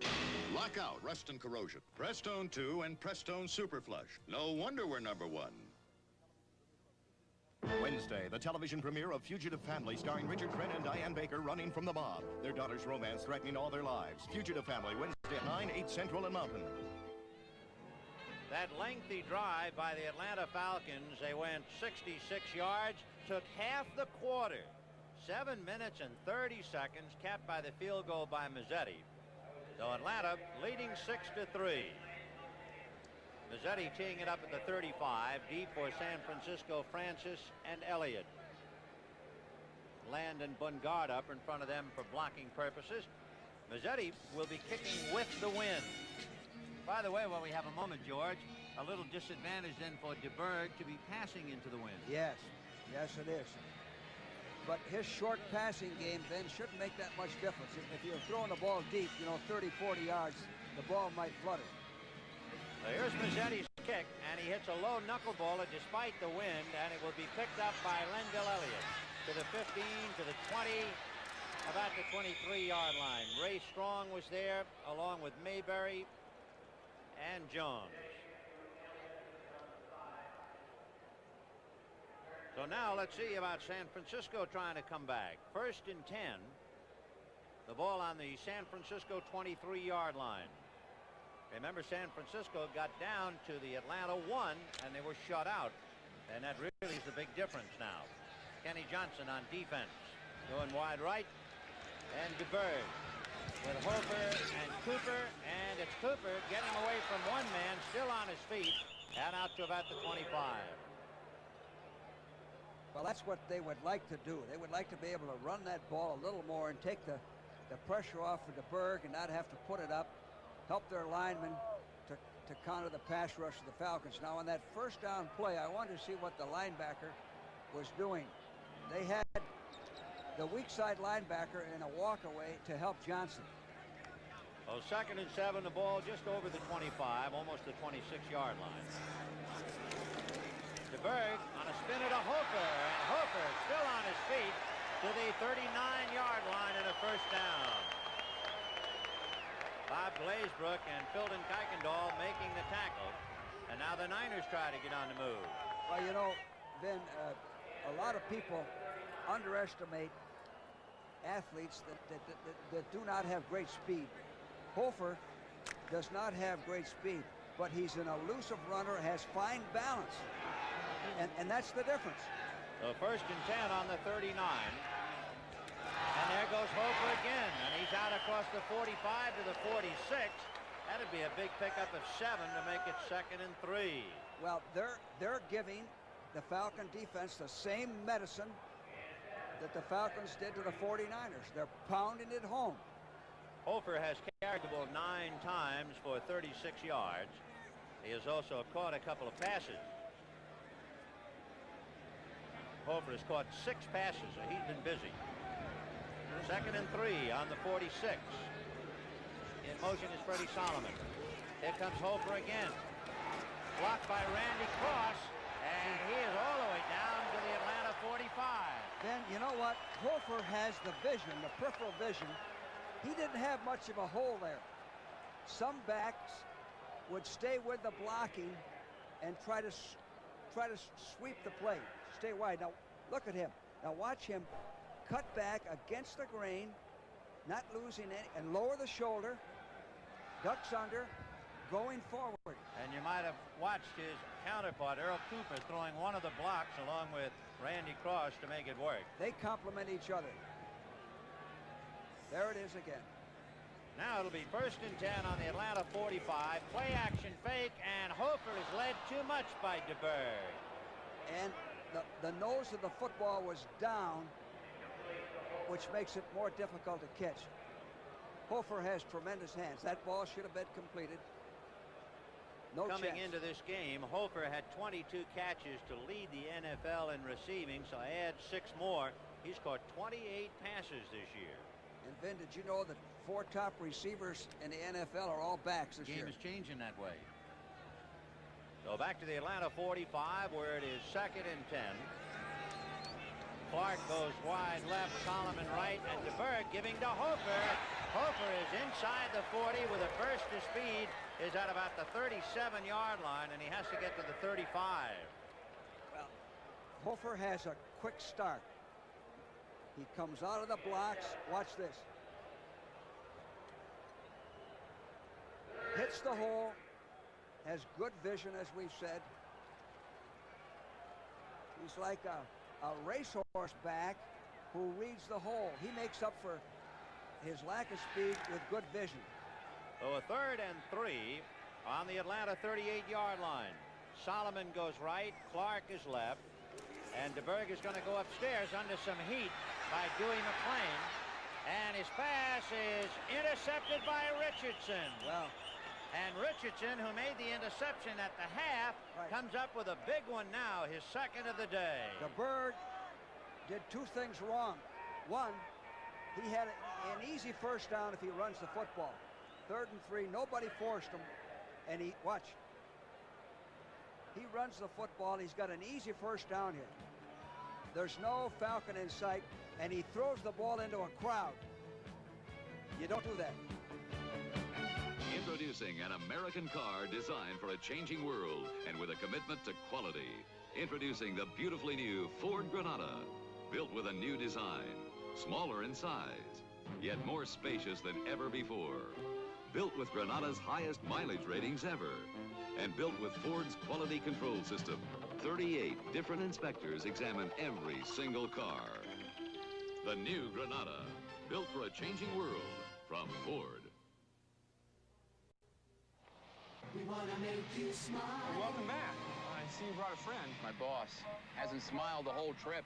lock out rust and corrosion. Prestone 2 and Prestone Super Flush. No wonder we're #1. Wednesday, the television premiere of Fugitive Family, starring Richard Crenna and Diane Baker running from the mob. Their daughter's romance threatening all their lives. Fugitive Family, Wednesday at 9, 8 Central and Mountain. That lengthy drive by the Atlanta Falcons, they went 66 yards, took half the quarter. 7 minutes and 30 seconds, capped by the field goal by Mazzetti. So Atlanta leading 6-3. Mazzetti teeing it up at the 35, deep for San Francisco, Francis and Elliott. Land and Bungard up in front of them for blocking purposes. Mazzetti will be kicking with the wind. By the way, while we have a moment, George, a little disadvantage then for DeBerg to be passing into the wind. Yes, yes it is. But his short passing game then shouldn't make that much difference. If you're throwing the ball deep, 30, 40 yards, the ball might flutter. Well, here's Mazzetti's kick, and he hits a low knuckleballer despite the wind, and it will be picked up by Lendell Elliott to the 15, to the 20, about the 23-yard line. Ray Strong was there, along with Mayberry and Jones. So now let's see about San Francisco trying to come back. 1st and 10. The ball on the San Francisco 23-yard line. Remember, San Francisco got down to the Atlanta 1, and they were shut out. And that really is the big difference now. Kenny Johnson on defense. Going wide right. And DeBerg with Hofer and Cooper. And it's Cooper getting away from one man, still on his feet, and out to about the 25. Well, that's what they would like to do. They would like to be able to run that ball a little more and take the pressure off of DeBerg and not have to put it up. Help their linemen to counter the pass rush of the Falcons. Now, on that first down play, I wanted to see what the linebacker was doing. They had the weak side linebacker in a walk away to help Johnson. Oh, 2nd and 7, the ball just over the 25, almost the 26-yard line. DeBerg on a spin at a Hofer, and Hofer still on his feet to the 39-yard line and a first down. Bob Glazebrook and Philton Kuykendall making the tackle. And now the Niners try to get on the move. Well, Ben, a lot of people underestimate athletes that do not have great speed. Hofer does not have great speed, but he's an elusive runner, has fine balance. And that's the difference. So 1st and 10 on the 39. And there goes Hofer again, and he's out across the 45 to the 46. That'd be a big pickup of 7 to make it 2nd and 3. Well, they're giving the Falcon defense the same medicine that the Falcons did to the 49ers. They're pounding it home. Hofer has carried the ball 9 times for 36 yards. He has also caught a couple of passes. Hofer has caught 6 passes, so he's been busy. 2nd and 3 on the 46. In motion is Freddie Solomon. Here comes Hofer again. Blocked by Randy Cross, and he is all the way down to the Atlanta 45. Then, you know what? Hofer has the vision, the peripheral vision. He didn't have much of a hole there. Some backs would stay with the blocking and try to sweep the play, stay wide. Now, look at him. Now, watch him cut back against the grain, not losing any, and lower the shoulder, ducks under, going forward. And you might have watched his counterpart, Earl Cooper, throwing one of the blocks along with Randy Cross to make it work. They complement each other. There it is again. Now it'll be 1st and 10 on the Atlanta 45. Play action fake, and Hofer is led too much by DeBerg. And the nose of the football was down, which makes it more difficult to catch. Hofer has tremendous hands. That ball should have been completed. No Coming chance. into this game, Hofer had 22 catches to lead the NFL in receiving, so add 6 more. He's caught 28 passes this year. And Vin, did you know that 4 top receivers in the NFL are all backs this year? Game is changing that way. So back to the Atlanta 45, where it is 2nd and 10. Clark goes wide left, Solomon right, and DeBerg giving to Hofer. Hofer is inside the 40 with a burst of speed, is at about the 37-yard line, and he has to get to the 35. Well, Hofer has a quick start. He comes out of the blocks. Watch this. Hits the hole. Has good vision, as we've said. He's like a racehorse back who reads the hole. He makes up for his lack of speed with good vision. So a 3rd and 3 on the Atlanta 38-yard line. Solomon goes right, Clark is left, and DeBerg is going to go upstairs under some heat by Dewey McClain, and his pass is intercepted by Richardson. Well, and Richardson, who made the interception at the half, comes up with a big one now, his 2nd of the day. DeBerg did 2 things wrong. One, he had an easy first down if he runs the football. 3rd and 3, nobody forced him, and he runs the football. He's got an easy first down here. There's no Falcon in sight, and he throws the ball into a crowd. You don't do that. Introducing an American car designed for a changing world and with a commitment to quality. Introducing the beautifully new Ford Granada. Built with a new design, smaller in size, yet more spacious than ever before. Built with Granada's highest mileage ratings ever. And built with Ford's quality control system. 38 different inspectors examine every single car. The new Granada, built for a changing world from Ford. We want to make you smile. Welcome back. I see you brought a friend. My boss hasn't smiled the whole trip.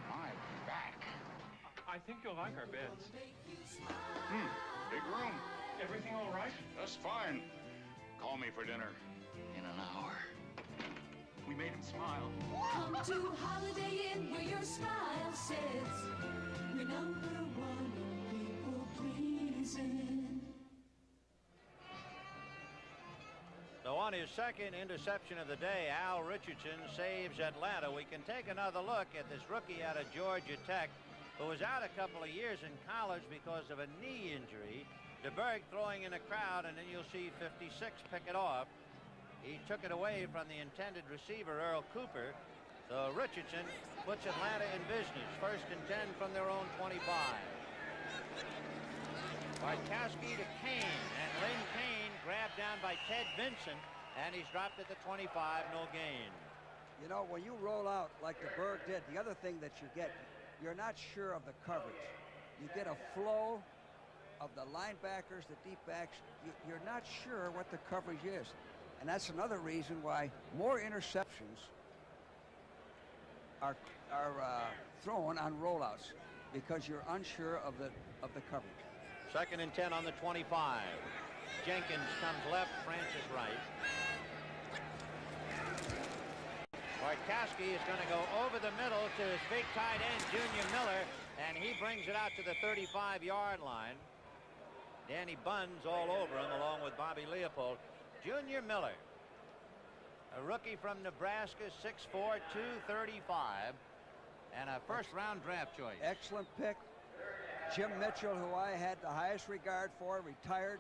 My back. I think you'll like our beds. Big room. Everything all right? Just fine. Call me for dinner. In an hour. We made him smile. Come to Holiday Inn where your smile says we're #1 in people pleasing. So on his 2nd interception of the day, Al Richardson saves Atlanta. We can take another look at this rookie out of Georgia Tech, who was out a couple of years in college because of a knee injury. DeBerg throwing in a crowd, and then you'll see 56 pick it off. He took it away from the intended receiver, Earl Cooper. So Richardson puts Atlanta in business. 1st and 10 from their own 25. Bartkowski to Kane, and Lynn Kane grabbed down by Ted Vincent, and he's dropped at the 25, no gain. You know, when you roll out like DeBerg did, the other thing that you get, you're not sure of the coverage. You get a flow of the linebackers, the deep backs. You're not sure what the coverage is. And that's another reason why more interceptions are thrown on rollouts, because you're unsure of the coverage. 2nd and 10 on the 25. Jenkins comes left, Francis right. Bartkowski is going to go over the middle to his big tight end, Junior Miller, and he brings it out to the 35-yard line. Danny Buns all over him, along with Bobby Leopold. Junior Miller, a rookie from Nebraska, 6'4", 235, and a first-round draft choice. Excellent pick. Jim Mitchell, who I had the highest regard for, retired.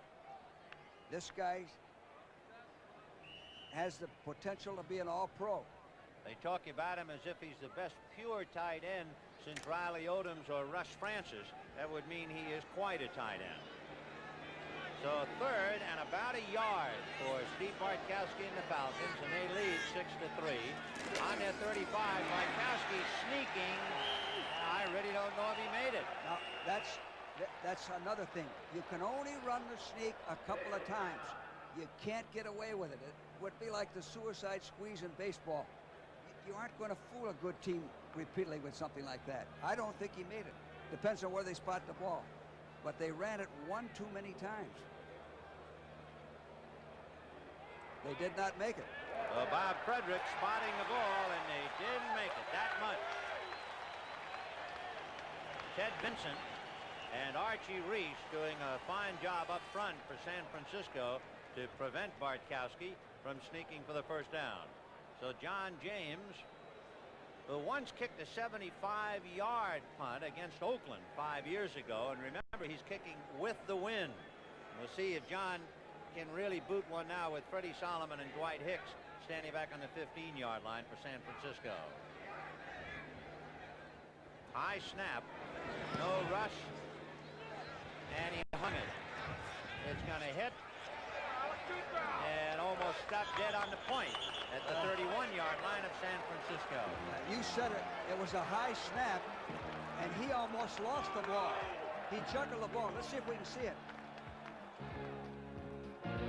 This guy has the potential to be an all-pro. They talk about him as if he's the best pure tight end since Riley Odoms or Russ Francis. That would mean he is quite a tight end. So 3rd and about a yard for Steve Bartkowski and the Falcons, and they lead 6-3. On their 35, Bartkowski sneaking. I really don't know if he made it. Now, that's another thing. You can only run the sneak a couple of times. You can't get away with it. It would be like the suicide squeeze in baseball. You aren't going to fool a good team repeatedly with something like that. I don't think he made it. Depends on where they spot the ball. but they ran it one too many times. They did not make it. Well, Bob Frederick spotting the ball, and they didn't make it that much. Ted Vincent and Archie Reese doing a fine job up front for San Francisco to prevent Bartkowski from sneaking for the first down. So John James, who once kicked a 75-yard punt against Oakland 5 years ago, and remember, he's kicking with the wind. We'll see if John can really boot one now with Freddie Solomon and Dwight Hicks standing back on the 15-yard line for San Francisco. High snap, no rush, and he hung it. It's going to hit and almost stopped dead on the point at the 31-yard line of San Francisco. You said it. It was a high snap, and he almost lost the ball. He juggled the ball. Let's see if we can see it.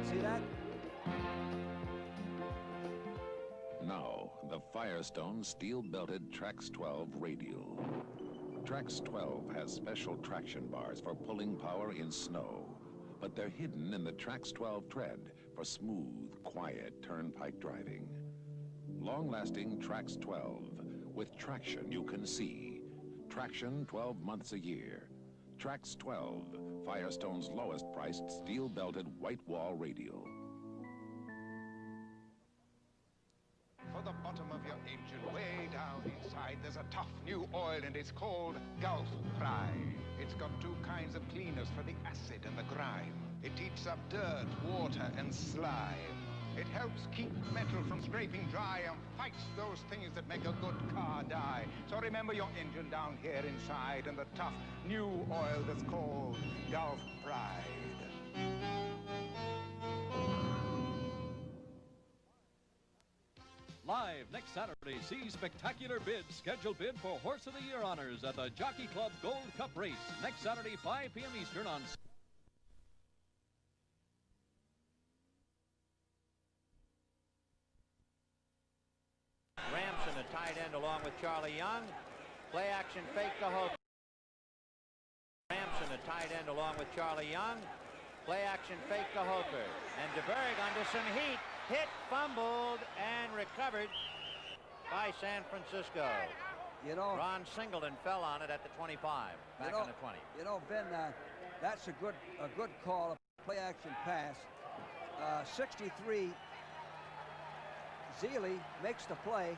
See that? Now, the Firestone steel-belted Trax 12 radial. Trax 12 has special traction bars for pulling power in snow, but they're hidden in the Trax 12 tread for smooth, quiet turnpike driving. Long-lasting Trax 12 with traction you can see. Traction 12 months a year. Trax 12, Firestone's lowest-priced steel-belted white-wall radial. For the bottom of your engine, way down inside, there's a tough new oil, and it's called Gulf Pride. It's got two kinds of cleaners for the acid and the grime. It eats up dirt, water, and slime. It helps keep metal from scraping dry and fights those things that make a good car die. So remember your engine down here inside and the tough new oil that's called Gulf Pride. Live next Saturday, see spectacular bids. Scheduled bid for Horse of the Year honors at the Jockey Club Gold Cup race. Next Saturday, 5 p.m. Eastern on... Ramson, a tight end, along with Charlie Young. Play action fake to Hope. Ramson, a tight end, along with Charlie Young. Play action fake to Hofer. And DeBerg under some heat. Hit, fumbled, and recovered by San Francisco. You know, Ron Singleton fell on it at the 25, back on the 20. You know, Ben, that's a good call, a play action pass. 63. Zeile makes the play.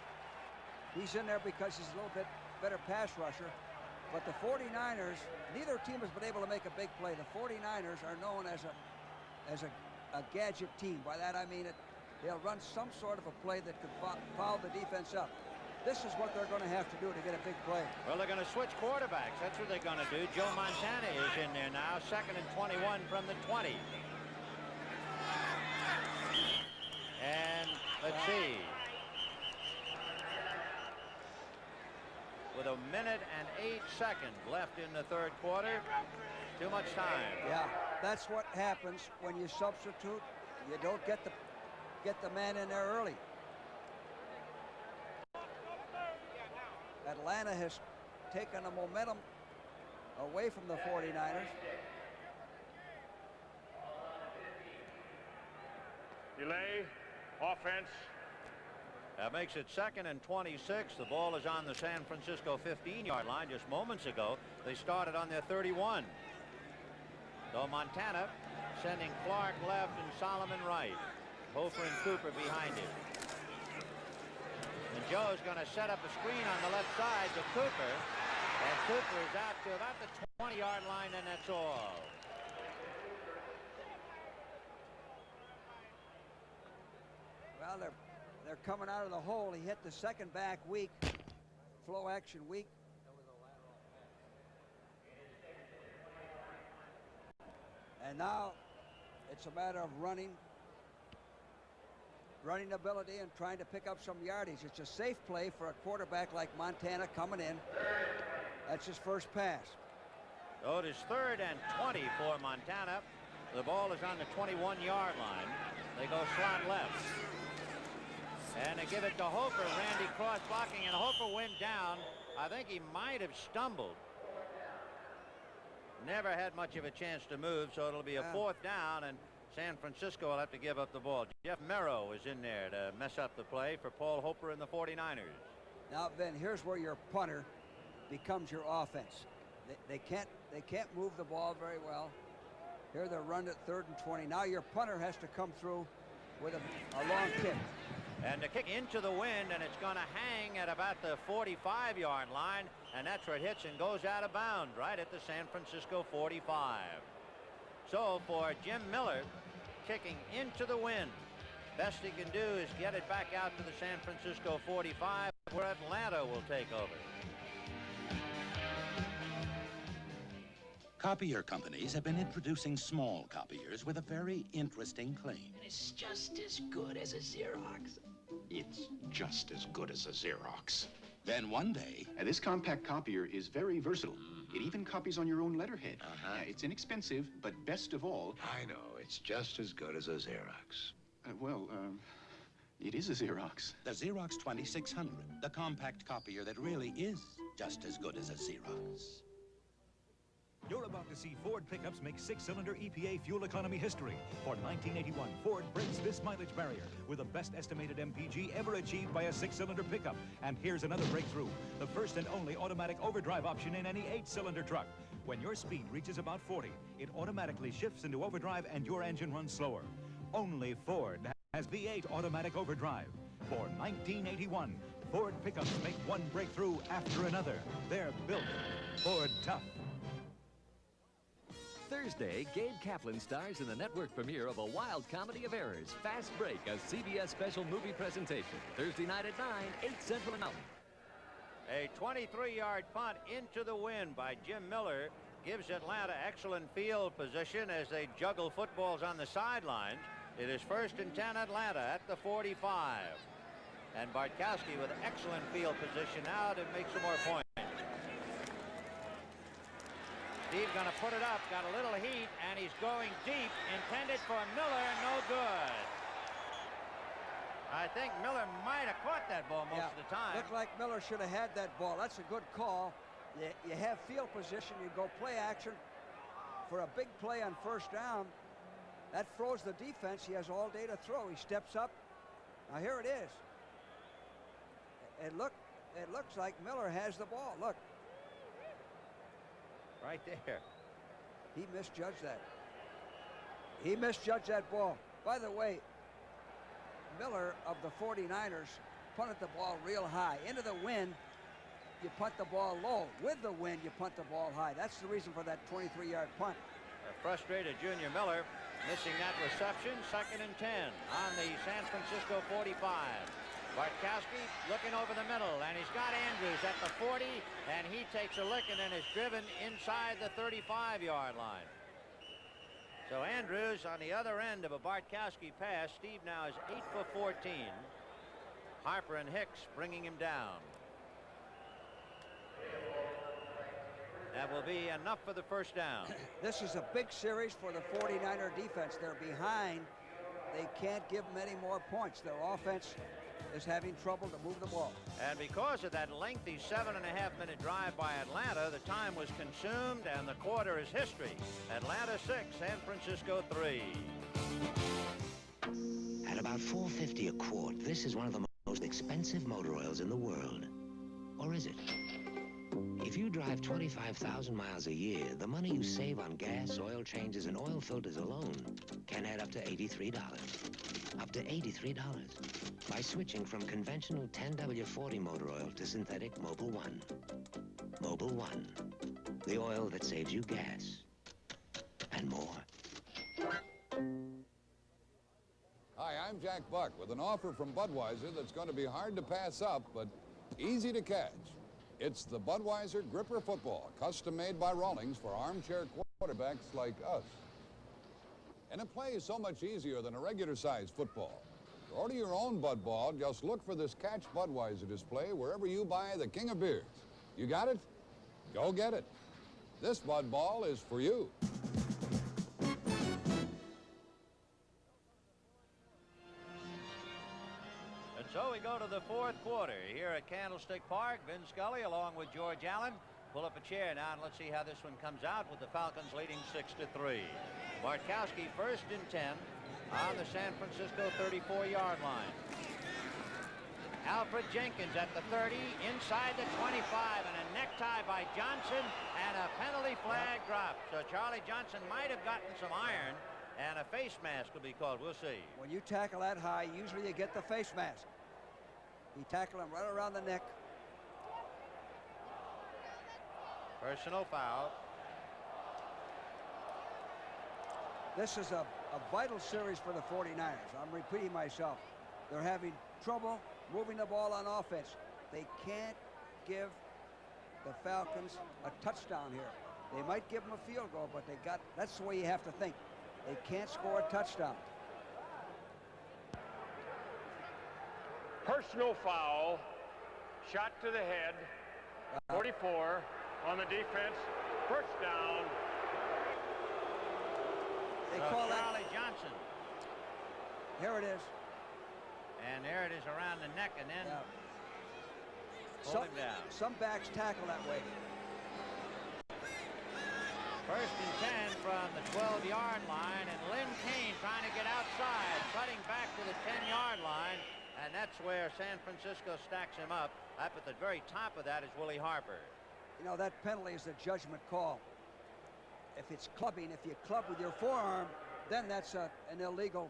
He's in there because he's a little bit better pass rusher. But the 49ers, neither team has been able to make a big play. The 49ers are known as a gadget team. By that I mean they'll run some sort of a play that could foul the defense up. This is what they're going to have to do to get a big play. Well, they're going to switch quarterbacks. That's what they're going to do. Joe Montana is in there now, 2nd and 21 from the 20. And let's see. With 1 minute and 8 seconds left in the third quarter, too much time. Yeah, that's what happens when you substitute. You don't get the man in there early. Atlanta has taken the momentum away from the 49ers. Delay, offense. That makes it 2nd and 26. The ball is on the San Francisco 15-yard line. Just moments ago, they started on their 31. So Montana sending Clark left and Solomon right. Hofer and Cooper behind him. And Joe's going to set up a screen on the left side to Cooper. And Cooper is out to about the 20-yard line, and that's all. Well, they're coming out of the hole. He hit the second back weak, flow action weak. And now it's a matter of running ability and trying to pick up some yardage. It's a safe play for a quarterback like Montana coming in. That's his first pass. So it is 3rd and 20 for Montana. The ball is on the 21-yard line. They go slot left. And they give it to Hofer. Randy Cross blocking, and Hofer went down. I think he might have stumbled. never had much of a chance to move, so it'll be a 4th down, and San Francisco will have to give up the ball. Jeff Merrow is in there to mess up the play for Paul Hoper and the 49ers. Now, Ben, here's where your punter becomes your offense. They can't move the ball very well. Here they're run at 3rd and 20. Now your punter has to come through with a long kick. And the kick into the wind, and it's going to hang at about the 45-yard line, and that's where it hits and goes out of bounds right at the San Francisco 45. So for Jim Miller, kicking into the wind, best he can do is get it back out to the San Francisco 45, where Atlanta will take over. Copier companies have been introducing small copiers with a very interesting claim. It's just as good as a Xerox. It's just as good as a Xerox. Then one day... this compact copier is very versatile. It even copies on your own letterhead. It's inexpensive, but best of all... I know. It's just as good as a Xerox. It is a Xerox. The Xerox 2600, the compact copier that really is just as good as a Xerox. You're about to see Ford pickups make 6-cylinder EPA fuel economy history. For 1981, Ford breaks this mileage barrier with the best estimated MPG ever achieved by a 6-cylinder pickup. And here's another breakthrough, the first and only automatic overdrive option in any 8-cylinder truck. When your speed reaches about 40, it automatically shifts into overdrive and your engine runs slower. Only Ford has V8 automatic overdrive. For 1981, Ford pickups make one breakthrough after another. They're built Ford tough. Thursday, Gabe Kaplan stars in the network premiere of A Wild Comedy of Errors, Fast Break, a CBS special movie presentation. Thursday night at 9, 8 Central and Mountain. A 23-yard punt into the wind by Jim Miller gives Atlanta excellent field position as they juggle footballs on the sidelines. It is 1st and 10 Atlanta at the 45. And Bartkowski with excellent field position now to make some more points. Steve going to put it up, got a little heat, and he's going deep, intended for Miller, no good. I think Miller might have caught that ball most of the time. Looked like Miller should have had that ball. That's a good call. You have field position, you go play action for a big play on 1st down. That throws the defense. He has all day to throw. He steps up. Now here it is. It looks like Miller has the ball. Look. Right there. He misjudged that. He misjudged that ball. By the way, Miller of the 49ers punted the ball real high. Into the wind, you punt the ball low. With the wind, you punt the ball high. That's the reason for that 23-yard punt. A frustrated Junior Miller missing that reception. 2nd and 10 on the San Francisco 45. Bartkowski looking over the middle, and he's got Andrews at the 40, and he takes a licking and is driven inside the 35-yard line. So Andrews on the other end of a Bartkowski pass. Steve now is 8 for 14. Harper and Hicks bringing him down. That will be enough for the 1st down. This is a big series for the 49er defense. They're behind. They can't give them any more points. Their offense is having trouble to move the ball. And because of that lengthy 7.5-minute drive by Atlanta, the time was consumed and the quarter is history. Atlanta 6, San Francisco 3. At about $4.50 a quart, this is one of the most expensive motor oils in the world. Or is it? If you drive 25,000 miles a year, the money you save on gas, oil changes, and oil filters alone can add up to $83. Up to $83 by switching from conventional 10W40 motor oil to synthetic Mobil 1. Mobil 1, the oil that saves you gas and more. Hi, I'm Jack Buck with an offer from Budweiser that's going to be hard to pass up, but easy to catch. It's the Budweiser Gripper Football, custom made by Rawlings for armchair quarterbacks like us. And it plays so much easier than a regular-sized football. To order your own Bud Ball, just look for this Catch Budweiser display wherever you buy the King of Beers. You got it? Go get it. This Bud Ball is for you. And so we go to the 4th quarter here at Candlestick Park. Vin Scully along with George Allen Pull up a chair now and let's see how this one comes out with the Falcons leading 6-3. Bartkowski first and 10 on the San Francisco 34-yard line. Alfred Jenkins at the 30, inside the 25, and a necktie by Johnson, and a penalty flag drop. So Charlie Johnson might have gotten some iron, and a face mask will be called. We'll see. When you tackle that high, usually you get the face mask. He tackled him right around the neck. Personal foul. This is a vital series for the 49ers. I'm repeating myself. They're having trouble moving the ball on offense. They can't give the Falcons a touchdown here. They might give them a field goal, but that's the way you have to think. They can't score a touchdown. Personal foul. Shot to the head. 44 on the defense. First down. They call that Charlie Johnson. Here it is. And there it is around the neck, and then pull him down. Some backs tackle that way. First and 10 from the 12-yard line, and Lynn Kane trying to get outside, cutting back to the 10-yard line, and that's where San Francisco stacks him up. Up at the very top of that is Willie Harper. You know, that penalty is a judgment call. If it's clubbing, if you club with your forearm, then that's an illegal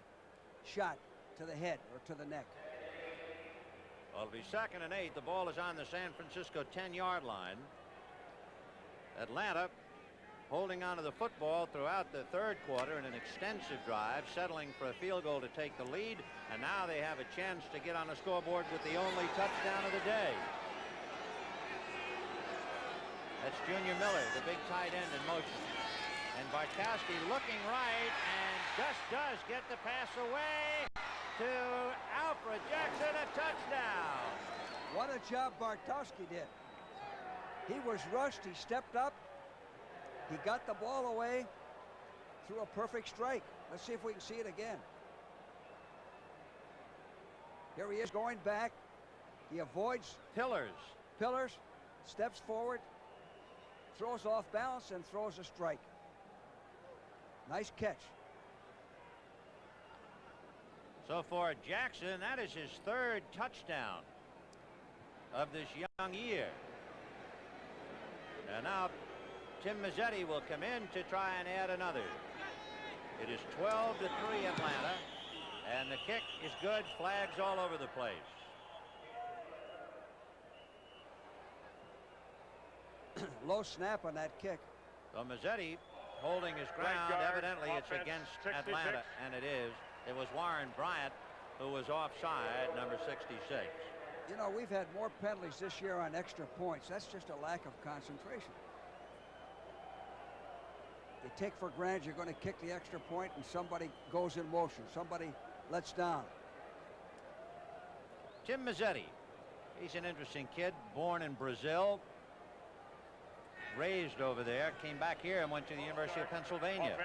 shot to the head or to the neck. Well, it'll be 2nd and 8. The ball is on the San Francisco 10-yard line. Atlanta holding on to the football throughout the third quarter in an extensive drive, settling for a field goal to take the lead, and now they have a chance to get on the scoreboard with the only touchdown of the day. That's Junior Miller, the big tight end, in motion. And Bartkowski looking right and just does get the pass away to Alfred Jackson, a touchdown. What a job Bartkowski did. He was rushed, he stepped up, he got the ball away, threw a perfect strike. Let's see if we can see it again. Here he is going back. He avoids Pillars, steps forward, throws off balance, and throws a strike. Nice catch. So for Jackson, that is his 3rd touchdown of this young year. And now Tim Mazzetti will come in to try and add another. It is 12-3 Atlanta, and the kick is good. Flags all over the place. Low snap on that kick. So Mazzetti holding his ground. Evidently it's against 66. Atlanta, and it is. It was Warren Bryant who was offside, number 66. You know, we've had more penalties this year on extra points. That's just a lack of concentration. You take for granted you're going to kick the extra point and somebody goes in motion. Somebody lets down. Tim Mazzetti. He's an interesting kid, born in Brazil, raised over there, came back here and went to the University of Pennsylvania.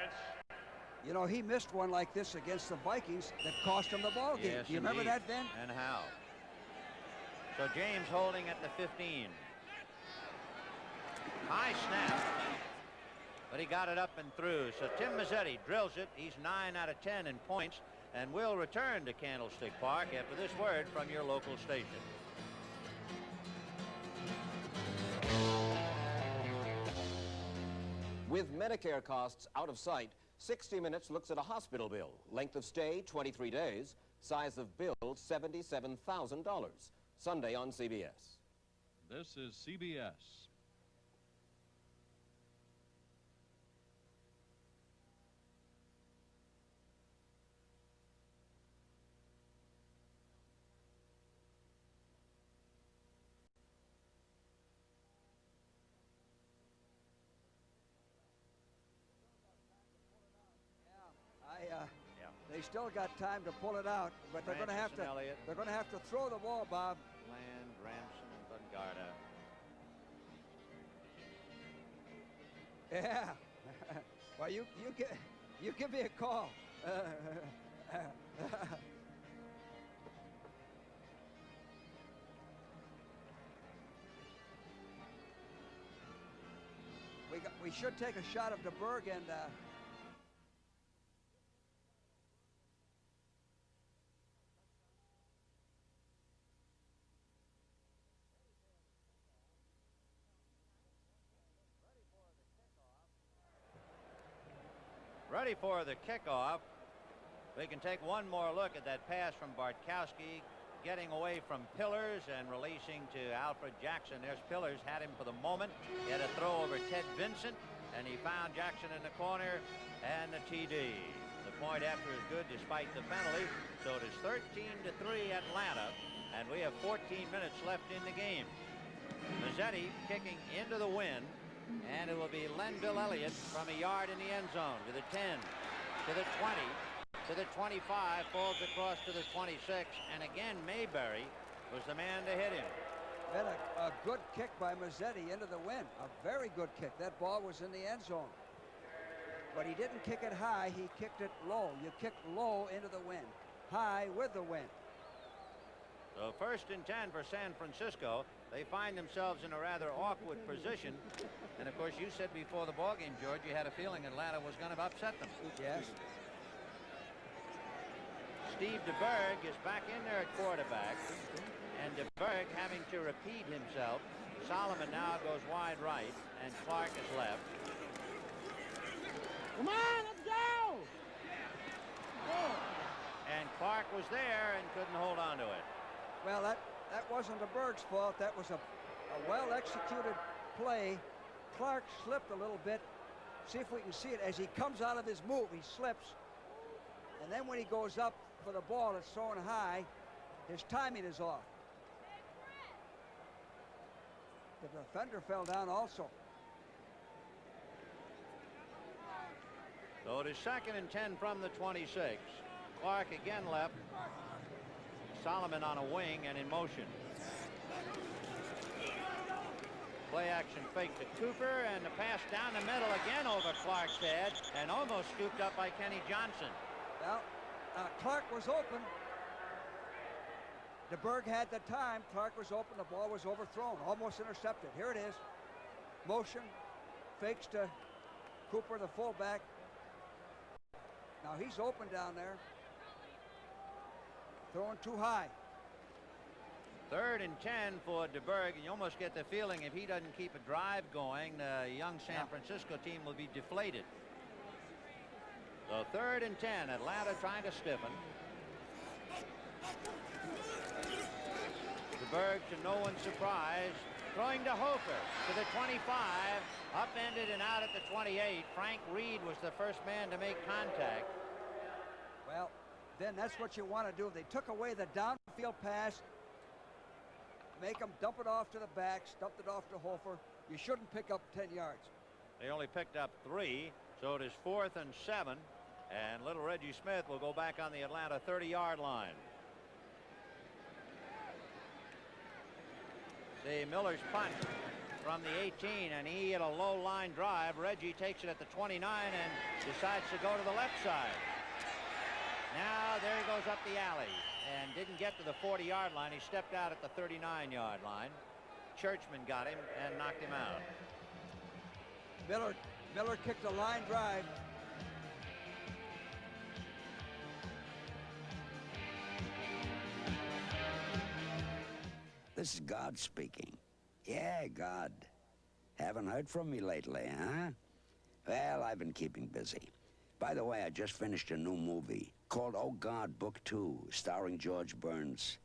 You know, he missed one like this against the Vikings that cost him the ball game. Yes, Do you remember that, Ben? And how? So James holding at the 15. High snap, but he got it up and through. So Tim Mazzetti drills it. He's 9 out of 10 in points, and will return to Candlestick Park after this word from your local station. With Medicare costs out of sight, 60 Minutes looks at a hospital bill. Length of stay, 23 days. Size of bill, $77,000. Sunday on CBS. This is CBS. They still got time to pull it out, but they're going to have to. They're going to have to throw the ball, Bob. Land, Ramson, and Bungarda. Yeah. Well, you give me a call. we should take a shot of DeBerg and ready for the kickoff. We can take one more look at that pass from Bartkowski, getting away from Pillars and releasing to Alfred Jackson. There's Pillars, had him for the moment. He had a throw over Ted Vincent, and he found Jackson in the corner and the TD. The point after is good despite the penalty. So it is 13-3 Atlanta, and we have 14 minutes left in the game. Mazzetti kicking into the wind, and it will be Lenville Elliott from a yard in the end zone to the 10, to the 20, to the 25, falls across to the 26, and again Mayberry was the man to hit him. Then a good kick by Mazzetti into the wind. A very good kick. That ball was in the end zone. But he didn't kick it high, he kicked it low. You kick low into the wind, high with the wind. So 1st and 10 for San Francisco. They find themselves in a rather awkward position. And of course, you said before the ball game, George, you had a feeling Atlanta was going to upset them. Yes. Steve DeBerg is back in there at quarterback. And DeBerg having to repeat himself. Solomon now goes wide right, and Clark is left. Come on, let's go! And Clark was there and couldn't hold on to it. Well, that wasn't DeBerg's fault. That was a well-executed play. Clark slipped a little bit. See if we can see it. As he comes out of his move, he slips. And then when he goes up for the ball, it's thrown high. His timing is off. The defender fell down also. So it is 2nd and 10 from the 26. Clark again left. Solomon on a wing and in motion. Play action fake to Cooper, and the pass down the middle again over Clark's head and almost scooped up by Kenny Johnson. Well, Clark was open. DeBerg had the time. Clark was open. The ball was overthrown, almost intercepted. Here it is. Motion, fakes to Cooper, the fullback. Now he's open down there. Throwing too high. 3rd and 10 for DeBerg, and you almost get the feeling if he doesn't keep a drive going, the young San Francisco team will be deflated. So 3rd and 10, Atlanta trying to stiffen. DeBerg, to no one's surprise, throwing to Hofer to the 25, upended and out at the 28. Frank Reed was the first man to make contact. Well, then that's what you want to do. They took away the downfield pass, make them dump it off to the backs, dumped it off to Hofer. You shouldn't pick up 10 yards. They only picked up 3, so it is 4th and 7, and little Reggie Smith will go back on the Atlanta 30-yard line. See Miller's punt from the 18, and he had a low line drive. Reggie takes it at the 29 and decides to go to the left side. Now there he goes up the alley and didn't get to the 40-yard line. He stepped out at the 39-yard line. Churchman got him and knocked him out. Miller kicked a line drive. This is God speaking. Yeah, God. Haven't heard from me lately, huh? Well, I've been keeping busy. By the way, I just finished a new movie called Oh God, Book 2, starring George Burns.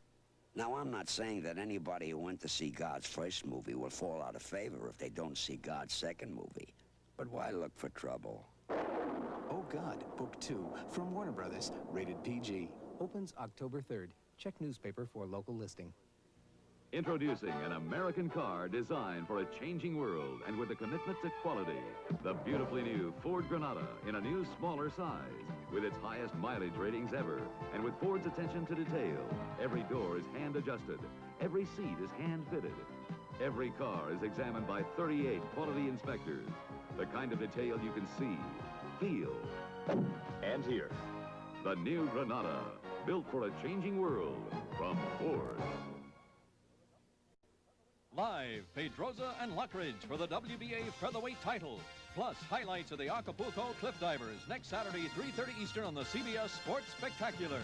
Now, I'm not saying that anybody who went to see God's first movie will fall out of favor if they don't see God's second movie. But why look for trouble? Oh God, Book 2 from Warner Brothers, rated PG. Opens October 3rd. Check newspaper for local listing. Introducing an American car designed for a changing world and with a commitment to quality. The beautifully new Ford Granada in a new smaller size with its highest mileage ratings ever and with Ford's attention to detail. Every door is hand adjusted. Every seat is hand fitted. Every car is examined by 38 quality inspectors. The kind of detail you can see, feel, and hear. The new Granada, built for a changing world from Ford. Live, Pedroza and Lockridge for the WBA featherweight title. Plus, highlights of the Acapulco Cliff Divers next Saturday, 3:30 Eastern on the CBS Sports Spectacular.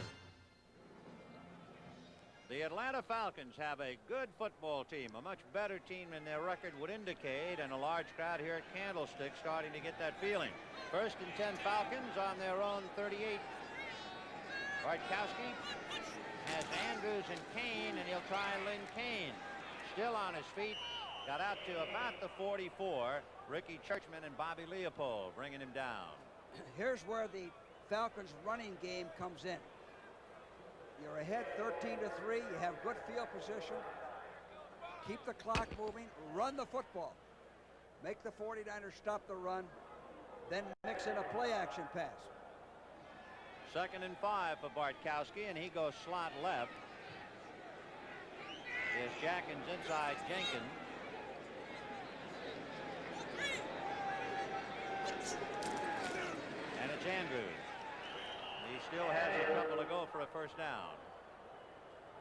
The Atlanta Falcons have a good football team, a much better team than their record would indicate, and a large crowd here at Candlestick starting to get that feeling. 1st and 10 Falcons on their own 38. Bartkowski has Andrews and Kane, and he'll try Lynn Kane. Still on his feet, got out to about the 44. Ricky Churchman and Bobby Leopold bringing him down. Here's where the Falcons running game comes in. You're ahead 13-3. You have good field position. Keep the clock moving. Run the football. Make the 49ers stop the run. Then mix in a play action pass. 2nd and 5 for Bartkowski, and he goes slot left. There's Jackins inside Jenkins. And it's Andrews. He still has a couple to go for a first down.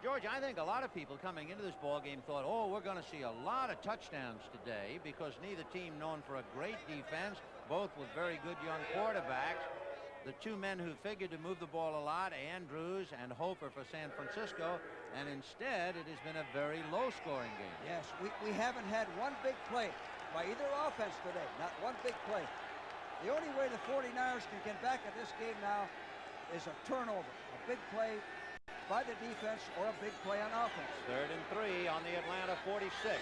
George, I think a lot of people coming into this ball game thought, oh, we're going to see a lot of touchdowns today because neither team known for a great defense, both with very good young quarterbacks. The two men who figured to move the ball a lot, Andrews and Hofer for San Francisco, and instead it has been a very low-scoring game. Yes, we haven't had one big play by either offense today, not one big play. The only way the 49ers can get back at this game now is a turnover, a big play by the defense or a big play on offense. 3rd and 3 on the Atlanta 46.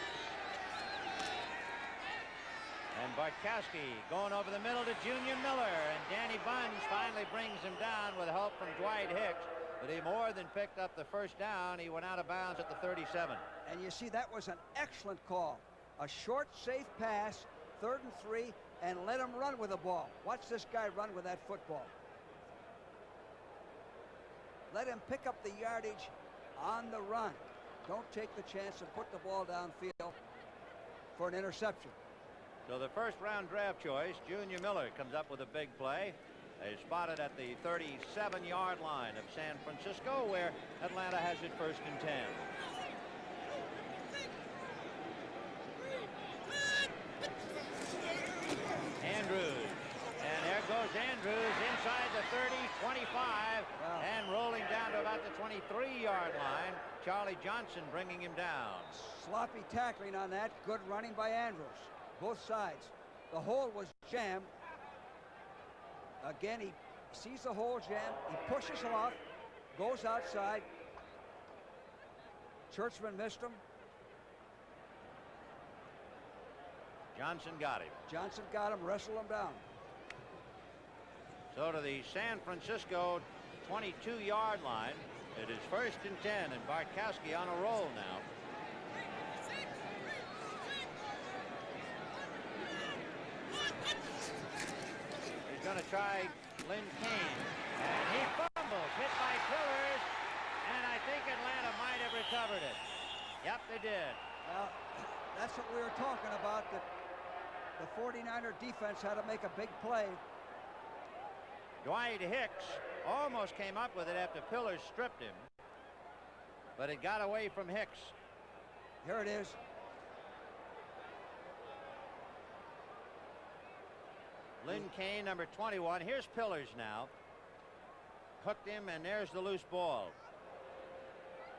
And Bartkowski going over the middle to Junior Miller, and Danny Bunch finally brings him down with help from Dwight Hicks, but he more than picked up the first down. He went out of bounds at the 37. And you see, that was an excellent call. A short, safe pass, 3rd and 3, and let him run with the ball. Watch this guy run with that football. Let him pick up the yardage on the run. Don't take the chance and put the ball downfield for an interception. So the first-round draft choice, Junior Miller, comes up with a big play. They spotted at the 37-yard line of San Francisco, where Atlanta has it 1st and 10. Andrews. And there goes Andrews inside the 30, 25, and rolling down to about the 23-yard line. Charlie Johnson bringing him down. Sloppy tackling on that. Good running by Andrews. Both sides. The hole was jammed. Again, he sees the hole jammed. He pushes him off, goes outside. Churchman missed him. Johnson got him. Johnson got him, wrestled him down. So to the San Francisco 22-yard line. It is 1st and 10, and Bartkowski on a roll now. He's going to try Lynn Kane, and he fumbles, hit by Pillars, and I think Atlanta might have recovered it. Yep, they did. Well, that's what we were talking about, that the 49er defense had to make a big play. Dwight Hicks almost came up with it after Pillars stripped him, but it got away from Hicks. Here it is. Lynn Kane, number 21. Here's Pillars now. Hooked him, and there's the loose ball.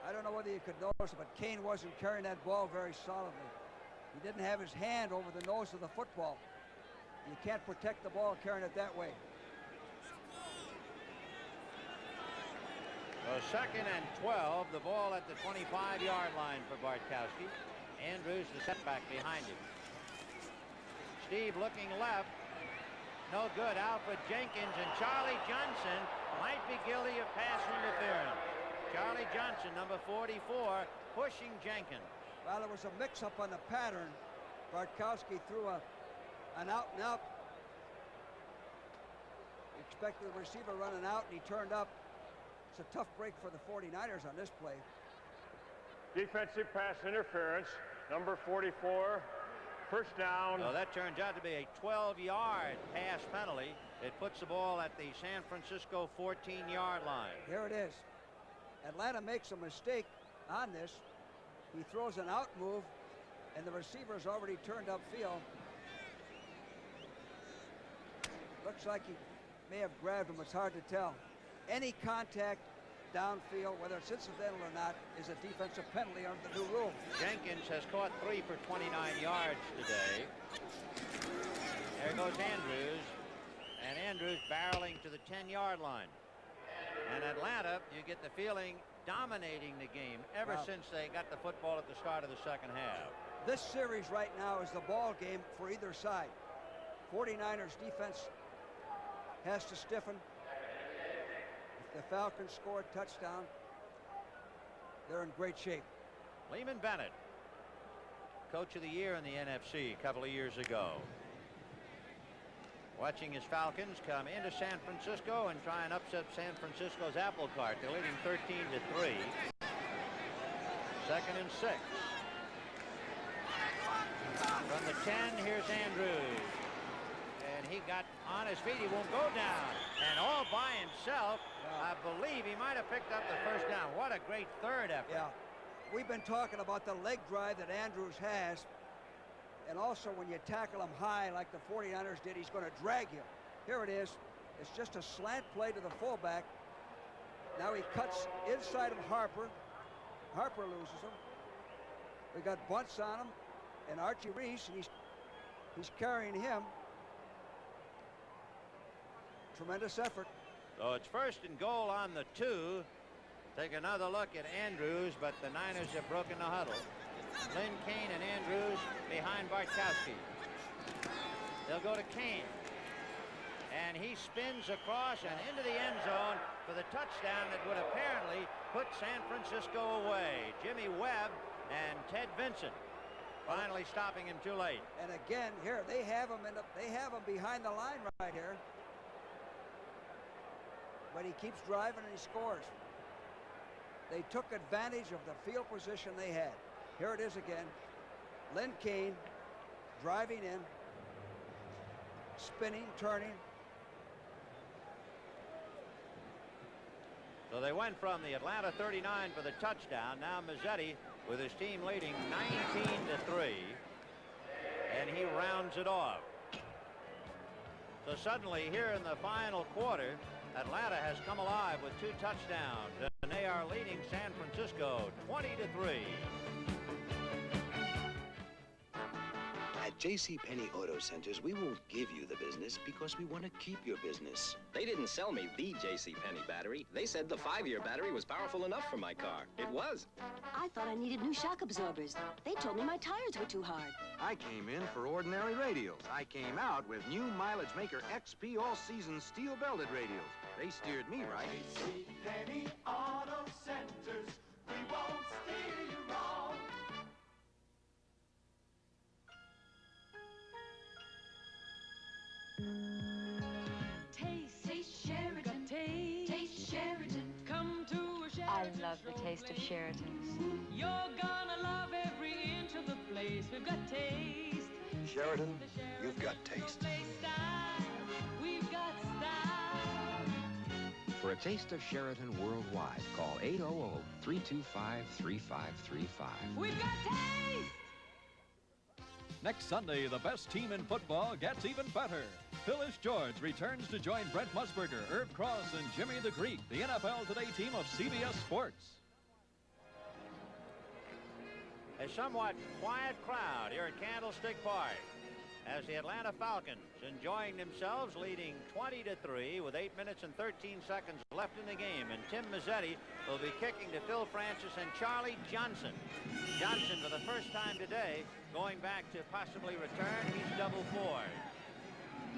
I don't know whether you could notice, but Kane wasn't carrying that ball very solidly. He didn't have his hand over the nose of the football. You can't protect the ball carrying it that way. So 2nd and 12, the ball at the 25-yard line for Bartkowski. Andrews, the setback behind him. Steve looking left. No good. Alfred Jenkins, and Charlie Johnson might be guilty of pass interference. Charlie Johnson, number 44, pushing Jenkins. Well, there was a mix-up on the pattern. Bartkowski threw an out-and-out. Expected the receiver running out, and he turned up. It's a tough break for the 49ers on this play. Defensive pass interference, number 44, first down. So that turns out to be a 12-yard pass penalty. It puts the ball at the San Francisco 14-yard line. Here it is. Atlanta makes a mistake on this. He throws an out move, and the receiver's already turned upfield. Looks like he may have grabbed him. It's hard to tell. Any contact downfield, whether it's incidental or not, is a defensive penalty under the new rule. Jenkins has caught 3 for 29 yards today. There goes Andrews, and Andrews barreling to the 10-yard line. And Atlanta, you get the feeling, dominating the game ever since they got the football at the start of the second half. This series right now is the ball game for either side. 49ers defense has to stiffen. If the Falcons score a touchdown, they're in great shape. Lehman Bennett, Coach of the Year in the NFC a couple of years ago. Watching his Falcons come into San Francisco and try and upset San Francisco's apple cart. They're leading 13-3. 2nd and 6. From the 10, here's Andrews. And he got on his feet. He won't go down. And all by himself, I believe he might have picked up the first down. What a great third effort. Yeah. We've been talking about the leg drive that Andrews has. And also when you tackle him high like the 49ers did, he's going to drag you. Here it is. It's just a slant play to the fullback. Now he cuts inside of Harper. Harper loses him. We got bunts on him. And Archie Reese, and he's carrying him. Tremendous effort. So it's 1st and goal on the 2. Take another look at Andrews, but the Niners have broken the huddle. Lynn Kane and Andrews behind Bartkowski. They'll go to Kane. And he spins across and into the end zone for the touchdown that would apparently put San Francisco away. Jimmy Webb and Ted Vincent finally stopping him too late. And again, here they have him behind the line right here. But he keeps driving and he scores. They took advantage of the field position they had. Here it is again. Lynn Kane driving in, spinning, turning. So they went from the Atlanta 39 for the touchdown. Now Mazzetti with his team leading 19-3. And he rounds it off. So suddenly here in the final quarter, Atlanta has come alive with 2 touchdowns. And they are leading San Francisco 20-3. At JCPenney Auto Centers, we won't give you the business because we want to keep your business. They didn't sell me the JCPenney battery. They said the 5-year battery was powerful enough for my car. It was. I thought I needed new shock absorbers. They told me my tires were too hard. I came in for ordinary radials. I came out with new Mileage Maker XP all-season steel-belted radials. They steered me right. JCPenney Auto Centers, we won't steer you wrong. Taste Sheridan. Taste Sheridan. Come to a Sheridan. I love the taste of Sheridan's. You're gonna love every inch of the place. We've got taste. Sheridan, you've got taste. We've got style. For a taste of Sheridan worldwide, call 800-325-3535. We've got taste. Next Sunday, the best team in football gets even better. Phyllis George returns to join Brent Musburger, Irv Cross, and Jimmy the Greek, the NFL Today team of CBS Sports. A somewhat quiet crowd here at Candlestick Park as the Atlanta Falcons enjoying themselves, leading 20-3 with 8 minutes and 13 seconds left in the game. And Tim Mazzetti will be kicking to Phil Francis and Charlie Johnson. Johnson, for the first time today, going back to possibly return. He's double forward.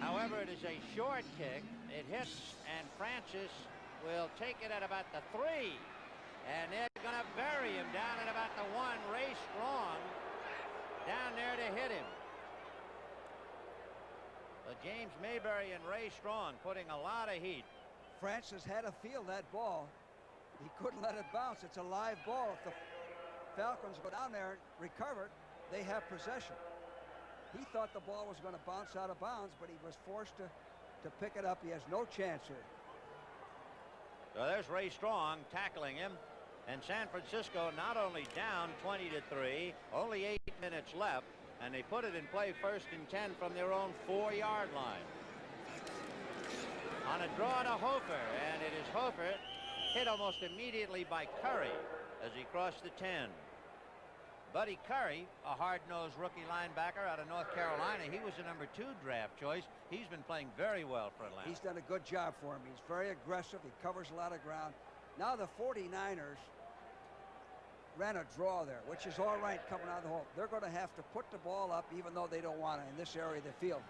However, it is a short kick. It hits, and Francis will take it at about the 3. And they're going to bury him down at about the 1. Ray Strong down there to hit him. James Mayberry and Ray Strong putting a lot of heat. Francis had to feel that ball. He couldn't let it bounce. It's a live ball. If the Falcons go down there and recover it, they have possession. He thought the ball was going to bounce out of bounds, but he was forced to pick it up. He has no chance here. So there's Ray Strong tackling him. And San Francisco not only down 20-3, only 8 minutes left, and they put it in play 1st and 10 from their own 4-yard line. On a draw to Hofer, and it is Hofer hit almost immediately by Curry as he crossed the 10. Buddy Curry, a hard-nosed rookie linebacker out of North Carolina, he was a number 2 draft choice. He's been playing very well for Atlanta. He's done a good job for him. He's very aggressive. He covers a lot of ground. Now the 49ers ran a draw there, which is all right coming out of the hole. They're going to have to put the ball up even though they don't want it in this area of the field.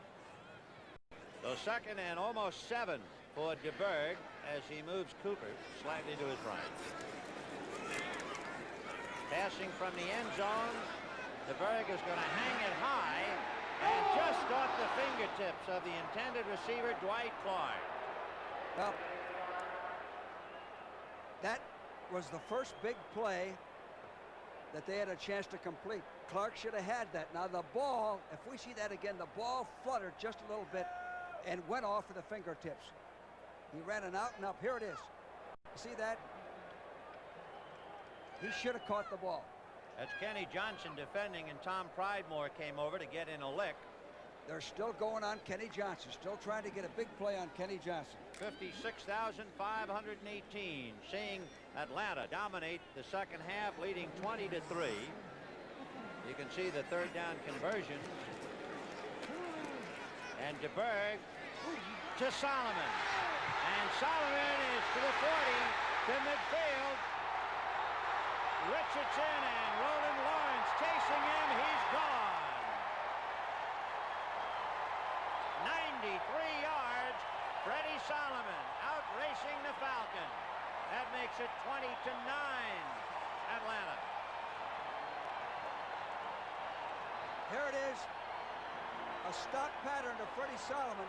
So 2nd and almost 7 for DeBerg as he moves Cooper slightly to his right. Passing from the end zone, DeBerg is going to hang it high and just off the fingertips of the intended receiver, Dwight Clark. Well, that was the first big play that they had a chance to complete. Clark should have had that. Now the ball, if we see that again, the ball fluttered just a little bit and went off of the fingertips. He ran an out and up. Here it is. See that? He should have caught the ball. That's Kenny Johnson defending, and Tom Pridemore came over to get in a lick. They're still going on Kenny Johnson. Still trying to get a big play on Kenny Johnson. 56,518. Seeing Atlanta dominate the second half, leading 20-3. You can see the 3rd down conversion. And DeBerg to Solomon. And Solomon is to the 40, to midfield. Richardson and Roland Lawrence chasing him. He's gone. 93 yards. Freddie Solomon out racing the Falcons. That makes it 20-9 Atlanta. Here it is. A stop pattern to Freddie Solomon.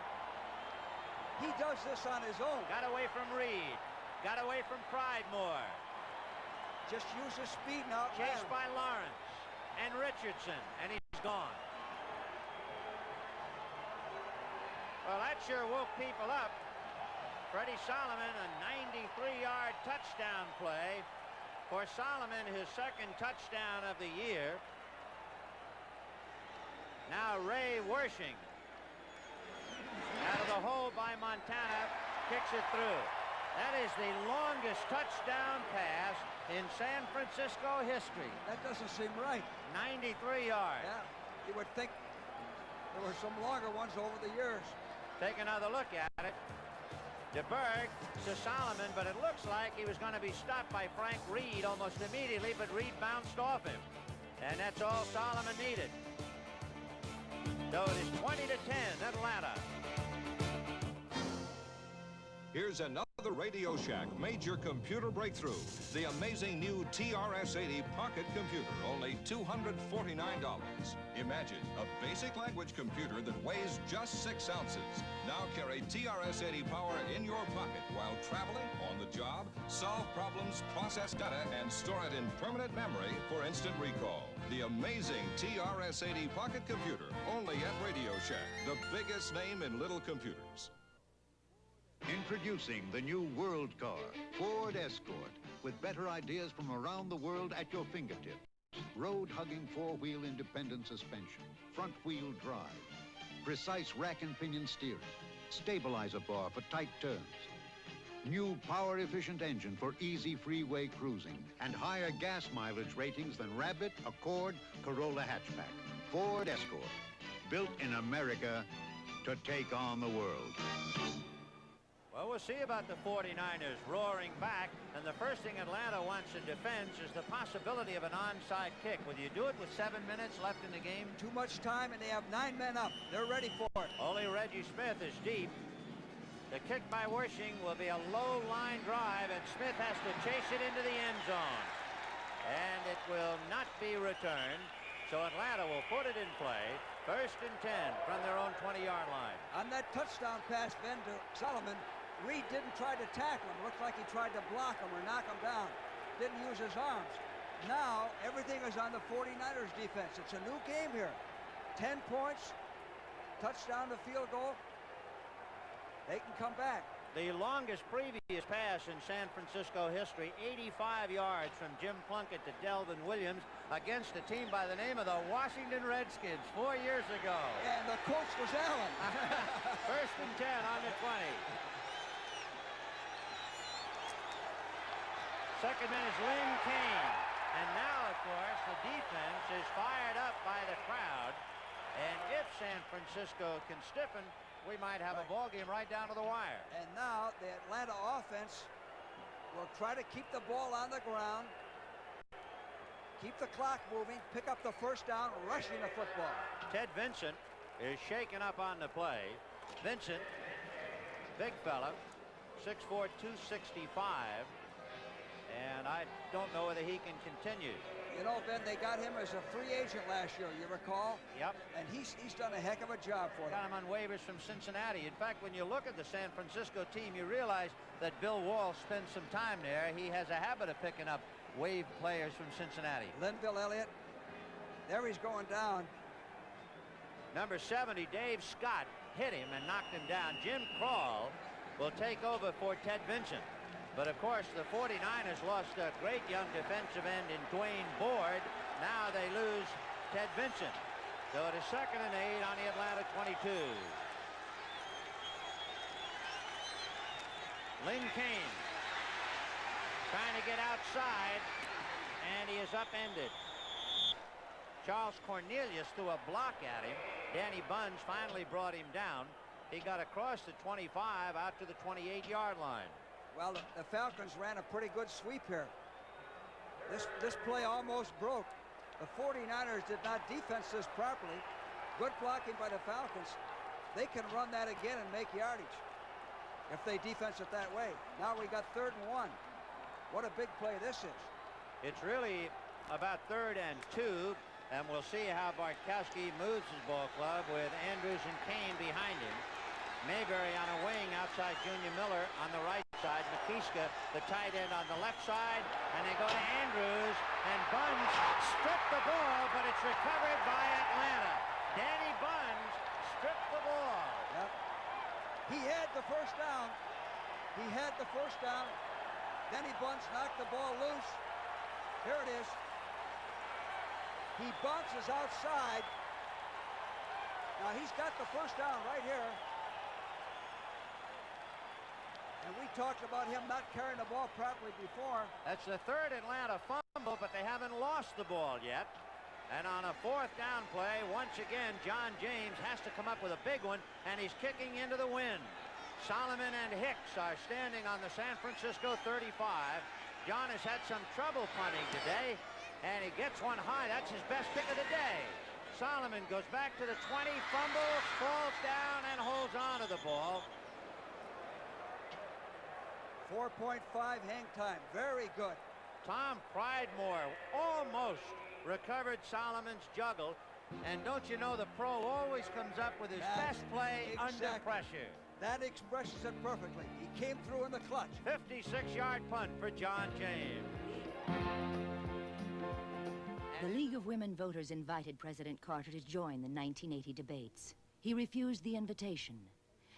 He does this on his own. Got away from Reed. Got away from Pridemore. Just use his speed now. Chased by Lawrence and Richardson, and he's gone. Well, that sure woke people up. Freddie Solomon, a 93-yard touchdown play. For Solomon, his 2nd touchdown of the year. Now Ray Wershing, out of the hole by Montana, kicks it through. That is the longest touchdown pass in San Francisco history. That doesn't seem right. 93 yards. Yeah, you would think there were some longer ones over the years. Take another look at it. DeBerg to Solomon, but it looks like he was going to be stopped by Frank Reed almost immediately, but Reed bounced off him. And that's all Solomon needed. So it is 20-10 Atlanta. Here's another Radio Shack major computer breakthrough. The amazing new TRS-80 Pocket Computer, only $249. Imagine a basic language computer that weighs just 6 ounces. Now carry TRS-80 power in your pocket while traveling, on the job, solve problems, process data, and store it in permanent memory for instant recall. The amazing TRS-80 Pocket Computer, only at Radio Shack, the biggest name in little computers. Introducing the new world car, Ford Escort, with better ideas from around the world at your fingertips. Road-hugging 4-wheel independent suspension, front-wheel drive, precise rack and pinion steering, stabilizer bar for tight turns, new power-efficient engine for easy freeway cruising, and higher gas mileage ratings than Rabbit, Accord, Corolla hatchback. Ford Escort, built in America to take on the world. Well, we'll see about the 49ers roaring back, and the first thing Atlanta wants in defense is the possibility of an onside kick. Will you do it with 7 minutes left in the game? Too much time, and they have 9 men up. They're ready for it. Only Reggie Smith is deep. The kick by Wershing will be a low line drive, and Smith has to chase it into the end zone. And it will not be returned, so Atlanta will put it in play. 1st and 10 from their own 20-yard line. On that touchdown pass, Ben, to Solomon, Reed didn't try to tackle him. Looked like he tried to block him or knock him down. Didn't use his arms. Now, everything is on the 49ers defense. It's a new game here. 10 points, touchdown to field goal. They can come back. The longest previous pass in San Francisco history, 85 yards from Jim Plunkett to Delvin Williams against a team by the name of the Washington Redskins 4 years ago. And the coach was Allen. First and 10 on the 20. Second man is Lynn Kane. And now, of course, the defense is fired up by the crowd. And if San Francisco can stiffen, we might have a ball game right down to the wire. And now the Atlanta offense will try to keep the ball on the ground, keep the clock moving, pick up the first down, rushing the football. Ted Vincent is shaken up on the play. Vincent, big fella, 6'4", 265. And I don't know whether he can continue. You know, Ben, they got him as a free agent last year, you recall? Yep. And he's done a heck of a job for them. Got him on waivers from Cincinnati. In fact, when you look at the San Francisco team, you realize that Bill Walsh spends some time there. He has a habit of picking up waived players from Cincinnati. Linville Elliott. There he's going down. Number 70, Dave Scott, hit him and knocked him down. Jim Kroll will take over for Ted Vincent. But, of course, the 49ers lost a great young defensive end in Dwayne Board. Now they lose Ted Vincent. So it is 2nd and 8 on the Atlanta 22. Lynn Kane trying to get outside, and he is upended. Charles Cornelius threw a block at him. Danny Bunz finally brought him down. He got across the 25 out to the 28-yard line. Well, the Falcons ran a pretty good sweep here. This play almost broke. The 49ers did not defense this properly. Good blocking by the Falcons. They can run that again and make yardage if they defense it that way. Now we got 3rd and 1. What a big play this is. It's really about 3rd and 2, and we'll see how Bartkowski moves his ball club with Andrews and Kane behind him. Mayberry on a wing outside Junior Miller on the right side. McKiska, the tight end, on the left side. And they go to Andrews. And Bunz stripped the ball, but it's recovered by Atlanta. Danny Bunz stripped the ball. Yep. He had the first down. He had the first down. Danny Bunz knocked the ball loose. Here it is. He bounces outside. Now he's got the first down right here. And we talked about him not carrying the ball properly before. That's the 3rd Atlanta fumble, but they haven't lost the ball yet. And on a 4th down play, once again, John James has to come up with a big one, and he's kicking into the wind. Solomon and Hicks are standing on the San Francisco 35. John has had some trouble punting today, and he gets one high. That's his best kick of the day. Solomon goes back to the 20, fumbles, falls down, and holds on to the ball. 4.5 hang time. Very good. Tom Pridemore almost recovered Solomon's juggle. And don't you know the pro always comes up with his best play under pressure. That expresses it perfectly. He came through in the clutch. 56-yard punt for John James. The League of Women Voters invited President Carter to join the 1980 debates. He refused the invitation.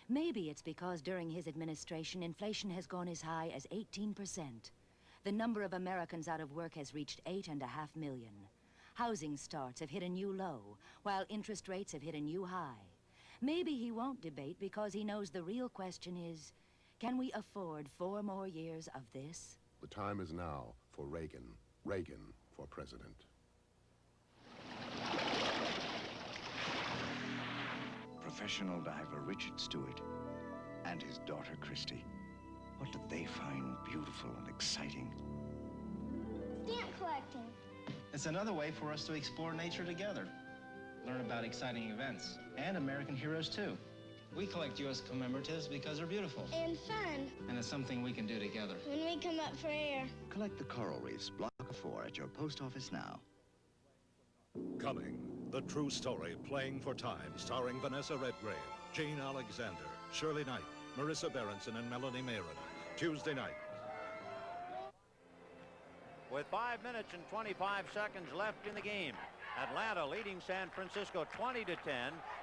Maybe it's because during his administration, inflation has gone as high as 18%. The number of Americans out of work has reached 8.5 million. Housing starts have hit a new low, while interest rates have hit a new high. Maybe he won't debate because he knows the real question is, can we afford 4 more years of this? The time is now for Reagan. Reagan for president. Professional diver Richard Stewart and his daughter Christy. What did they find beautiful and exciting? Stamp collecting. It's another way for us to explore nature together. Learn about exciting events and American heroes too. We collect U.S. commemoratives because they're beautiful. And fun. And it's something we can do together. When we come up for air. Collect the coral reefs, Block 4 at your post office now. Coming, the true story playing for time, starring Vanessa Redgrave, Jane Alexander, Shirley Knight, Marissa Berenson, and Melanie Mayron. Tuesday night. With 5 minutes and 25 seconds left in the game, Atlanta leading San Francisco 20-10.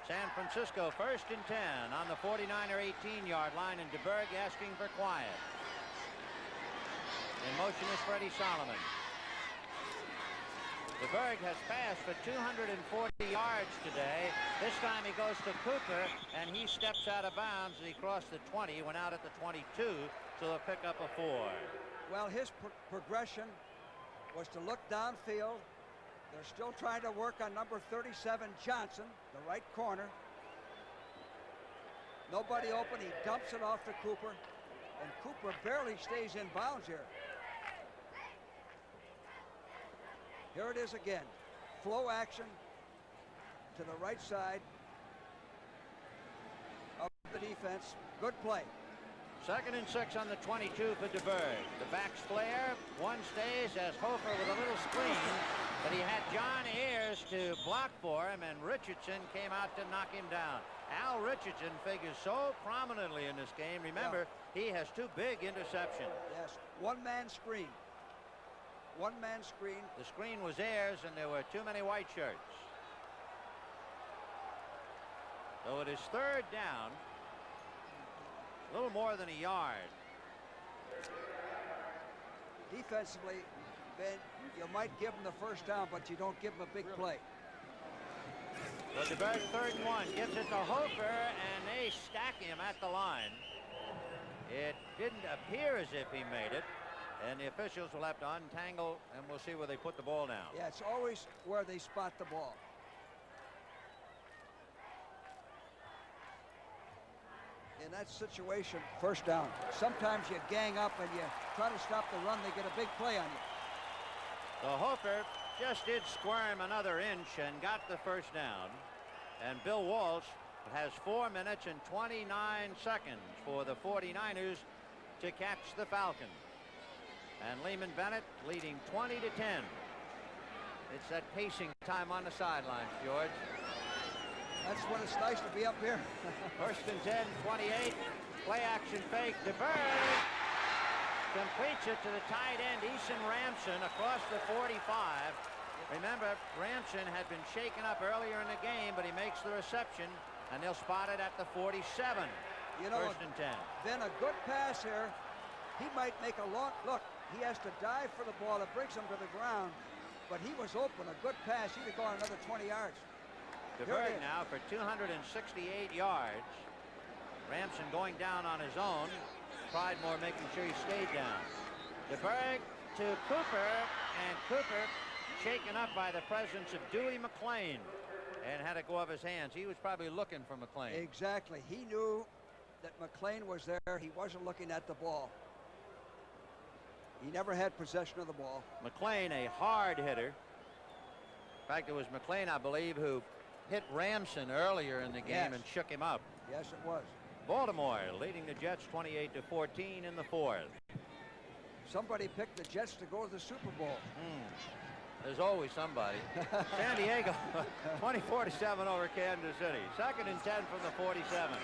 San Francisco first and 10 on the 49er 18-yard line, and DeBerg asking for quiet. In motion is Freddie Solomon. DeBerg has passed for 240 yards today. This time he goes to Cooper, and he steps out of bounds. He crossed the 20, went out at the 22, so they'll pick up a 4. Well, his progression was to look downfield. They're still trying to work on number 37, Johnson, the right corner. Nobody open. He dumps it off to Cooper, and Cooper barely stays in bounds here. Here it is again. Flow action to the right side of the defense. Good play. 2nd and 6 on the 22 for DeBerg. The backs flare. One stays as Hofer with a little screen, but he had John Ayers to block for him, and Richardson came out to knock him down. Al Richardson figures so prominently in this game. Remember, he has 2 big interceptions. Yes, one-man screen. One-man screen. The screen was Ayers, and there were too many white shirts. So it is 3rd down. A little more than a yard. Defensively, Ben, you might give him the first down, but you don't give him a big play. So DeBerg 3rd and 1, gives it to Hofer, and they stack him at the line. It didn't appear as if he made it, and the officials will have to untangle, and we'll see where they put the ball down. Yeah, it's always where they spot the ball. In that situation, first down. Sometimes you gang up and you try to stop the run, they get a big play on you. So Hofer just did squirm another inch and got the first down. And Bill Walsh has 4 minutes and 29 seconds for the 49ers to catch the Falcons. And Lehman Bennett leading 20-10. It's that pacing time on the sidelines, George. That's when it's nice to be up here. 1st and 10, 28. Play action fake. DeBerg completes it to the tight end, Eason Ramson, across the 45. Remember, Ramson had been shaken up earlier in the game, but he makes the reception, and they'll spot it at the 47. You know, 1st and 10. Then a good pass here. He might make a long look. He has to dive for the ball. It brings him to the ground, but he was open. A good pass. He could go on another 20 yards. DeBerg now for 268 yards. Ramson going down on his own. Pridemore making sure he stayed down. DeBerg to Cooper, and Cooper shaken up by the presence of Dewey McClain, and had to go off his hands. He was probably looking for McClain. Exactly. He knew that McClain was there. He wasn't looking at the ball. He never had possession of the ball. McClain, a hard hitter. In fact, it was McClain, I believe, who hit Ramson earlier in the game and shook him up. Yes, it was. Baltimore leading the Jets 28-14 in the 4th. Somebody picked the Jets to go to the Super Bowl. There's always somebody. San Diego 24-7 over Kansas City. 2nd and 10 from the 47.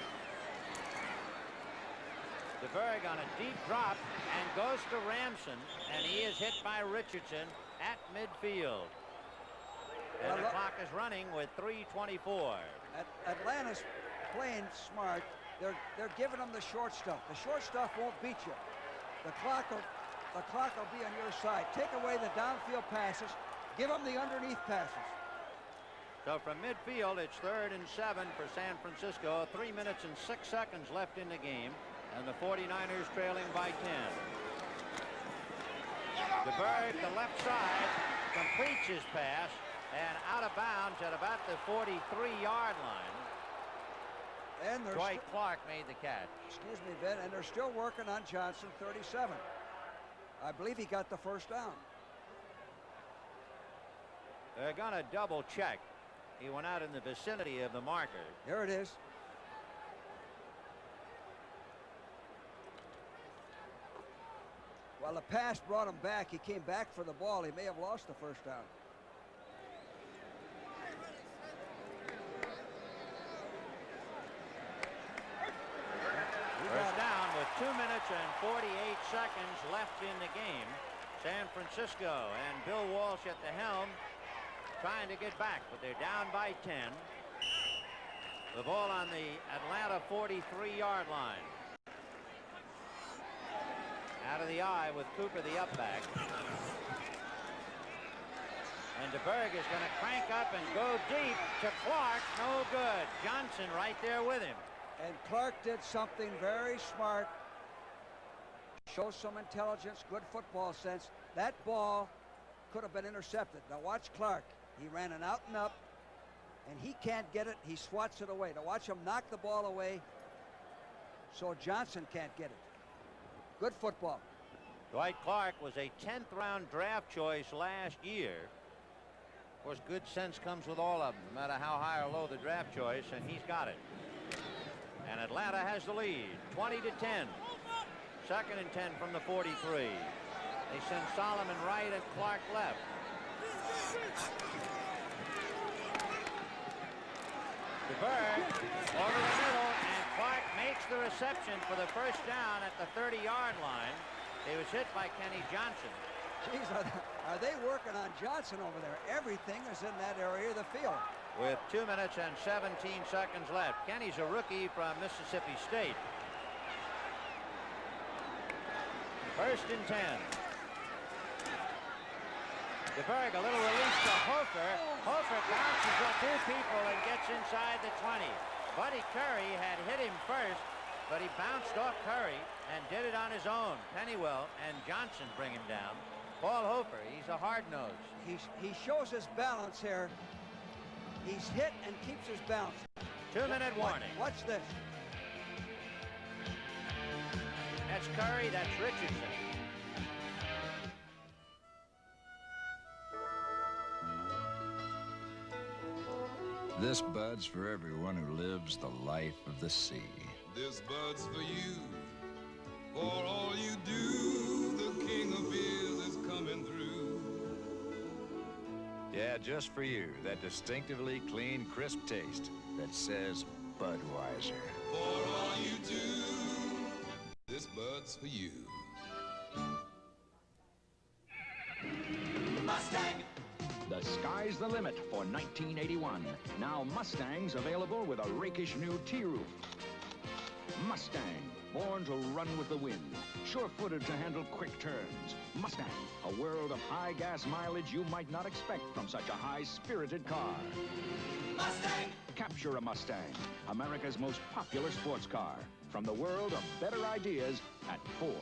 DeBerg on a deep drop and goes to Ramson, and he is hit by Richardson at midfield. And the clock is running with 3:24. Atlanta's playing smart. They're giving them the short stuff. The short stuff won't beat you. The clock will be on your side. Take away the downfield passes. Give them the underneath passes. So from midfield, it's 3rd and 7 for San Francisco. 3 minutes and 6 seconds left in the game, and the 49ers trailing by 10. DeBerg, the left side, completes his pass, and out of bounds at about the 43-yard line. And Dwight Clark made the catch. Excuse me, Ben, and they're still working on Johnson, 37. I believe he got the first down. They're going to double check. He went out in the vicinity of the marker. Here it is. Well, the pass brought him back. He came back for the ball. He may have lost the first down. First down with 2 minutes and 48 seconds left in the game. San Francisco, and Bill Walsh at the helm. trying to get back, but they're down by 10. The ball on the Atlanta 43-yard line. Out of the eye with Cooper, the up back. And DeBerg is going to crank up and go deep to Clark. No good. Johnson right there with him. And Clark did something very smart. Shows some intelligence, good football sense. That ball could have been intercepted. Now watch Clark. He ran an out and up, and he can't get it. He swats it away. Now watch him knock the ball away so Johnson can't get it. Good football. Dwight Clark was a 10th round draft choice last year. Of course, good sense comes with all of them, no matter how high or low the draft choice, and he's got it. And Atlanta has the lead, 20-10. Second and 10 from the 43. They send Solomon right and Clark left. DeBerg over the middle, and Clark makes the reception for the first down at the 30-yard line. He was hit by Kenny Johnson. Geez, are they working on Johnson over there? Everything is in that area of the field. With 2 minutes and 17 seconds left. Kenny's a rookie from Mississippi State. First and 10. DeBerg, a little release to Hofer. Hofer bounces up 2 people and gets inside the 20. Buddy Curry had hit him first, but he bounced off Curry and did it on his own. Pennywell and Johnson bring him down. Paul Hofer, he's a hard nose. He shows his balance here. He's hit and keeps his balance. 2-minute warning. Watch this. That's Curry, that's Richardson. This bud's for everyone who lives the life of the sea. This bud's for you. For all you do, the king of beers is coming through. Yeah, just for you, that distinctively clean, crisp taste that says Budweiser. For all you do, this bud's for you. Mustang! The sky's the limit for 1981. Now Mustang's available with a rakish new T-roof. Mustang, born to run with the wind, sure-footed to handle quick turns. Mustang, a world of high gas mileage you might not expect from such a high-spirited car. Mustang! Capture a Mustang, America's most popular sports car. From the world of better ideas at Ford.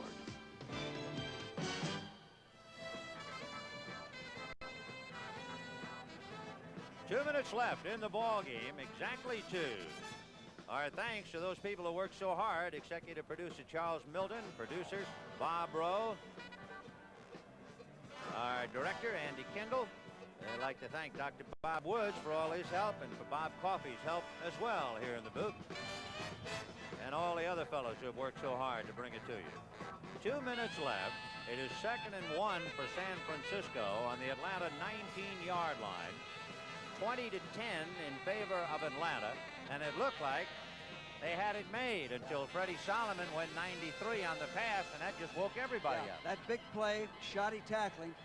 2 minutes left in the ball game, exactly 2. Our thanks to those people who worked so hard. Executive producer Charles Milton, producers Bob Rowe, our director Andy Kendall. I'd like to thank Dr. Bob Woods for all his help and for Bob Coffey's help as well here in the booth. And all the other fellows who have worked so hard to bring it to you. 2 minutes left. It is 2nd and 1 for San Francisco on the Atlanta 19-yard line. 20-10 in favor of Atlanta, and it looked like they had it made until Freddie Solomon went 93 on the pass, and that just woke everybody up. That big play, shoddy tackling.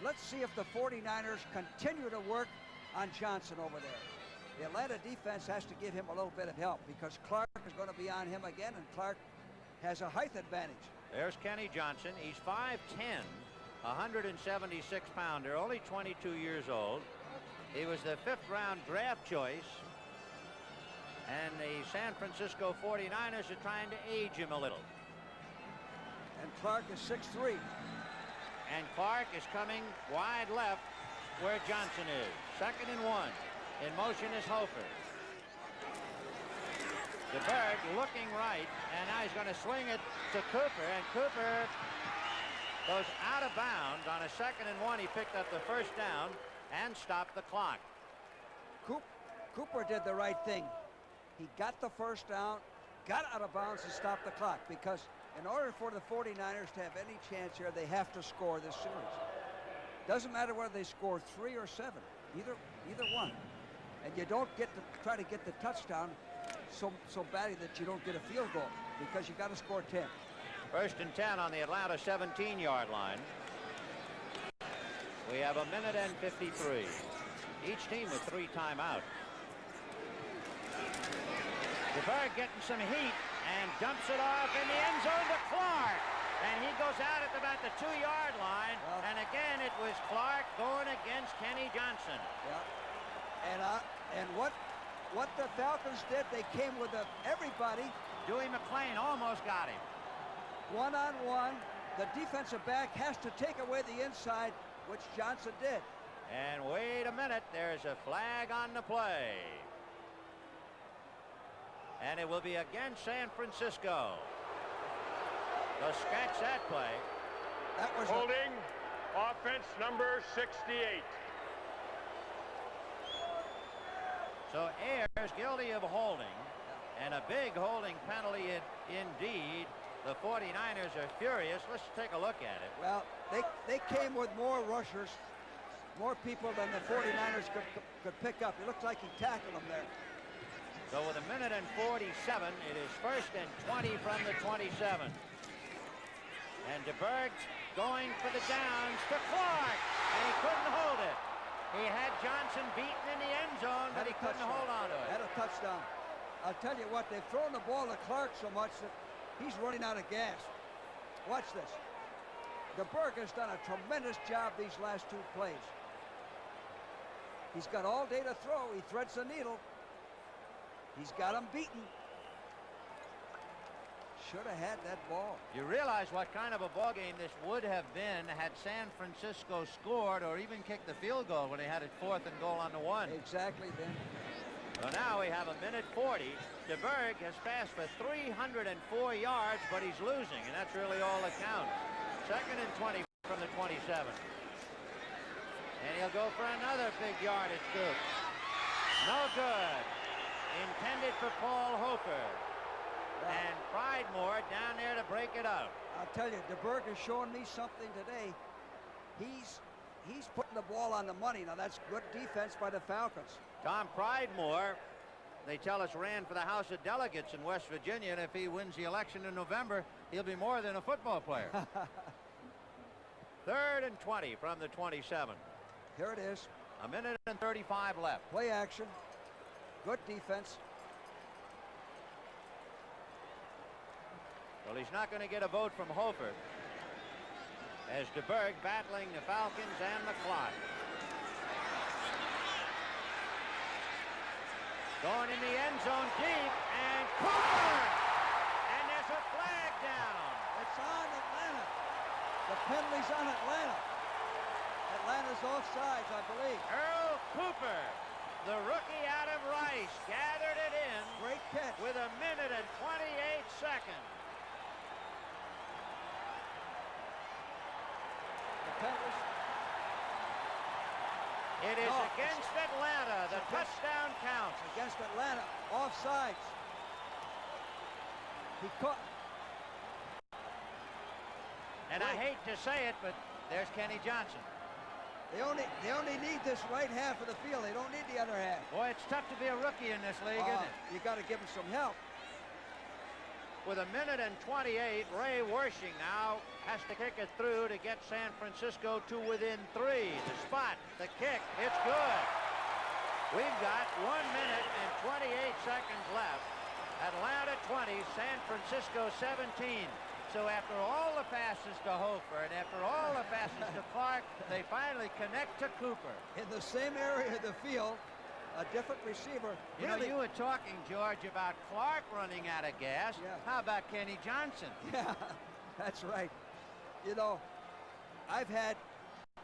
Let's see if the 49ers continue to work on Johnson over there. The Atlanta defense has to give him a little bit of help because Clark is going to be on him again, and Clark has a height advantage. There's Kenny Johnson. He's 5'10", 176-pounder, only 22 years old. He was the 5th round draft choice, and the San Francisco 49ers are trying to age him a little. And Clark is 6'3". And Clark is coming wide left where Johnson is. 2nd and 1. In motion is Hofer. DeBerg looking right, and now he's going to swing it to Cooper, and Cooper goes out of bounds on a 2nd and 1. He picked up the first down and stopped the clock. Cooper did the right thing. He got the first down, got out of bounds, and stopped the clock, because in order for the 49ers to have any chance here, they have to score this series. Doesn't matter whether they score 3 or 7, either one. And you don't get to try to get the touchdown so badly that you don't get a field goal, because you got to score 10. 1st and 10 on the Atlanta 17-yard line. We have 1 minute and 53. Each team with 3 timeouts. DeBerg getting some heat and dumps it off in the end zone to Clark. And he goes out at about the 2-yard line. And again, it was Clark going against Kenny Johnson. Yeah. And what the Falcons did, they came with everybody. Dewey McClain almost got him. One-on-one. The defensive back has to take away the inside, which Johnson did. And wait a minute, there's a flag on the play. And it will be against San Francisco. So scratch that play. That was holding offense number 68. So Ayers guilty of holding, and a big holding penalty indeed. The 49ers are furious. Let's take a look at it. Well, they came with more rushers, more people than the 49ers could pick up. It looked like he tackled them there. So with 1:47, it is 1st and 20 from the 27. And DeBerg going for the downs to Clark, and he couldn't hold it. He had Johnson beaten in the end zone, but he couldn't hold on to it. Had a touchdown. I'll tell you what, they've thrown the ball to Clark so much that he's running out of gas. Watch this. DeBerg has done a tremendous job these last 2 plays. He's got all day to throw. He threads the needle. He's got him beaten. Should have had that ball. You realize what kind of a ball game this would have been had San Francisco scored or even kicked the field goal when they had it 4th and goal on the 1. Exactly, Ben. So now we have 1:40. DeBerg has passed for 304 yards, but he's losing, and that's really all that counts. 2nd and 20 from the 27. And he'll go for another big yardage scoop. No good. Intended for Paul Hofer. And Pridemore down there to break it up. I'll tell you, DeBerg has shown me something today. He's putting the ball on the money. Now, that's good defense by the Falcons. Tom Pridemore, they tell us, ran for the House of Delegates in West Virginia, and if he wins the election in November, he'll be more than a football player. 3rd and 20 from the 27. Here it is. 1:35 left. Play action. Good defense. Well, he's not going to get a vote from Hofer as DeBerg battling the Falcons and the clock. Going in the end zone deep, and Cooper! And there's a flag down. It's on Atlanta. The penalty's on Atlanta. Atlanta's offsides, I believe. Earl Cooper, the rookie out of Rice, gathered it in. Great catch. With 1:28. It is against Atlanta. The touchdown counts. Against Atlanta. Offsides. He caught. And I hate to say it, but there's Kenny Johnson. They only need this right half of the field. They don't need the other half. Boy, it's tough to be a rookie in this league, isn't it? You got to give him some help. With 1:28, Ray Wersching now has to kick it through to get San Francisco to within 3. The spot, the kick, it's good. We've got 1:28 left. Atlanta 20, San Francisco 17. So after all the passes to Hofer and after all the passes to Clark, they finally connect to Cooper. In the same area of the field, a different receiver. You know, you were talking, George, about Clark running out of gas. Yeah. How about Kenny Johnson? Yeah, that's right. You know, I've had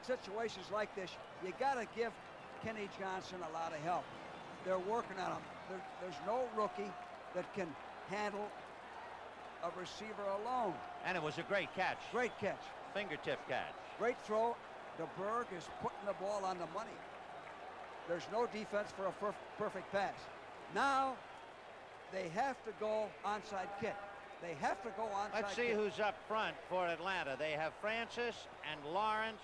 situations like this. You got to give Kenny Johnson a lot of help. They're working on him. There's no rookie that can handle a receiver alone. And it was a great catch. Great catch. Fingertip catch. Great throw. DeBerg is putting the ball on the money. There's no defense for a perfect pass. Now, they have to go onside kick. They have to go onside Let's see kick. who's up front for Atlanta. They have Francis and Lawrence.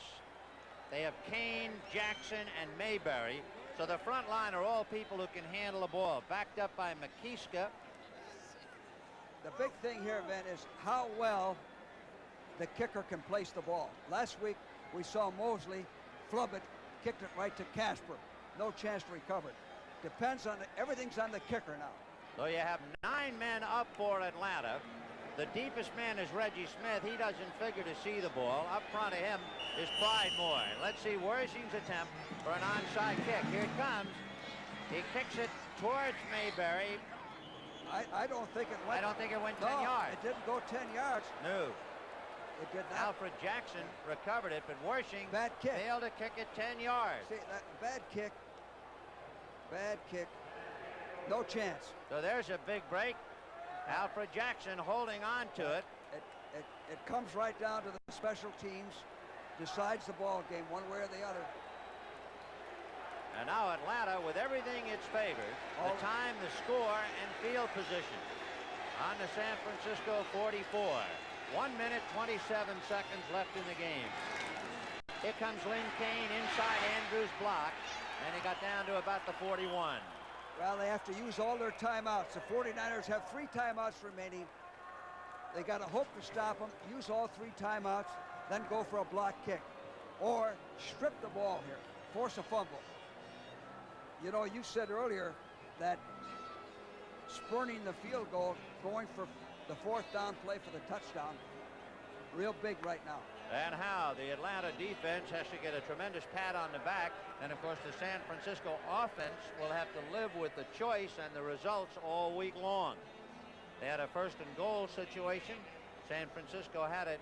They have Kane, Jackson, and Mayberry. So the front line are all people who can handle the ball. Backed up by McKeeska. The big thing here, Ben, is how well the kicker can place the ball. Last week, we saw Mosley flub it, kicked it right to Casper. no chance to recover it. Depends on everything's on the kicker now. So you have 9 men up for Atlanta. The deepest man is Reggie Smith. He doesn't figure to see the ball. Up front of him is Pride Moore. Let's see Worsing's attempt for an onside kick. Here it comes. He kicks it towards Mayberry. I don't think it went. I don't think it went 10 no, yards. It didn't go 10 yards. No. It did not. Alfred Jackson recovered it, but Worsing bad kick. Failed to kick it 10 yards. See, that bad kick. Bad kick. No chance. So there's a big break. Alfred Jackson holding on to it. It comes right down to the special teams. Decides the ball game one way or the other. And now Atlanta with everything its favor. The time, the score, and field position. On the San Francisco 44. 1 minute, 27 seconds left in the game. Here comes Lynn Kane inside Andrews' block. And he got down to about the 41. Well, they have to use all their timeouts. The 49ers have 3 timeouts remaining. They got to hope to stop them, use all 3 timeouts, then go for a block kick. Or strip the ball here, force a fumble. You know, you said earlier that spurning the field goal, going for the 4th down play for the touchdown, real big right now. And how the Atlanta defense has to get a tremendous pat on the back. And, of course, the San Francisco offense will have to live with the choice and the results all week long. They had a 1st and goal situation. San Francisco had it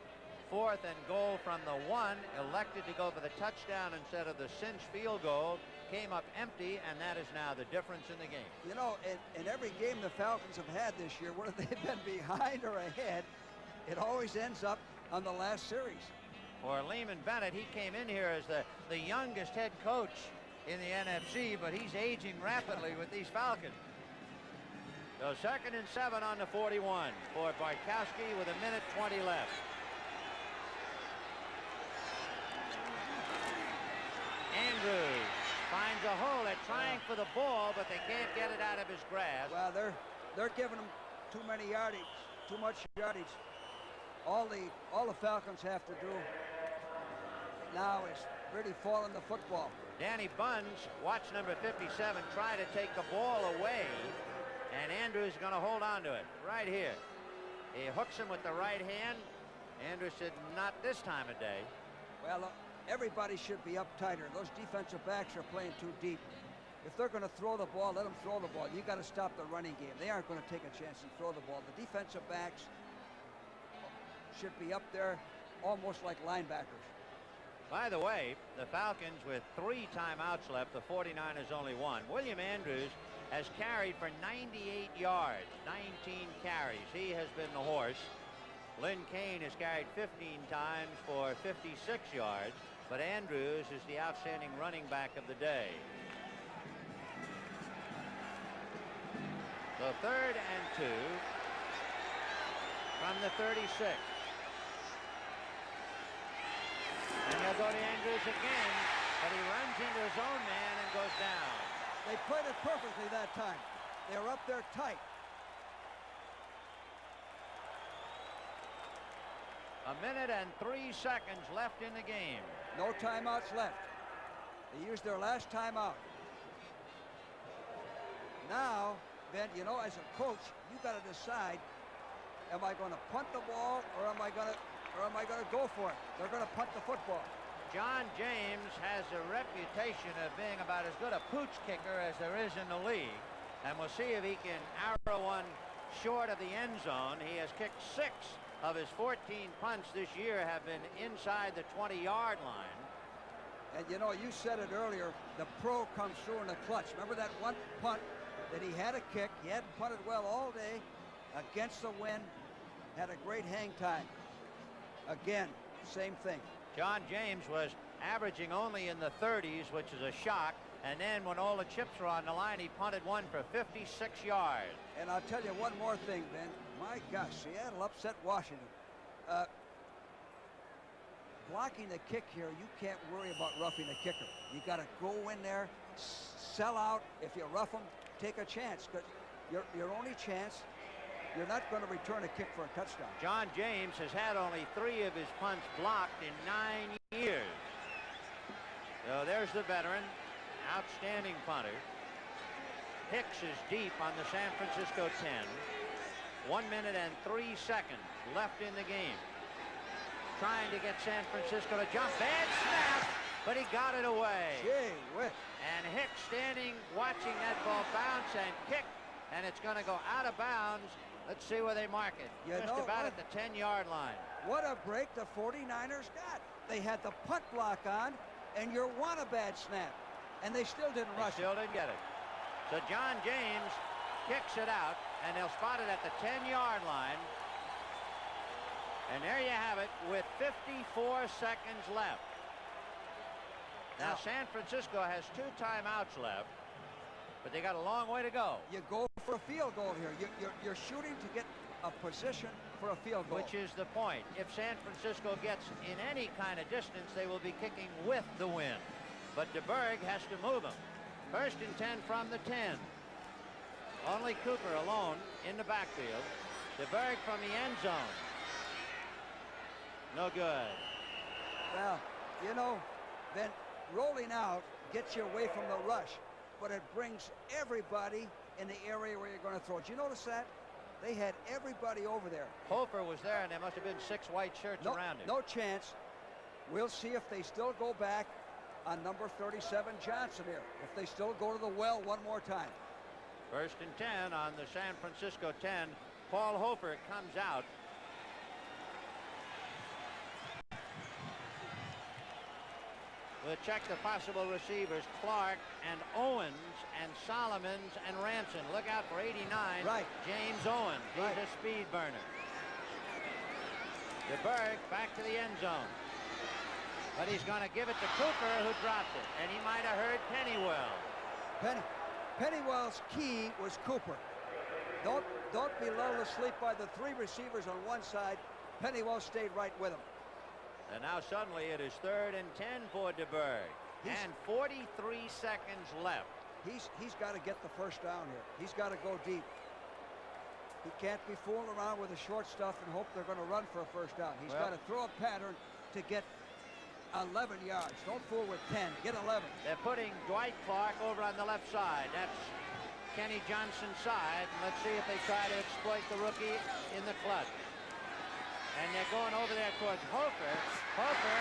4th and goal from the 1, elected to go for the touchdown instead of the cinch field goal. Came up empty, and that is now the difference in the game. You know, in every game the Falcons have had this year, whether they've been behind or ahead, it always ends up on the last series. For Lehman Bennett, he came in here as the youngest head coach in the NFC, but he's aging rapidly with these Falcons. So 2nd and 7 on the 41 for Bartkowski with 1:20 left. Andrews finds a hole. They're trying for the ball, but they can't get it out of his grasp. Well, they're giving him too many yardage, too much yardage. All the Falcons have to do now is really fall in the football. Danny Bunds, watch number 57, try to take the ball away, and Andrews is going to hold on to it right here. He hooks him with the right hand. Andrews said, not this time of day. Well, everybody should be up tighter. Those defensive backs are playing too deep. If they're going to throw the ball, let them throw the ball. You got to stop the running game. They aren't going to take a chance and throw the ball. The defensive backs should be up there almost like linebackers. By the way, the Falcons with 3 timeouts left, the 49ers only 1. William Andrews has carried for 98 yards, 19 carries. He has been the horse. Lynn Kane has carried 15 times for 56 yards, but Andrews is the outstanding running back of the day. So 3rd and 2 from the 36. And he'll go to Andrews again, but he runs into his own man and goes down. They played it perfectly that time. They were up there tight. 1:03 left in the game. No timeouts left. They used their last timeout. Now, Ben, you know, as a coach, you got to decide: am I going to punt the ball, or am I going to go for it? They're going to punt the football. John James has a reputation of being about as good a pooch kicker as there is in the league, and we'll see if he can arrow one short of the end zone. He has kicked 6 of his 14 punts this year have been inside the 20-yard line. And you know, you said it earlier, the pro comes through in the clutch. Remember that one punt that he had a kick? He hadn't punted well all day, against the wind, had a great hang time. Again, same thing. John James was averaging only in the 30s, which is a shock. And then when all the chips were on the line, he punted one for 56 yards. And I'll tell you one more thing, Ben. My gosh, Seattle upset Washington. Blocking the kick here, you can't worry about roughing the kicker. You got to go in there, sell out. If you rough them, take a chance, because your only chance, you're not going to return a kick for a touchdown. John James has had only 3 of his punts blocked in 9 years. So there's the veteran. Outstanding punter. Hicks is deep on the San Francisco 10. 1 minute and 3 seconds left in the game. Trying to get San Francisco to jump. Bad snap, but he got it away. Gee whiz. And Hicks standing watching that ball bounce and kick, and it's going to go out of bounds. Let's see where they mark it. Just about at the 10-yard line. What a break the 49ers got. They had the punt block on, and you want a bad snap. And they still didn't rush it. Still didn't get it. So John James kicks it out, and they'll spot it at the 10-yard line. And there you have it with 54 seconds left. Now San Francisco has 2 timeouts left, but they got a long way to go. You go for a field goal here. You're shooting to get a position for a field goal. Which is the point. If San Francisco gets in any kind of distance, they will be kicking with the wind. But DeBerg has to move them. 1st and 10 from the 10. Only Cooper alone in the backfield. DeBerg from the end zone. No good. Well, you know, then rolling out gets you away from the rush, but it brings everybody in the area where you're going to throw. Did you notice that? They had everybody over there. Hofer was there, and there must have been 6 white shirts around him. No chance. We'll see if they still go back on number 37 Johnson here. If they still go to the well one more time. 1st and 10 on the San Francisco 10. Paul Hofer comes out. We'll check the possible receivers. Clark and Owens and Solomons and Ranson. Look out for 89. Right. James Owens. He's a speed burner. DeBerg back to the end zone. But he's going to give it to Cooper, who dropped it. And he might have heard Pennywell. Pennywell's key was Cooper. Don't be lulled asleep by the 3 receivers on one side. Pennywell stayed right with him. And now suddenly it is 3rd and 10 for DeBerg. And 43 seconds left. He's got to get the first down here. He's got to go deep. He can't be fooling around with the short stuff and hope they're going to run for a first down. He's got to throw a pattern to get 11 yards. Don't fool with 10. Get 11. They're putting Dwight Clark over on the left side. That's Kenny Johnson's side. And let's see if they try to exploit the rookie in the clutch. And they're going over there towards Hofer. Hofer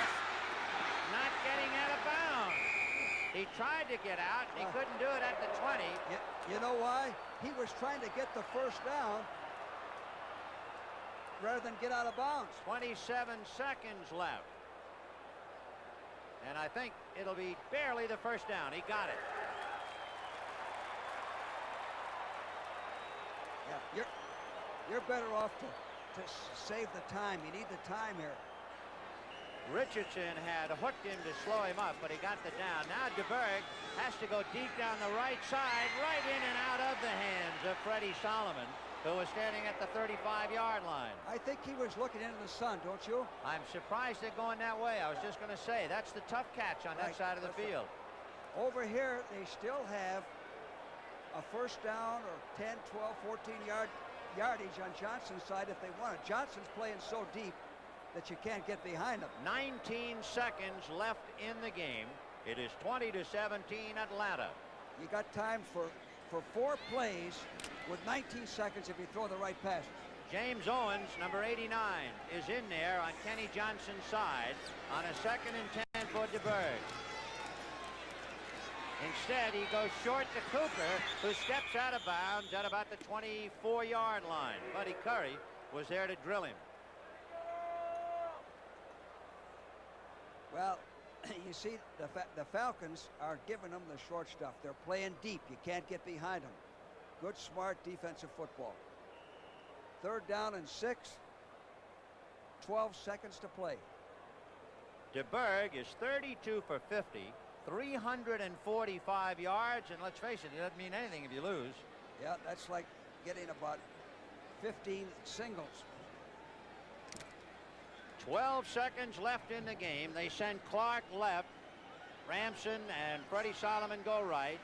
not getting out of bounds. He tried to get out. He couldn't do it at the 20. You know why? He was trying to get the first down rather than get out of bounds. 27 seconds left. And I think it'll be barely the first down. He got it. Yeah, you're better off to save the time. You need the time here. Richardson had hooked him to slow him up, but he got the down. Now DeBerg has to go deep down the right side, right in and out of the hands of Freddie Solomon, who was standing at the 35-yard line. I think he was looking into the sun, don't you? I'm surprised they're going that way. I was just going to say, that's the tough catch on that side of the field. Over here, they still have a first down or 10, 12, 14-yardage on Johnson's side if they want it. Johnson's playing so deep that you can't get behind him. 19 seconds left in the game. It is 20-17 Atlanta. You got time for 4 plays with 19 seconds if you throw the right pass. James Owens, number 89, is in there on Kenny Johnson's side on a 2nd and 10 for DeBerg. Instead, he goes short to Cooper, who steps out of bounds at about the 24-yard line. Buddy Curry was there to drill him. Well, you see, the Falcons are giving them the short stuff. They're playing deep. You can't get behind them. Good, smart defensive football. 3rd down and 6. 12 seconds to play. DeBerg is 32 for 50, 345 yards, and let's face it, it doesn't mean anything if you lose. Yeah, that's like getting about 15 singles. 12 seconds left in the game. They send Clark left. Ramson and Freddie Solomon go right.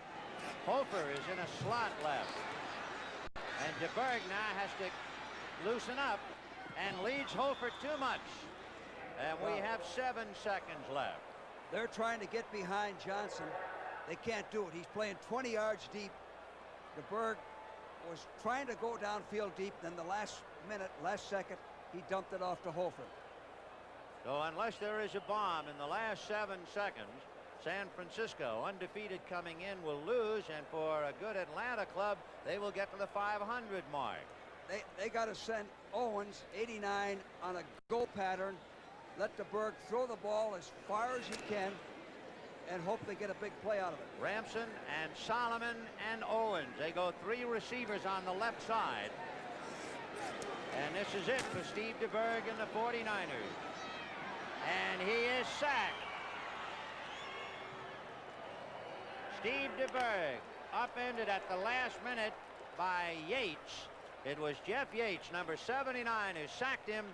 Hofer is in a slot left. And DeBerg now has to loosen up and leads Hofer too much. And we have 7 seconds left. They're trying to get behind Johnson. They can't do it. He's playing 20 yards deep. DeBerg was trying to go downfield deep. Then the last second, he dumped it off to Holford. So unless there is a bomb in the last 7 seconds, San Francisco, undefeated coming in, will lose, and for a good Atlanta club, they will get to the 500 mark. They got to send Owens, 89, on a go pattern. Let DeBerg throw the ball as far as he can and hope they get a big play out of it. Ramson and Solomon and Owens. They go 3 receivers on the left side. And this is it for Steve DeBerg and the 49ers. And he is sacked. Steve DeBerg upended at the last minute by Yates. It was Jeff Yates, number 79, who sacked him.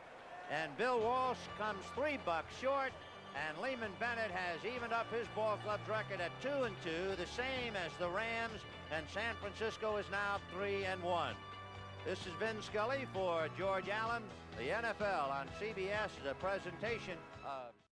And Bill Walsh comes $3 short. And Lehman Bennett has evened up his ball club's record at 2-2, the same as the Rams. And San Francisco is now 3-1. This is Vin Scully for George Allen. The NFL on CBS is a presentation of